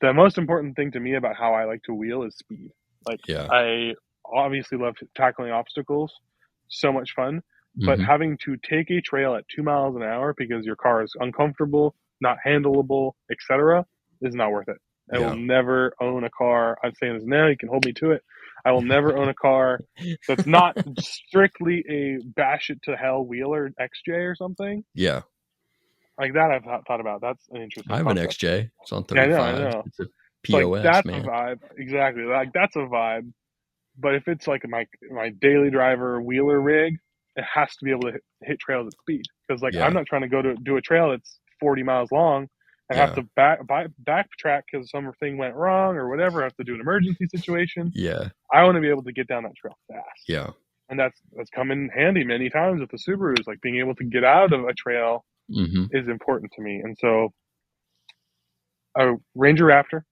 the most important thing to me about how I like to wheel is speed. Like Yeah. I obviously love tackling obstacles, so much fun, but Hmm. having to take a trail at 2 miles an hour because your car is uncomfortable, not handleable, etc., is not worth it. I will Yeah. never own a car. I'm saying this now. You can hold me to it. I will never own a car that's not strictly a bash it to hell wheeler XJ or something Yeah. like that. I've thought about. That's an I interesting have an concept. XJ. It's on Yeah, I know. I 35. know. It's a So like POS, that's a man. vibe. Exactly. Like that's a vibe. But if it's like my daily driver wheeler rig, it has to be able to hit trails at speed. Because like I'm Yeah. not trying to go to do a trail that's 40 miles long and have Yeah. to backtrack because something went wrong or whatever. I have to do an emergency situation. Yeah. I want to be able to get down that trail fast. Yeah. And that's come in handy many times with the Subarus. Like being able to get out of a trail Hmm. is important to me. And so a Ranger Raptor,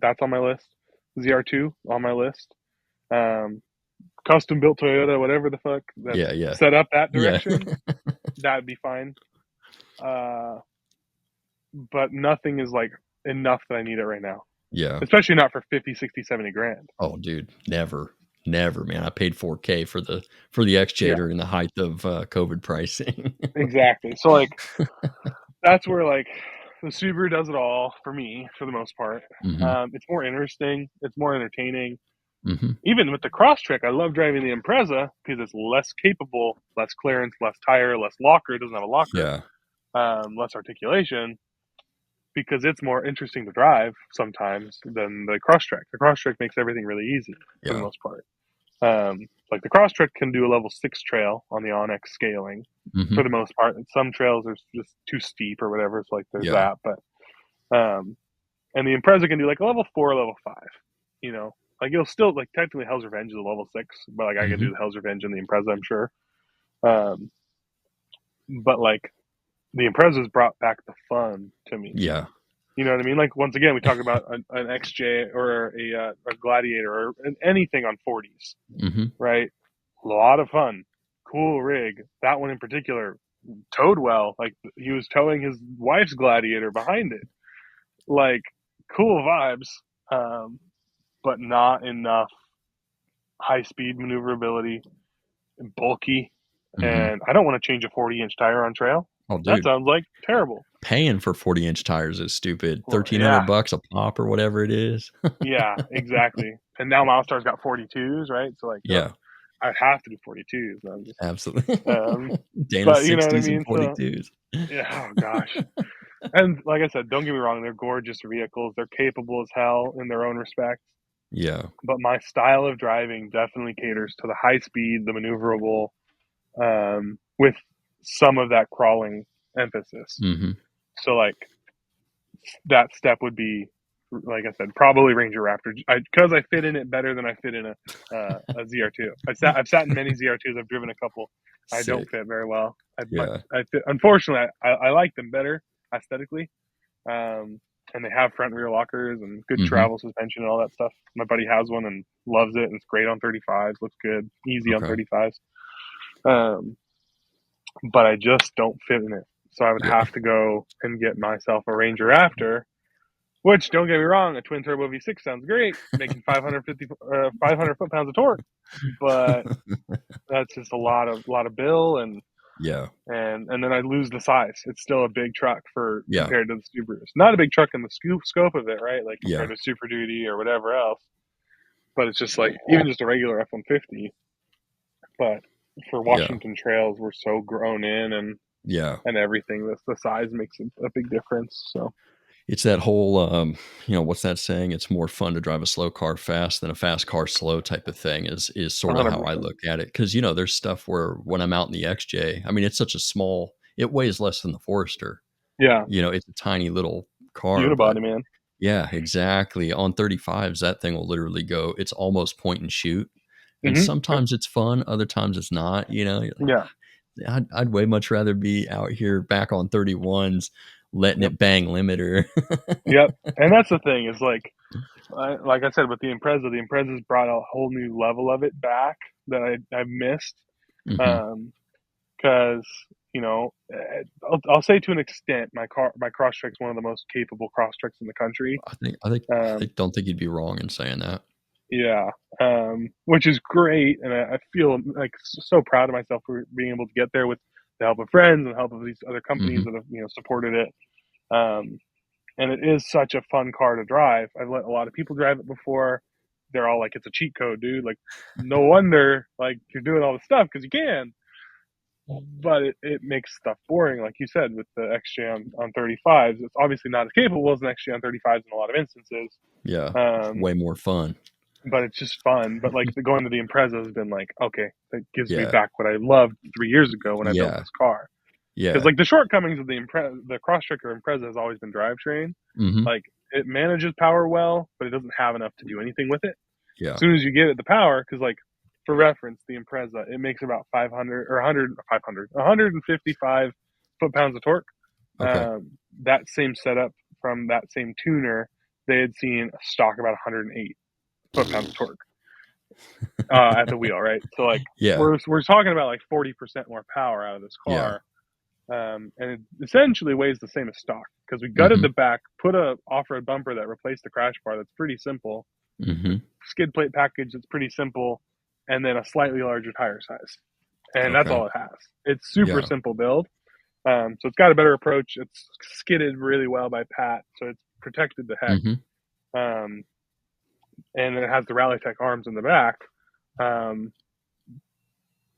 that's on my list. ZR2 on my list. Um, Custom built Toyota, whatever the fuck that's Yeah. Yeah. set up that Yeah. direction, that'd be fine. Uh, but nothing is like enough that I need it right now, Yeah. especially not for 50, 60, 70 grand. Oh, dude, never, never, man. I paid 4K for the XJ Yeah, during the height of COVID pricing. exactly. So like that's where like the Subaru does it all for me for the most part. Hmm. It's more interesting. It's more entertaining. Hmm. Even with the Crosstrek, I love driving the Impreza because it's less capable, less clearance, less tire, less locker. It doesn't have a locker, Yeah. less articulation because it's more interesting to drive sometimes than the Crosstrek. The Crosstrek makes everything really easy for the Yeah. most part. Like the Crosstrek can do a level 6 trail on the Onyx scaling for the most part. And some trails are just too steep or whatever. So like there's that. But and the Impreza can do like a level 4, level 5. You know, like it'll still like technically Hell's Revenge is a level 6, but like I can do the Hell's Revenge and the Impreza, I'm sure. But like the Impreza's brought back the fun to me. Yeah. You know what I mean? Like once again, we talk about an XJ or a Gladiator or anything on 40s, right? A lot of fun, cool rig. That one in particular towed well. Like he was towing his wife's Gladiator behind it. Like cool vibes, but not enough high speed maneuverability, bulky, and I don't want to change a 40-inch tire on trail. Oh, dude. That sounds like terrible. Paying for 40-inch tires is stupid. $1,300 a pop or whatever it is. Yeah, exactly. And now Milestar's got 42s, right? So like, yeah, I have to do 42s. I'm just, absolutely. Dana 60s and 42s. So, yeah. Oh gosh. And like I said, don't get me wrong, they're gorgeous vehicles. They're capable as hell in their own respect. Yeah. But my style of driving definitely caters to the high speed, the maneuverable, with some of that crawling emphasis. So like that step would be, like I said, probably Ranger Raptor, because I fit in it better than I fit in a ZR2. I've sat in many ZR2s. I've driven a couple. I don't fit very well. I fit, unfortunately, I like them better aesthetically, and they have front and rear lockers and good travel suspension and all that stuff. My buddy has one and loves it, and it's great on 35s. Looks good, easy on 35s. But I just don't fit in it. So I would have to go and get myself a Ranger Raptor, which, don't get me wrong, a twin turbo V6 sounds great, making 500 foot-pounds of torque, but that's just a lot of bill, and and then I lose the size. It's still a big truck compared to the Subarus. Not a big truck in the scope of it, right? Like compared to Super Duty or whatever else. But it's just like even just a regular F-150. But for Washington trails, we're so grown in and everything. The size makes a big difference. So it's that whole what's that saying? It's more fun to drive a slow car fast than a fast car slow type of thing is sort of 100%. How I look at it. Because there's stuff where when I'm out in the XJ, I mean it's such a small, it weighs less than the Forester. Yeah. It's a tiny little car. Unibody, man. Yeah, exactly. On 35s, that thing will literally go, it's almost point and shoot. And sometimes it's fun, other times it's not, I'd way much rather be out here back on 31s, letting it bang limiter. Yep. And that's the thing is like I said, with the Impreza's brought a whole new level of it back that I missed. Cause I'll say to an extent, my Crosstrek's one of the most capable Crosstreks in the country. I don't think you'd be wrong in saying that. Yeah, which is great, and I feel like so proud of myself for being able to get there with the help of friends and the help of these other companies that have supported it. And it is such a fun car to drive. I've let a lot of people drive it before. They're all like, "It's a cheat code, dude." Like, no wonder like you're doing all this stuff because you can. But it makes stuff boring, like you said, with the XJ on 35s. It's obviously not as capable as an XJ on 35s in a lot of instances. Yeah, way more fun. But it's just fun. But like going to the Impreza has been like, okay, that gives me back what I loved 3 years ago when I built this car. Yeah, because like the shortcomings of the Crosstrek or Impreza has always been drivetrain. Like it manages power well, but it doesn't have enough to do anything with it. Yeah. As soon as you give it the power, because like for reference, the Impreza, it makes about 155 foot-pounds of torque. Okay. That same setup from that same tuner, they had seen stock about 108 foot-pounds of torque at the wheel, right? So like, we're talking about like 40% more power out of this car, and it essentially weighs the same as stock because we gutted the back, put a off-road bumper that replaced the crash bar. That's pretty simple. Skid plate package that's pretty simple, and then a slightly larger tire size, and that's all it has. It's super simple build. So it's got a better approach. It's skidded really well by Pat, so it's protected the heck. And then it has the Rallytech arms in the back.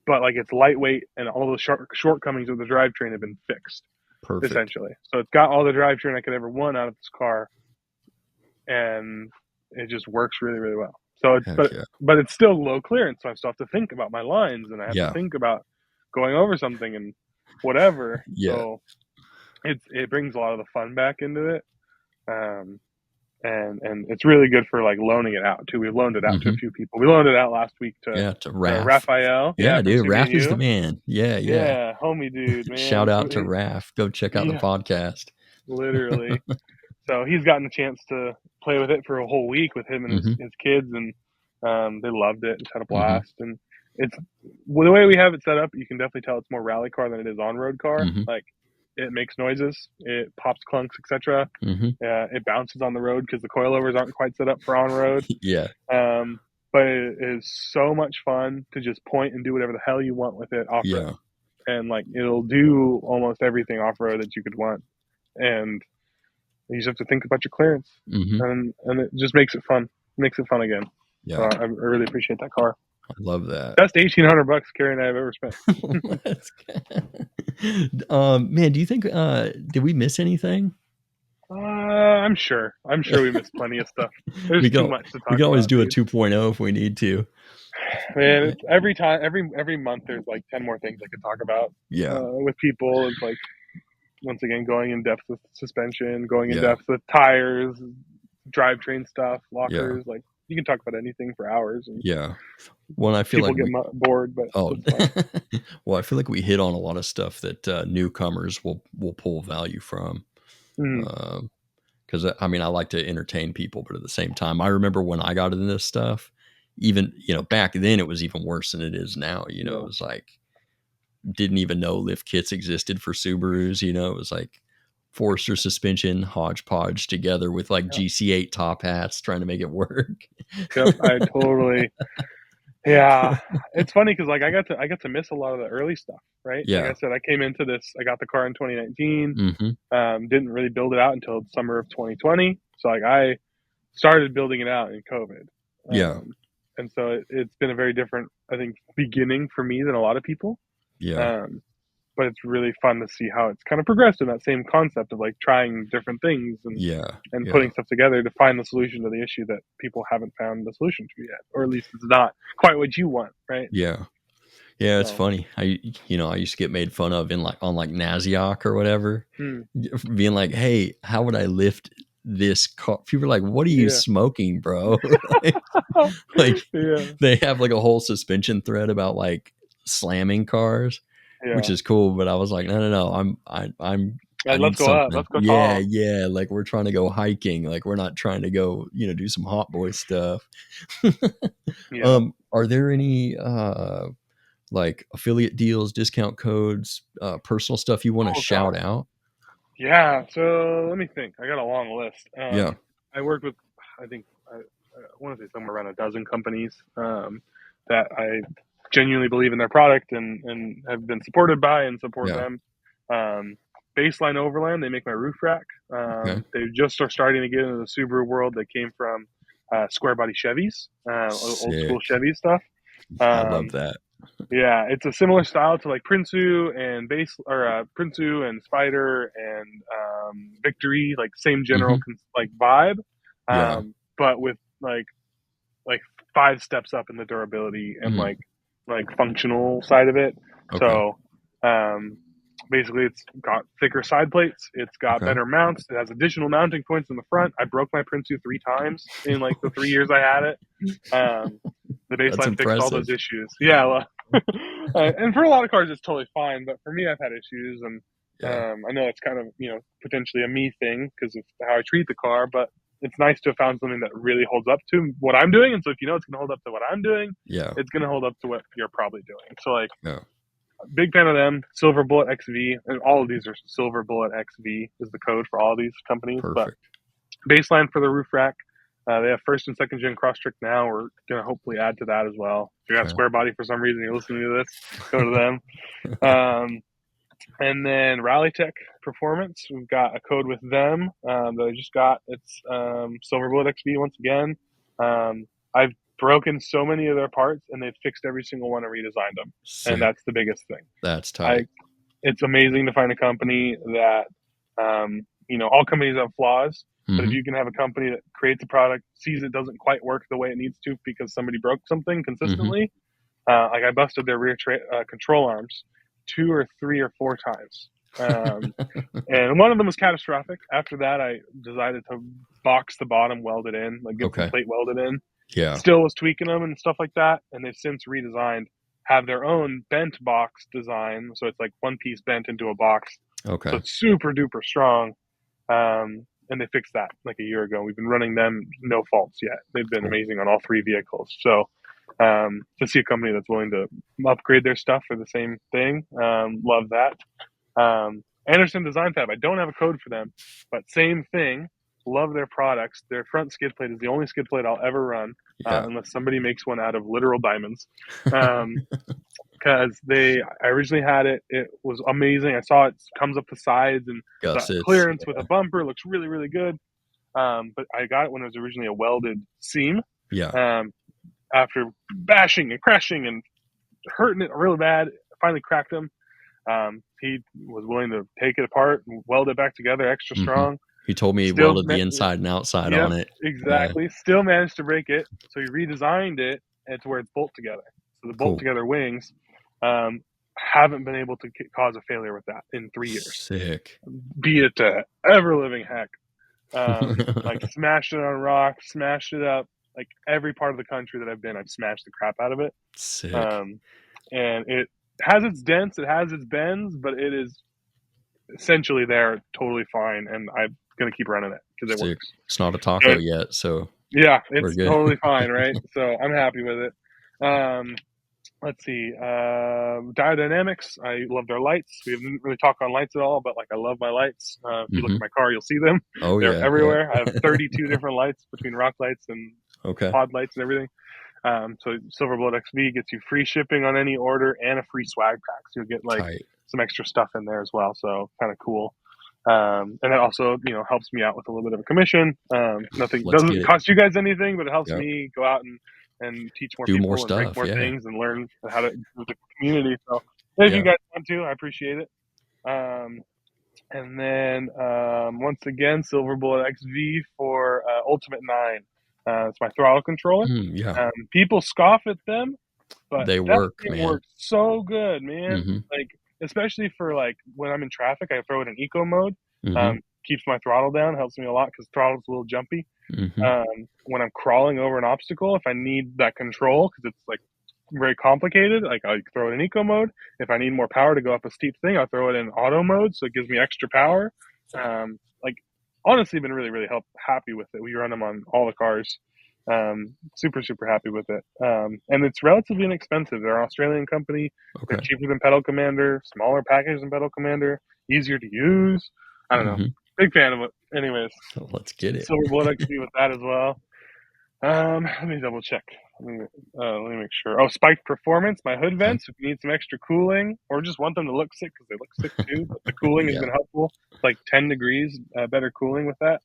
But like it's lightweight, and all the shortcomings of the drivetrain have been fixed. Perfect. Essentially. So it's got all the drivetrain I could ever want out of this car, and it just works really, really well. So, Heck yeah. but it's still low clearance, so I still have to think about my lines, and I have to Yeah. think about going over something and whatever. Yeah. So it brings a lot of the fun back into it. And it's really good for like loaning it out too. We've loaned it out to a few people. We loaned it out last week to Raph. Raphael. Yeah, From dude. Sumi and Raph is the You. man. Yeah. Yeah, homie dude, man. Shout out to Raph. Go check out the Yeah, podcast. literally. So he's gotten a chance to play with it for a whole week with him and his kids, and they loved it. Just had a blast. And it's the way we have it set up. You can definitely tell it's more rally car than it is on road car. Like it makes noises, it pops, clunks, etc. It bounces on the road because the coilovers aren't quite set up for on road. Yeah. But it is so much fun to just point and do whatever the hell you want with it off road. And like it'll do almost everything off road that you could want. And you just have to think about your clearance, and it just makes it fun. Makes it fun again. Yeah, so I really appreciate that car. I love that. Best $1,800 Carrie and I have ever spent. Man, do you think did we miss anything? I'm sure we missed plenty of stuff. There's too much to talk about. We can always do a 2.0 if we need to. Man, it's every month there's like 10 more things I could talk about. With people, it's like once again going in depth with suspension, going in depth with tires, drivetrain stuff, lockers. Like you can talk about anything for hours. And well, I feel people like get bored, but well, I feel like we hit on a lot of stuff that newcomers will pull value from. Because I mean, I like to entertain people, but at the same time, I remember when I got into this stuff, even back then it was even worse than it is now. It was like didn't even know lift kits existed for Subarus. It was like Forester suspension hodgepodge together with like GC8 top hats trying to make it work. Yep, I totally. Yeah, it's funny because like I got to miss a lot of the early stuff, right? Like I said, I came into this. I got the car in 2019. Didn't really build it out until summer of 2020. So like I started building it out in COVID. And so it's been a very different, I think, beginning for me than a lot of people. But it's really fun to see how it's kind of progressed in that same concept of like trying different things and putting stuff together to find the solution to the issue that people haven't found the solution to yet, or at least it's not quite what you want, right? It's funny. I used to get made fun of on Naziok or whatever, being like, "Hey, how would I lift this car?" People are like, "What are you smoking, bro?" They have like a whole suspension thread about like slamming cars. Which is cool, but I was like, no, let's go up. Let's go tall. Like we're trying to go hiking. Like we're not trying to go, do some hot boy stuff. Are there any like affiliate deals, discount codes, personal stuff you want to shout out? Yeah. So let me think. I got a long list. I worked with, I think, I want to say somewhere around a dozen companies that I genuinely believe in their product and have been supported by and support them. Baseline Overland, they make my roof rack. They just are starting to get into the Subaru world. They came from square body Chevys, old school Chevy stuff. I love that. Yeah, it's a similar style to like Prinsu and Prinsu and Spider and Victory, like same general like vibe, but with like 5 steps up in the durability and like functional side of it. So basically it's got thicker side plates, it's got better mounts, it has additional mounting points in the front. I broke my Prinsu 3 times in like the 3 years I had it. The baseline fixed all those issues. Well, and for a lot of cars it's totally fine, but for me I've had issues, and I know it's kind of potentially a me thing because of how I treat the car, but it's nice to have found something that really holds up to what I'm doing. And so if it's going to hold up to what I'm doing, it's going to hold up to what you're probably doing. So like, big fan of them. SilverbulletXV, and all of these are SilverbulletXV is the code for all of these companies. Perfect. But baseline for the roof rack, they have 1st and 2nd gen Crosstrek now. We're going to hopefully add to that as well. If you got square body for some reason, you're listening to this, go to them. And then RallyTech Performance, we've got a code with them that I just got. It's SilverBulletXV once again. I've broken so many of their parts, and they've fixed every single one and redesigned them. Sick. And that's the biggest thing. That's tight. It's amazing to find a company that, all companies have flaws, But if you can have a company that creates a product, sees it doesn't quite work the way it needs to because somebody broke something consistently, like I busted their rear control arms 2 or 3 or 4 times. And one of them was catastrophic. After that, I decided to box the bottom, weld it in, like get some plate welded in. Yeah. Still was tweaking them and stuff like that. And they've since redesigned, have their own bent box design. So it's like one piece bent into a box. Okay. So it's super duper strong. And they fixed that like a year ago. We've been running them, no faults yet. They've been amazing on all 3 vehicles. So to see a company that's willing to upgrade their stuff for the same thing, love that. Anderson Design Fab, I don't have a code for them, but same thing. Love their products. Their front skid plate is the only skid plate I'll ever run, unless somebody makes one out of literal diamonds. Because I originally had it. It was amazing. I saw it comes up the sides and clearance with a bumper. Looks really, really good. But I got it when it was originally a welded seam. Yeah. After bashing and crashing and hurting it really bad, I finally cracked him. He was willing to take it apart and weld it back together extra strong. He told me he welded the inside and outside on it. Exactly. Still managed to break it. So he redesigned it to where it's bolt together. So the bolt together wings haven't been able to cause a failure with that in 3 years. Sick. Beat it to ever living heck. Like smashed it on rock, smashed it up. Like every part of the country that I've been, I've smashed the crap out of it. Sick. And it has its dents, it has its bends, but it is essentially there totally fine. And I'm going to keep running it because it works. It's not a taco yet, so yeah, it's totally fine, right? So I'm happy with it. Let's see. Diodynamics. I love their lights. We didn't really talk on lights at all, but like I love my lights. If you look at my car, you'll see them. They're everywhere. I have 32 different lights between rock lights and pod lights and everything. So SilverBulletXV gets you free shipping on any order and a free swag pack. So you'll get like some extra stuff in there as well. So kind of cool. And that also, helps me out with a little bit of a commission. Nothing doesn't cost you guys anything, but it helps me go out and teach more people and break more things and learn how to improve the community. So if you guys want to, I appreciate it. And then once again, SilverBulletXV for Ultimate 9. It's my throttle controller. People scoff at them, but they work, man. Works so good, man. Like especially for like when I'm in traffic, I throw it in eco mode. Keeps my throttle down, helps me a lot because throttle's a little jumpy. When I'm crawling over an obstacle, if I need that control because it's like very complicated, like I throw it in eco mode. If I need more power to go up a steep thing, I'll throw it in auto mode, so it gives me extra power. Like honestly, been really, really happy with it. We run them on all the cars. Super, super happy with it. And it's relatively inexpensive. They're an Australian company. They're cheaper than Pedal Commander, smaller package than Pedal Commander, easier to use. I don't know. Big fan of it. Anyways, let's get it. SilverBulletXV with that as well. Let me double check. Let me make sure. Oh, Spiked Performance, my hood vents. If you need some extra cooling or just want them to look sick because they look sick too, but the cooling has been helpful. It's like 10 degrees better cooling with that.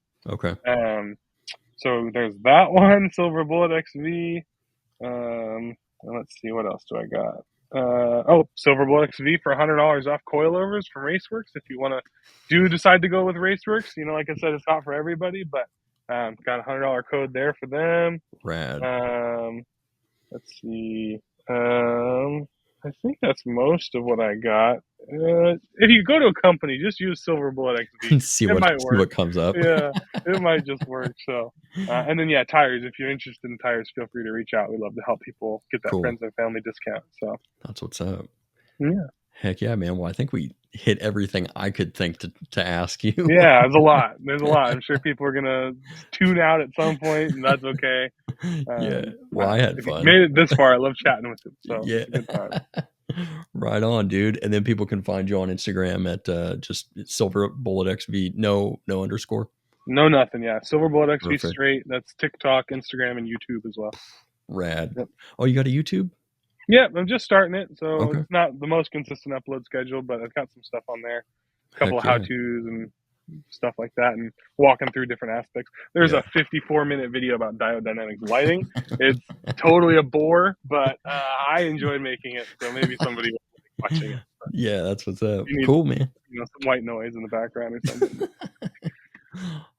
So there's that one, SilverBulletXV. Let's see, what else do I got? SilverBulletXV for $100 off coilovers from Raceworks. If you want to decide to go with Raceworks, like I said, it's not for everybody, but got a $100 code there for them. Rad. Let's see. I think that's most of what I got. If you go to a company, just use SilverBulletXV. see what comes up. Yeah, it might just work. So, and then tires. If you're interested in tires, feel free to reach out. We love to help people get that friends and family discount. So that's what's up. Yeah. Heck yeah, man. Well, I think we hit everything I could think to ask you. Yeah, there's a lot. I'm sure people are gonna tune out at some point, and that's okay. Well, I had fun. If you made it this far, I love chatting with you. So yeah, good time. Right on, dude. And then people can find you on Instagram at just SilverBulletXV. No underscore. No nothing. Yeah, SilverBulletXV straight. That's TikTok, Instagram, and YouTube as well. Rad. Yep. Oh, you got a YouTube? Yeah, I'm just starting it, so it's not the most consistent upload schedule, but I've got some stuff on there. A couple of how-tos and stuff like that, and walking through different aspects. There's a 54-minute video about diodynamics lighting. It's totally a bore, but I enjoyed making it, so maybe somebody will be watching it. But yeah, that's what's up. Cool, man. Some white noise in the background or something.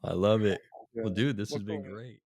I love it. Well, dude, this has What's been going on? great.